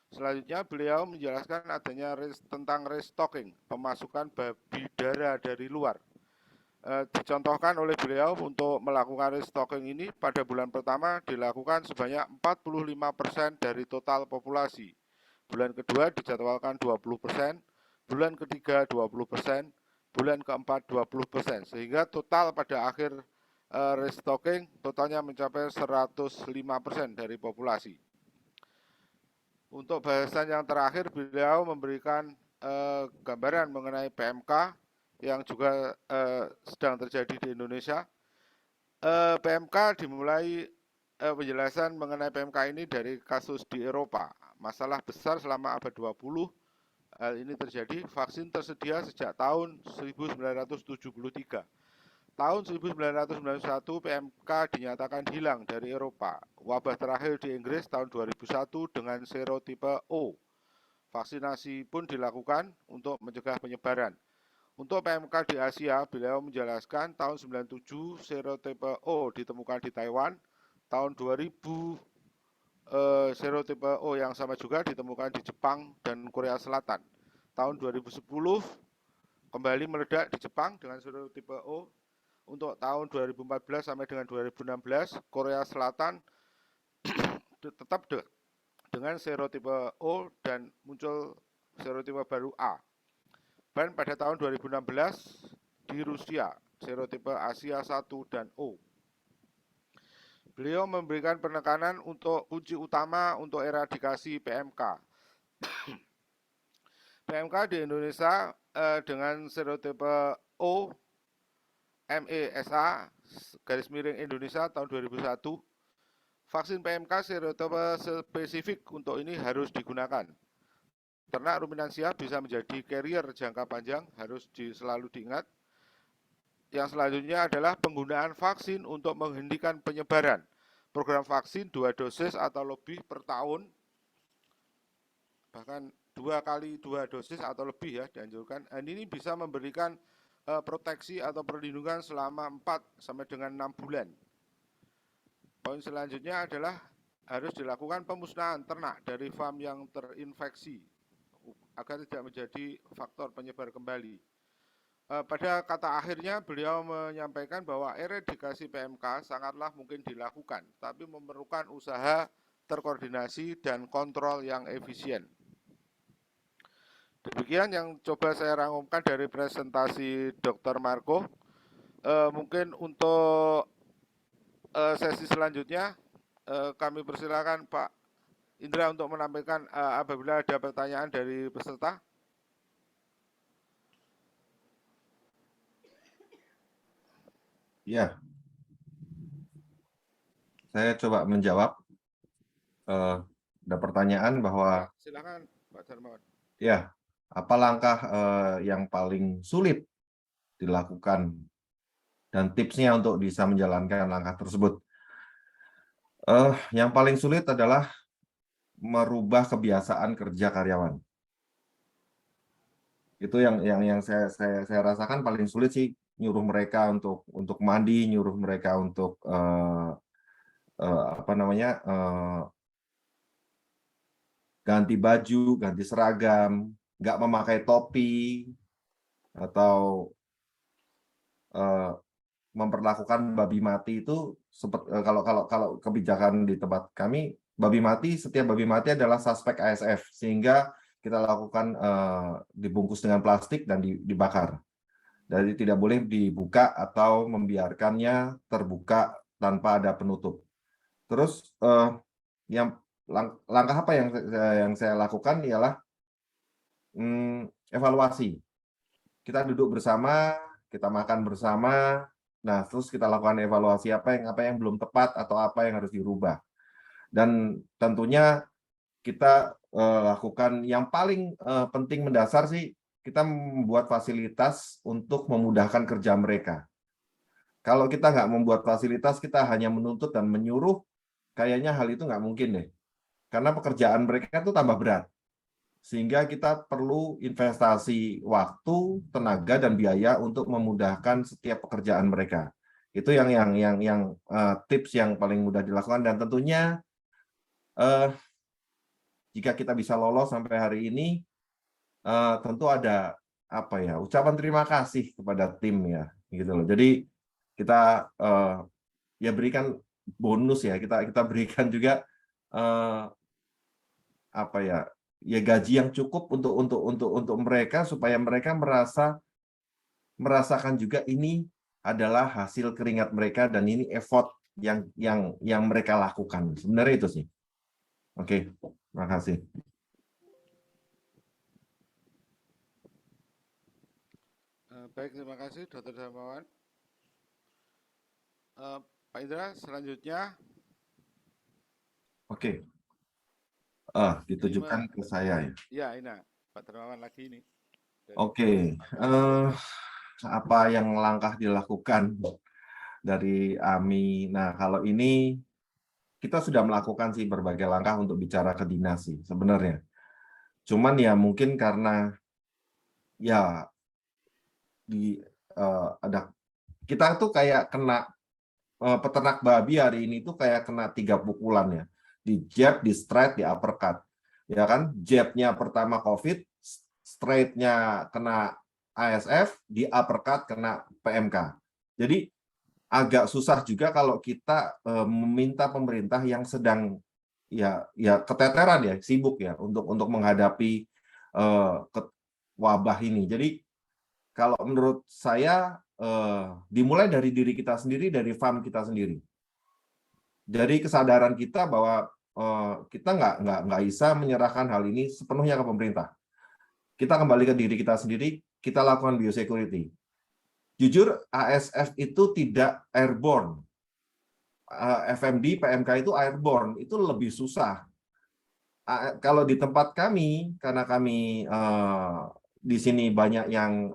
Selanjutnya beliau menjelaskan adanya tentang restocking, pemasukan babi darah dari luar. Dicontohkan oleh beliau untuk melakukan restocking ini pada bulan pertama dilakukan sebanyak 45% dari total populasi. Bulan kedua dijadwalkan 20%, bulan ketiga 20%, bulan keempat 20%, sehingga total pada akhir restocking totalnya mencapai 105% dari populasi. Untuk bahasan yang terakhir, beliau memberikan gambaran mengenai PMK yang juga sedang terjadi di Indonesia. PMK dimulai penjelasan mengenai PMK ini dari kasus di Eropa. Masalah besar selama abad 20, hal ini terjadi. Vaksin tersedia sejak tahun 1973. Tahun 1991 PMK dinyatakan hilang dari Eropa. Wabah terakhir di Inggris tahun 2001 dengan serotipe O. Vaksinasi pun dilakukan untuk mencegah penyebaran. Untuk PMK di Asia, beliau menjelaskan tahun 97 serotipe O ditemukan di Taiwan. Tahun 2000 serotipe O yang sama juga ditemukan di Jepang dan Korea Selatan. Tahun 2010 kembali meledak di Jepang dengan serotipe O. Untuk tahun 2014 sampai dengan 2016, Korea Selatan tetap dengan serotipe O dan muncul serotipe baru A. Dan pada tahun 2016 di Rusia, serotipe Asia 1 dan O. Beliau memberikan penekanan untuk kunci utama untuk eradikasi PMK. PMK di Indonesia dengan serotipe O MESA _Indonesia tahun 2001, vaksin PMK serotipe spesifik untuk ini harus digunakan. Ternak ruminansia bisa menjadi carrier jangka panjang, harus selalu diingat. Yang selanjutnya adalah penggunaan vaksin untuk menghentikan penyebaran. Program vaksin 2 dosis atau lebih per tahun, bahkan 2 kali 2 dosis atau lebih ya dianjurkan. Dan ini bisa memberikan proteksi atau perlindungan selama 4 sampai dengan 6 bulan. Poin selanjutnya adalah harus dilakukan pemusnahan ternak dari farm yang terinfeksi agar tidak menjadi faktor penyebar kembali. Pada kata akhirnya beliau menyampaikan bahwa eradikasi PMK sangatlah mungkin dilakukan, tapi memerlukan usaha terkoordinasi dan kontrol yang efisien. Demikian yang coba saya rangkumkan dari presentasi Dr. Marco. Mungkin untuk sesi selanjutnya kami persilakan Pak Indra untuk menampilkan apabila ada pertanyaan dari peserta. Ya, saya coba menjawab. Ada pertanyaan bahwa Silakan Pak Darmawan. ya, apa langkah yang paling sulit dilakukan dan tipsnya untuk bisa menjalankan langkah tersebut. Yang paling sulit adalah merubah kebiasaan kerja karyawan. Itu yang saya rasakan paling sulit sih, nyuruh mereka untuk mandi, nyuruh mereka untuk apa namanya, ganti baju, ganti seragam, nggak memakai topi, atau memperlakukan babi mati itu seperti kalau kebijakan di tempat kami, babi mati, setiap babi mati adalah suspek ASF, sehingga kita lakukan dibungkus dengan plastik dan dibakar. Jadi tidak boleh dibuka atau membiarkannya terbuka tanpa ada penutup. Terus langkah apa yang saya lakukan ialah evaluasi. Kita duduk bersama, kita makan bersama. Nah, terus kita lakukan evaluasi apa yang belum tepat atau apa yang harus dirubah. Dan tentunya kita lakukan yang paling penting mendasar sih, kita membuat fasilitas untuk memudahkan kerja mereka. Kalau kita nggak membuat fasilitas, kita hanya menuntut dan menyuruh, kayaknya hal itu nggak mungkin deh. Karena pekerjaan mereka itu tambah berat. Sehingga kita perlu investasi waktu, tenaga, dan biaya untuk memudahkan setiap pekerjaan mereka. Itu yang tips yang paling mudah dilakukan, dan tentunya jika kita bisa lolos sampai hari ini, tentu ada ucapan terima kasih kepada tim ya, gitu loh. Jadi kita ya berikan bonus ya, kita berikan juga gaji yang cukup untuk mereka, supaya mereka merasakan juga ini adalah hasil keringat mereka dan ini effort yang mereka lakukan. Sebenarnya itu sih. Oke, terima kasih. Baik, terima kasih Dr. Darmawan. Pak Indra, selanjutnya. Oke. Ditujukan ke saya ya. Ya, ini Pak Darmawan lagi ini. Oke. Apa yang langkah dilakukan dari AMI? Nah, kalau ini kita sudah melakukan sih berbagai langkah untuk bicara ke dinas sih sebenarnya. Cuman ya mungkin karena ya kita tuh kayak kena peternak babi hari ini tuh kayak kena 3 pukulan ya. Di jab, di straight, di uppercut. Ya kan? Jabnya pertama COVID, straight-nya kena ASF, di uppercut kena PMK. Jadi agak susah juga kalau kita meminta pemerintah yang sedang ya keteteran ya, sibuk ya untuk menghadapi wabah ini. Jadi kalau menurut saya dimulai dari diri kita sendiri, dari farm kita sendiri. Dari kesadaran kita bahwa kita nggak bisa menyerahkan hal ini sepenuhnya ke pemerintah. Kita kembali ke diri kita sendiri, kita lakukan biosecurity. Jujur, ASF itu tidak airborne. FMD, PMK itu airborne, itu lebih susah. Kalau di tempat kami, karena kami di sini banyak yang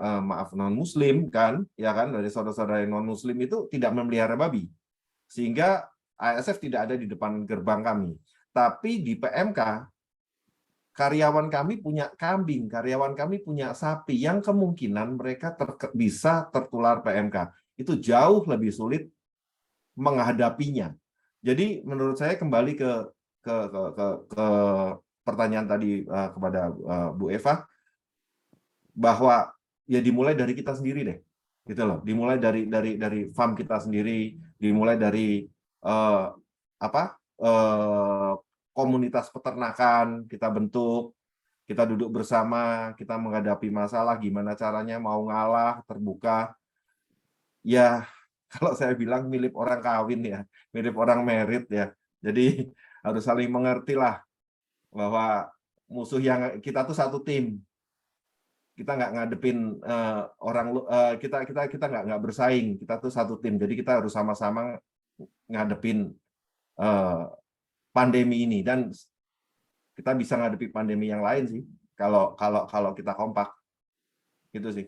non-Muslim kan, ya kan, dari saudara-saudara yang non-Muslim itu tidak memelihara babi, sehingga ASF tidak ada di depan gerbang kami. Tapi di PMK, karyawan kami punya kambing, karyawan kami punya sapi, yang kemungkinan mereka bisa tertular PMK. Itu jauh lebih sulit menghadapinya. Jadi menurut saya kembali ke pertanyaan tadi kepada Bu Eva, bahwa ya dimulai dari kita sendiri deh, gitu loh. Dimulai dari farm kita sendiri, dimulai dari komunitas peternakan kita bentuk, kita duduk bersama, kita menghadapi masalah, gimana caranya, mau ngalah, terbuka. ya kalau saya bilang mirip orang kawin ya, mirip orang merit ya. Jadi harus saling mengerti lah bahwa musuh yang kita tuh satu tim. Kita nggak ngadepin kita nggak bersaing, kita tuh satu tim. Jadi kita harus sama-sama ngadepin pandemi ini, dan kita bisa ngadepi pandemi yang lain sih kalau kita kompak. Gitu sih.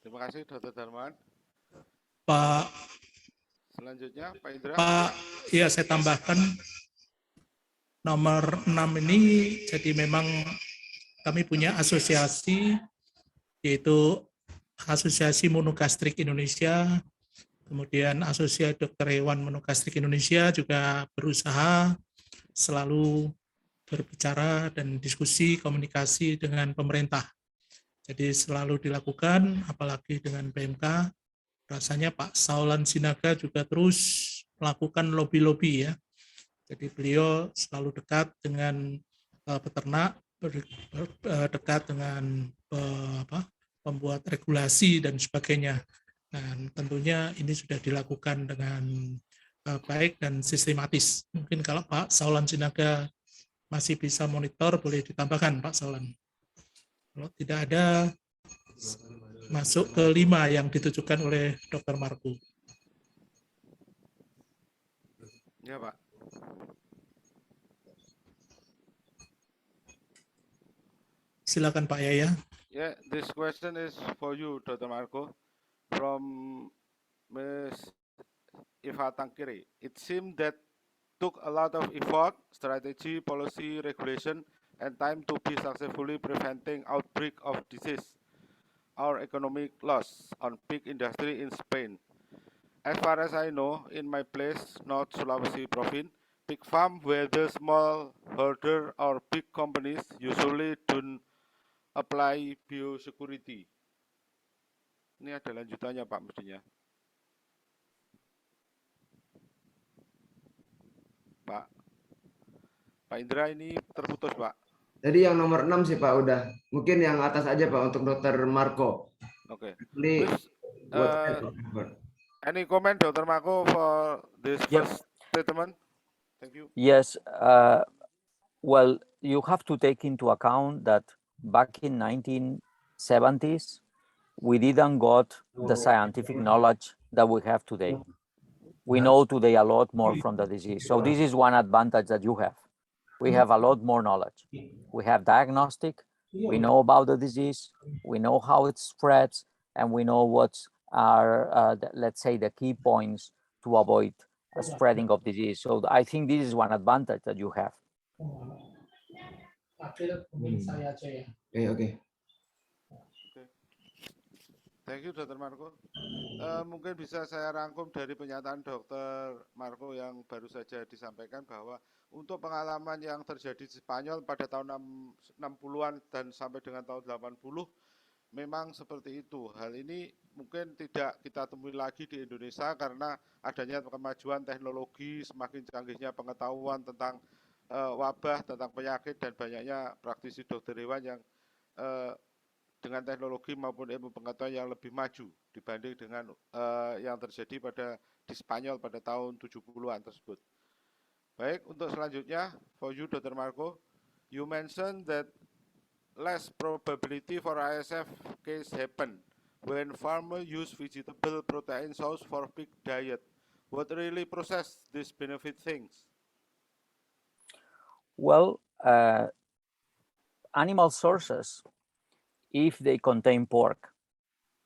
Terima kasih Dr. Darman. Pak. Selanjutnya Pak Indra. Pak, ya saya tambahkan nomor 6 ini, jadi memang kami punya asosiasi, yaitu Asosiasi Monogastrik Indonesia, kemudian Asosiasi Dokter Hewan Monogastrik Indonesia juga berusaha selalu berbicara dan diskusi komunikasi dengan pemerintah. Jadi selalu dilakukan, apalagi dengan PMK. Rasanya Pak Saulan Sinaga juga terus melakukan lobby-lobby ya. Jadi beliau selalu dekat dengan peternak, dekat dengan pembuat regulasi dan sebagainya. Dan tentunya ini sudah dilakukan dengan baik dan sistematis. Mungkin kalau Pak Saulan Sinaga masih bisa monitor, boleh ditambahkan Pak Saulan. Kalau tidak ada, masuk ke 5 yang ditujukan oleh Dr. Marco. Ya Pak. Silakan Pak Yaya. Yeah, this question is for you, Dr. Marco, from Ms. Eva Tankiri. It seemed that took a lot of effort, strategy, policy, regulation, and time to be successfully preventing outbreak of disease or economic loss on pig industry in Spain. As far as I know, in my place, North Sulawesi Province, pig farm, whether small herder or big companies, usually don't apply biosecurity. Ini ada lanjutannya Pak mestinya. Pak Indra ini terputus Pak. Jadi yang nomor 6 sih Pak udah. Mungkin yang atas aja Pak untuk Dr. Marco. Oke. Ini any comment Dr. Marco for this first statement? Thank you. Yes. Well, you have to take into account that back in 1970s, we didn't got the scientific knowledge that we have today. We know today a lot more from the disease. So this is one advantage that you have. We have a lot more knowledge. We have diagnostic, we know about the disease, we know how it spreads, and we know what are, let's say, the key points to avoid a spreading of disease. So I think this is one advantage that you have. Okay. Thank you, Dr. Marco. Mungkin bisa saya rangkum dari pernyataan Dr. Marco yang baru saja disampaikan bahwa untuk pengalaman yang terjadi di Spanyol pada tahun 60-an dan sampai dengan tahun 80, memang seperti itu. Hal ini mungkin tidak kita temui lagi di Indonesia karena adanya kemajuan teknologi, semakin canggihnya pengetahuan tentang wabah, tentang penyakit, dan banyaknya praktisi dokter hewan yang dengan teknologi maupun ilmu pengetahuan yang lebih maju dibanding dengan yang terjadi di Spanyol pada tahun 70-an tersebut. Baik, untuk selanjutnya, for you Dr. Marco, you mentioned that less probability for ASF case happen when farmer use vegetable protein source for pig diet. What really process these benefit things? Well, animal sources, if they contain pork,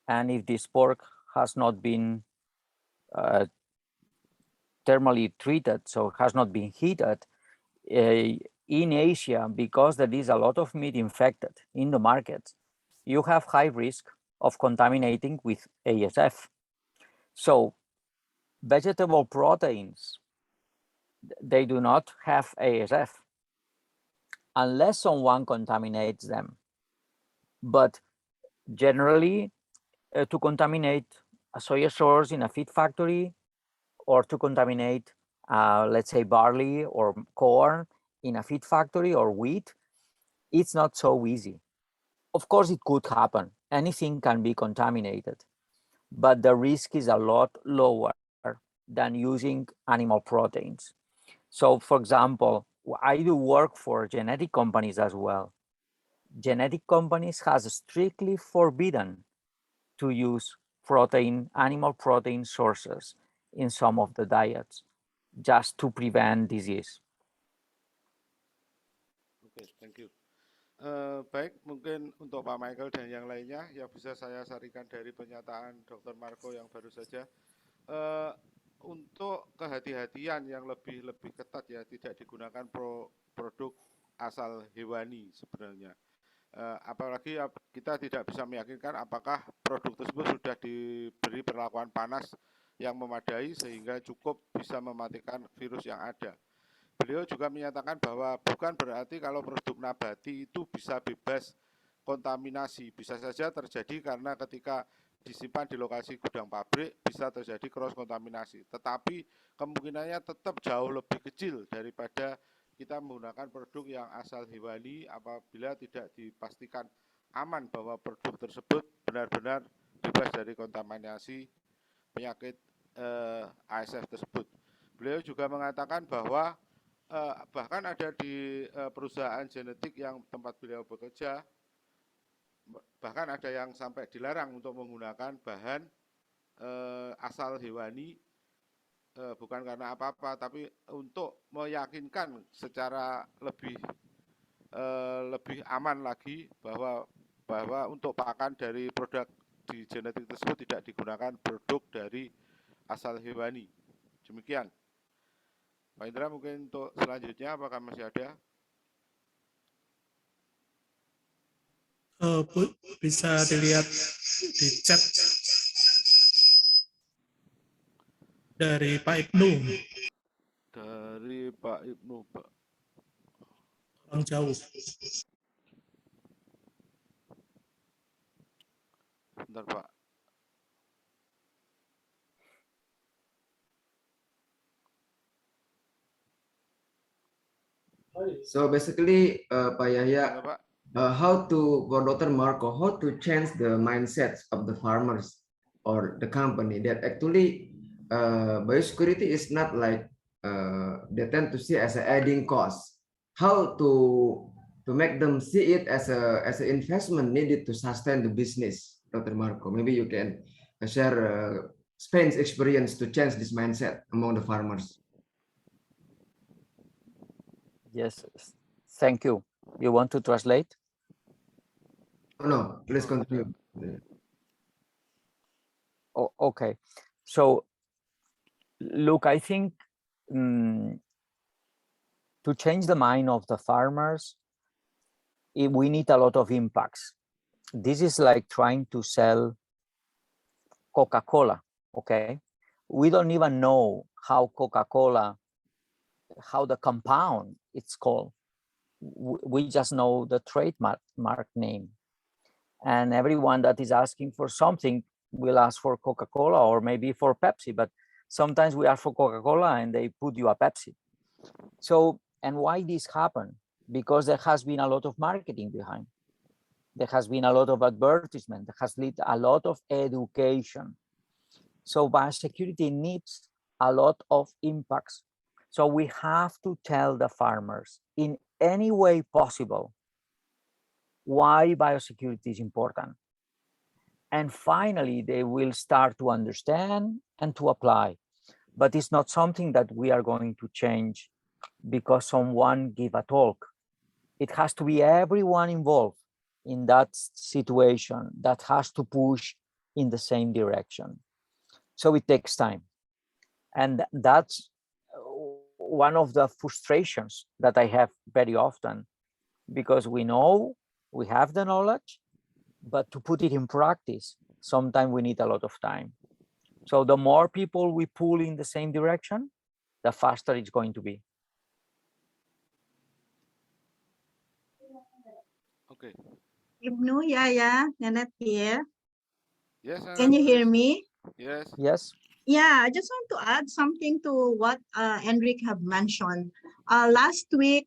and if this pork has not been thermally treated, so has not been heated, in Asia, because there is a lot of meat infected in the market, you have high risk of contaminating with ASF. So vegetable proteins, they do not have ASF unless someone contaminates them. But generally, to contaminate a soy source in a feed factory, or to contaminate, let's say, barley or corn in a feed factory or wheat, it's not so easy. Of course, it could happen. anything can be contaminated, but the risk is a lot lower than using animal proteins. So for example, I do work for genetic companies as well. Genetic companies has strictly forbidden to use animal protein sources in some of the diets, just to prevent disease. Oke, thank you. Baik, mungkin untuk Pak Michael dan yang lainnya yang bisa saya sarikan dari pernyataan Dr. Marco yang baru saja. Untuk kehati-hatian yang lebih ketat ya, tidak digunakan produk asal hewani sebenarnya. Apalagi kita tidak bisa meyakinkan apakah produk tersebut sudah diberi perlakuan panas yang memadai sehingga cukup bisa mematikan virus yang ada. Beliau juga menyatakan bahwa bukan berarti kalau produk nabati itu bisa bebas kontaminasi. Bisa saja terjadi karena ketika disimpan di lokasi gudang pabrik bisa terjadi cross kontaminasi. Tetapi kemungkinannya tetap jauh lebih kecil daripada kita menggunakan produk yang asal hewani apabila tidak dipastikan aman bahwa produk tersebut benar-benar bebas dari kontaminasi penyakit ASF tersebut. Beliau juga mengatakan bahwa bahkan ada di perusahaan genetik yang tempat beliau bekerja, bahkan ada yang sampai dilarang untuk menggunakan bahan asal hewani, bukan karena apa-apa, tapi untuk meyakinkan secara lebih aman lagi bahwa untuk pakan dari produk di genetik tersebut tidak digunakan produk dari asal hewani. Demikian. Pak Indra, mungkin untuk selanjutnya apakah masih ada? Bisa dilihat di chat dari Pak Ibnu. Dari Pak Ibnu, Pak. Orang jauh. Bentar, Pak. So basically, Pak Yahya, for Dr. Marco, how to change the mindsets of the farmers or the company that actually biosecurity is not like they tend to see as an adding cost. How to make them see it as an investment needed to sustain the business, Dr. Marco? Maybe you can share Spain's experience to change this mindset among the farmers. Yes, thank you. You want to translate? No, please continue. Oh, okay. So, look, I think to change the mind of the farmers, we need a lot of impacts. This is like trying to sell Coca-Cola, okay? We don't even know how Coca-Cola, how the compound it's called. We just know the trademark name. And everyone that is asking for something will ask for Coca-Cola or maybe for Pepsi, but sometimes we ask for Coca-Cola and they put you a Pepsi. So, and why this happened? Because there has been a lot of marketing behind. There has been a lot of advertisement. There has been a lot of education. So biosecurity needs a lot of impacts. So we have to tell the farmers in any way possible why biosecurity is important. And finally, they will start to understand and to apply. But it's not something that we are going to change because someone give a talk. It has to be everyone involved in that situation that has to push in the same direction. So it takes time. And that's one of the frustrations that I have very often, because we know we have the knowledge, but to put it in practice, sometimes we need a lot of time. So the more people we pull in the same direction, the faster it's going to be. Okay. Ibnu, yeah, Janet here. Yes. Can you hear me? Yes. Yes. Yeah, I just want to add something to what Enric have mentioned. Last week,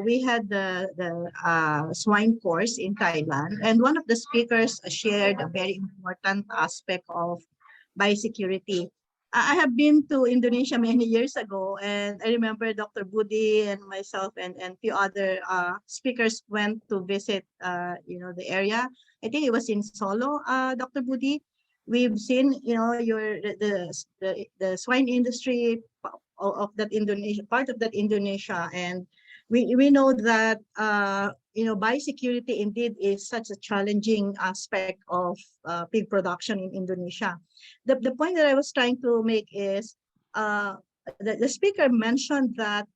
we had the swine course in Thailand, and one of the speakers shared a very important aspect of biosecurity. I have been to Indonesia many years ago, and I remember Dr. Budi and myself and few other speakers went to visit, the area. I think it was in Solo, Dr. Budi. We've seen, the swine industry of that Indonesia, part of that Indonesia, and we know that biosecurity indeed is such a challenging aspect of pig production in Indonesia. The point that I was trying to make is the speaker mentioned that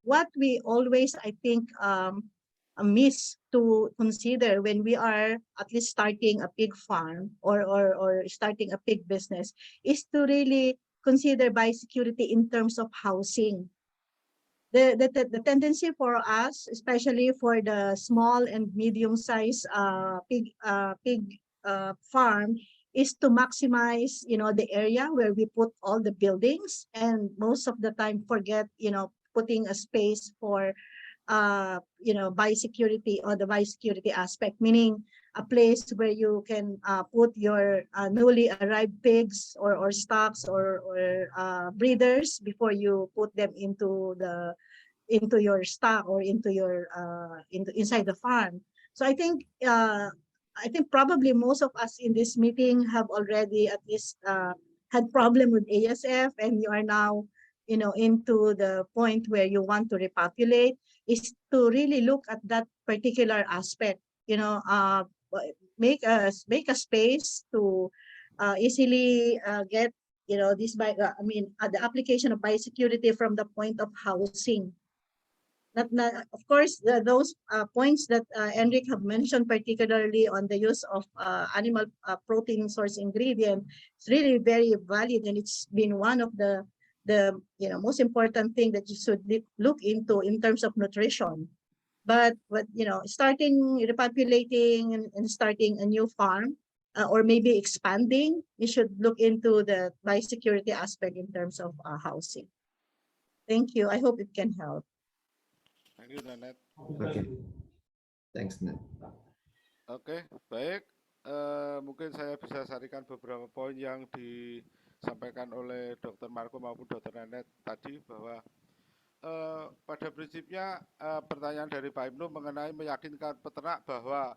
what we always, I think, miss to consider when we are at least starting a pig farm or starting a pig business is to really consider biosecurity in terms of housing. The tendency for us, especially for the small and medium-sized pig farm, is to maximize, the area where we put all the buildings, and most of the time forget, putting a space for biosecurity, or the biosecurity aspect, meaning a place where you can put your newly arrived pigs or stocks or breeders before you put them into your stock or into your inside the farm. So I think probably most of us in this meeting have already at least had problem with ASF, and you are now into the point where you want to repopulate, is to really look at that particular aspect, make a space to easily get the application of biosecurity from the point of housing. Of course, those points that Enric have mentioned, particularly on the use of animal protein source ingredient, it's really very valid, and it's been one of the most important thing that you should look into in terms of nutrition. But starting repopulating and starting a new farm, or maybe expanding, you should look into the biosecurity aspect in terms of housing. Thank you. I hope it can help. Thank you, Nenet. Okay. Thanks, Net. Oke, baik. Mungkin saya bisa sarikan beberapa poin yang disampaikan oleh Dr. Marco maupun Dr. Nenet tadi, bahwa pada prinsipnya pertanyaan dari Pak Ibnu mengenai meyakinkan peternak bahwa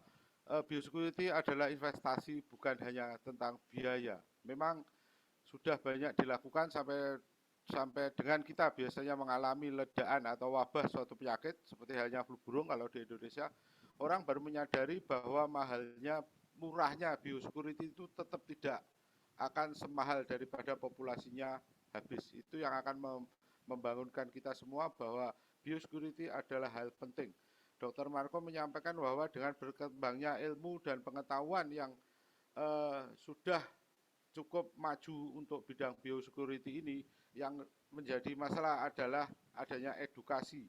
biosecurity adalah investasi, bukan hanya tentang biaya. Memang sudah banyak dilakukan sampai dengan kita biasanya mengalami ledaan atau wabah suatu penyakit seperti halnya flu burung kalau di Indonesia, orang baru menyadari bahwa murahnya biosecurity itu tetap tidak akan semahal daripada populasinya habis. Itu yang akan membangunkan kita semua bahwa biosecurity adalah hal penting. Dr. Marco menyampaikan bahwa dengan berkembangnya ilmu dan pengetahuan yang sudah cukup maju untuk bidang biosecurity ini, yang menjadi masalah adalah adanya edukasi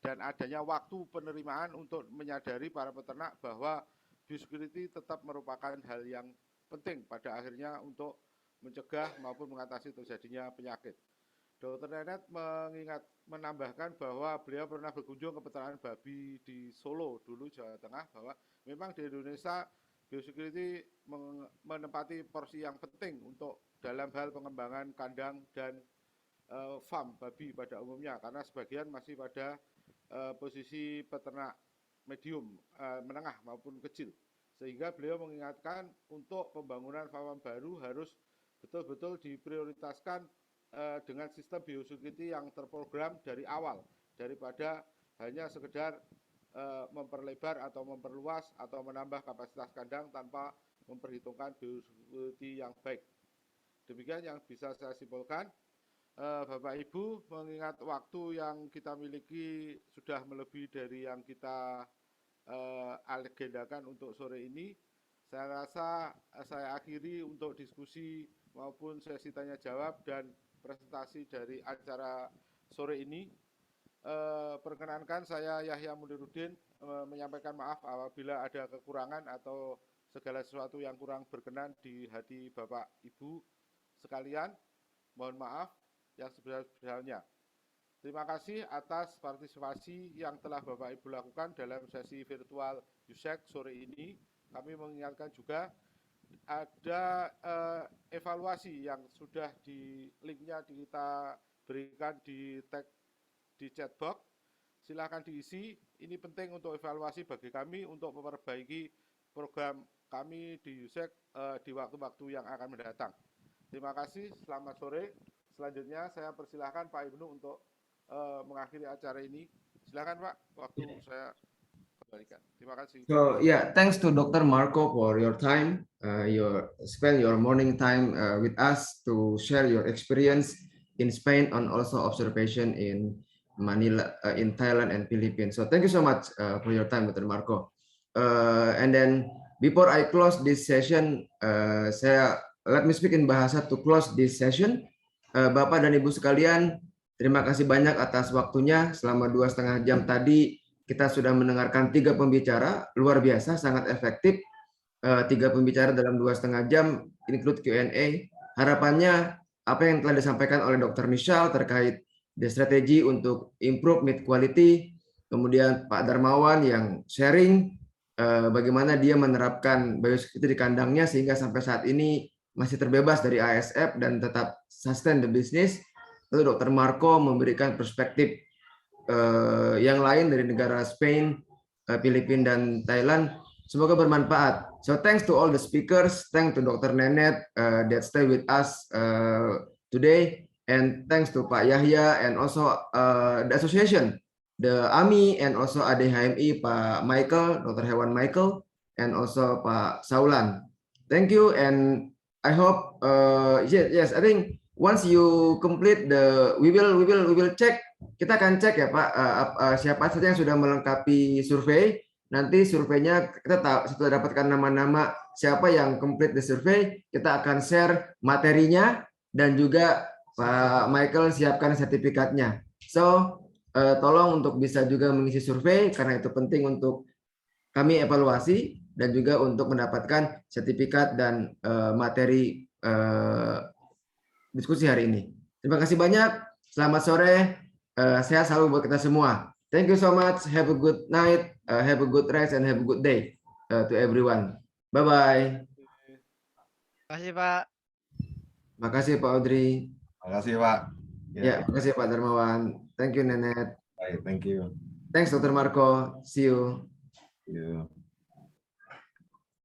dan adanya waktu penerimaan untuk menyadari para peternak bahwa biosecurity tetap merupakan hal yang penting pada akhirnya untuk mencegah maupun mengatasi terjadinya penyakit. Dr. Nenet menambahkan bahwa beliau pernah berkunjung ke peternakan babi di Solo dulu, Jawa Tengah, bahwa memang di Indonesia biosecurity menempati porsi yang penting untuk dalam hal pengembangan kandang dan farm babi pada umumnya, karena sebagian masih pada posisi peternak medium, menengah maupun kecil, sehingga beliau mengingatkan untuk pembangunan farm baru harus betul-betul diprioritaskan dengan sistem biosecurity yang terprogram dari awal, daripada hanya sekedar memperlebar atau memperluas atau menambah kapasitas kandang tanpa memperhitungkan biosecurity yang baik. Demikian yang bisa saya simpulkan. Bapak Ibu, mengingat waktu yang kita miliki sudah melebihi dari yang kita agendakan untuk sore ini, saya rasa saya akhiri untuk diskusi maupun sesi tanya jawab dan presentasi dari acara sore ini. Perkenankan saya Yahya Muniruddin menyampaikan maaf apabila ada kekurangan atau segala sesuatu yang kurang berkenan di hati Bapak Ibu. sekalian, mohon maaf yang sebesar-besarnya. Terima kasih atas partisipasi yang telah Bapak Ibu lakukan dalam sesi virtual Biosec sore ini. Kami mengingatkan juga ada evaluasi yang sudah di linknya kita berikan di tag di chat box. Silahkan diisi. Ini penting untuk evaluasi bagi kami untuk memperbaiki program kami di Biosec di waktu-waktu yang akan mendatang. Terima kasih. Selamat sore. Selanjutnya saya persilahkan Pak Ibnu untuk mengakhiri acara ini. Silakan Pak, waktu saya kembalikan. Terima kasih. So yeah, thanks to Dr. Marco for your time. Spend your morning time with us to share your experience in Spain and also observation in Manila, in Thailand and Philippines. So thank you so much for your time, Dr. Marco. And then before I close this session, let me speak in bahasa to close this session. Bapak dan Ibu sekalian, terima kasih banyak atas waktunya. Selama 2,5 jam tadi kita sudah mendengarkan 3 pembicara, luar biasa, sangat efektif. 3 pembicara dalam 2,5 jam, include Q&A. Harapannya apa yang telah disampaikan oleh Dr. Michelle terkait the strategi untuk improve meat quality, kemudian Pak Darmawan yang sharing bagaimana dia menerapkan biosecurity di kandangnya sehingga sampai saat ini masih terbebas dari ASF dan tetap sustain the business. Lalu Dr. Marco memberikan perspektif yang lain dari negara Spain, Filipina dan Thailand. Semoga bermanfaat. So thanks to all the speakers, thanks to Dr. Nenet that stay with us today, and thanks to Pak Yahya and also the association, the AMI and also ADHMI Pak Michael, Dr. Hewan Michael, and also Pak Saulan. Thank you, and I hope yes, I think once you complete we will check. Kita akan cek ya Pak, siapa saja yang sudah melengkapi survei. Nanti surveinya kita setelah dapatkan nama-nama siapa yang complete the survey, kita akan share materinya dan juga Pak Michael siapkan sertifikatnya. So tolong untuk bisa juga mengisi survei karena itu penting untuk kami evaluasi dan juga untuk mendapatkan sertifikat dan materi diskusi hari ini. Terima kasih banyak. Selamat sore. Sehat selalu buat kita semua. Thank you so much. Have a good night. Have a good rest and have a good day to everyone. Bye-bye. Terima kasih Pak. Makasih Pak Audrey. Makasih Pak. Ya, makasih Pak Darmawan. Thank you Nenet. Baik, thank you. Thanks Dr. Marco. See you. See you.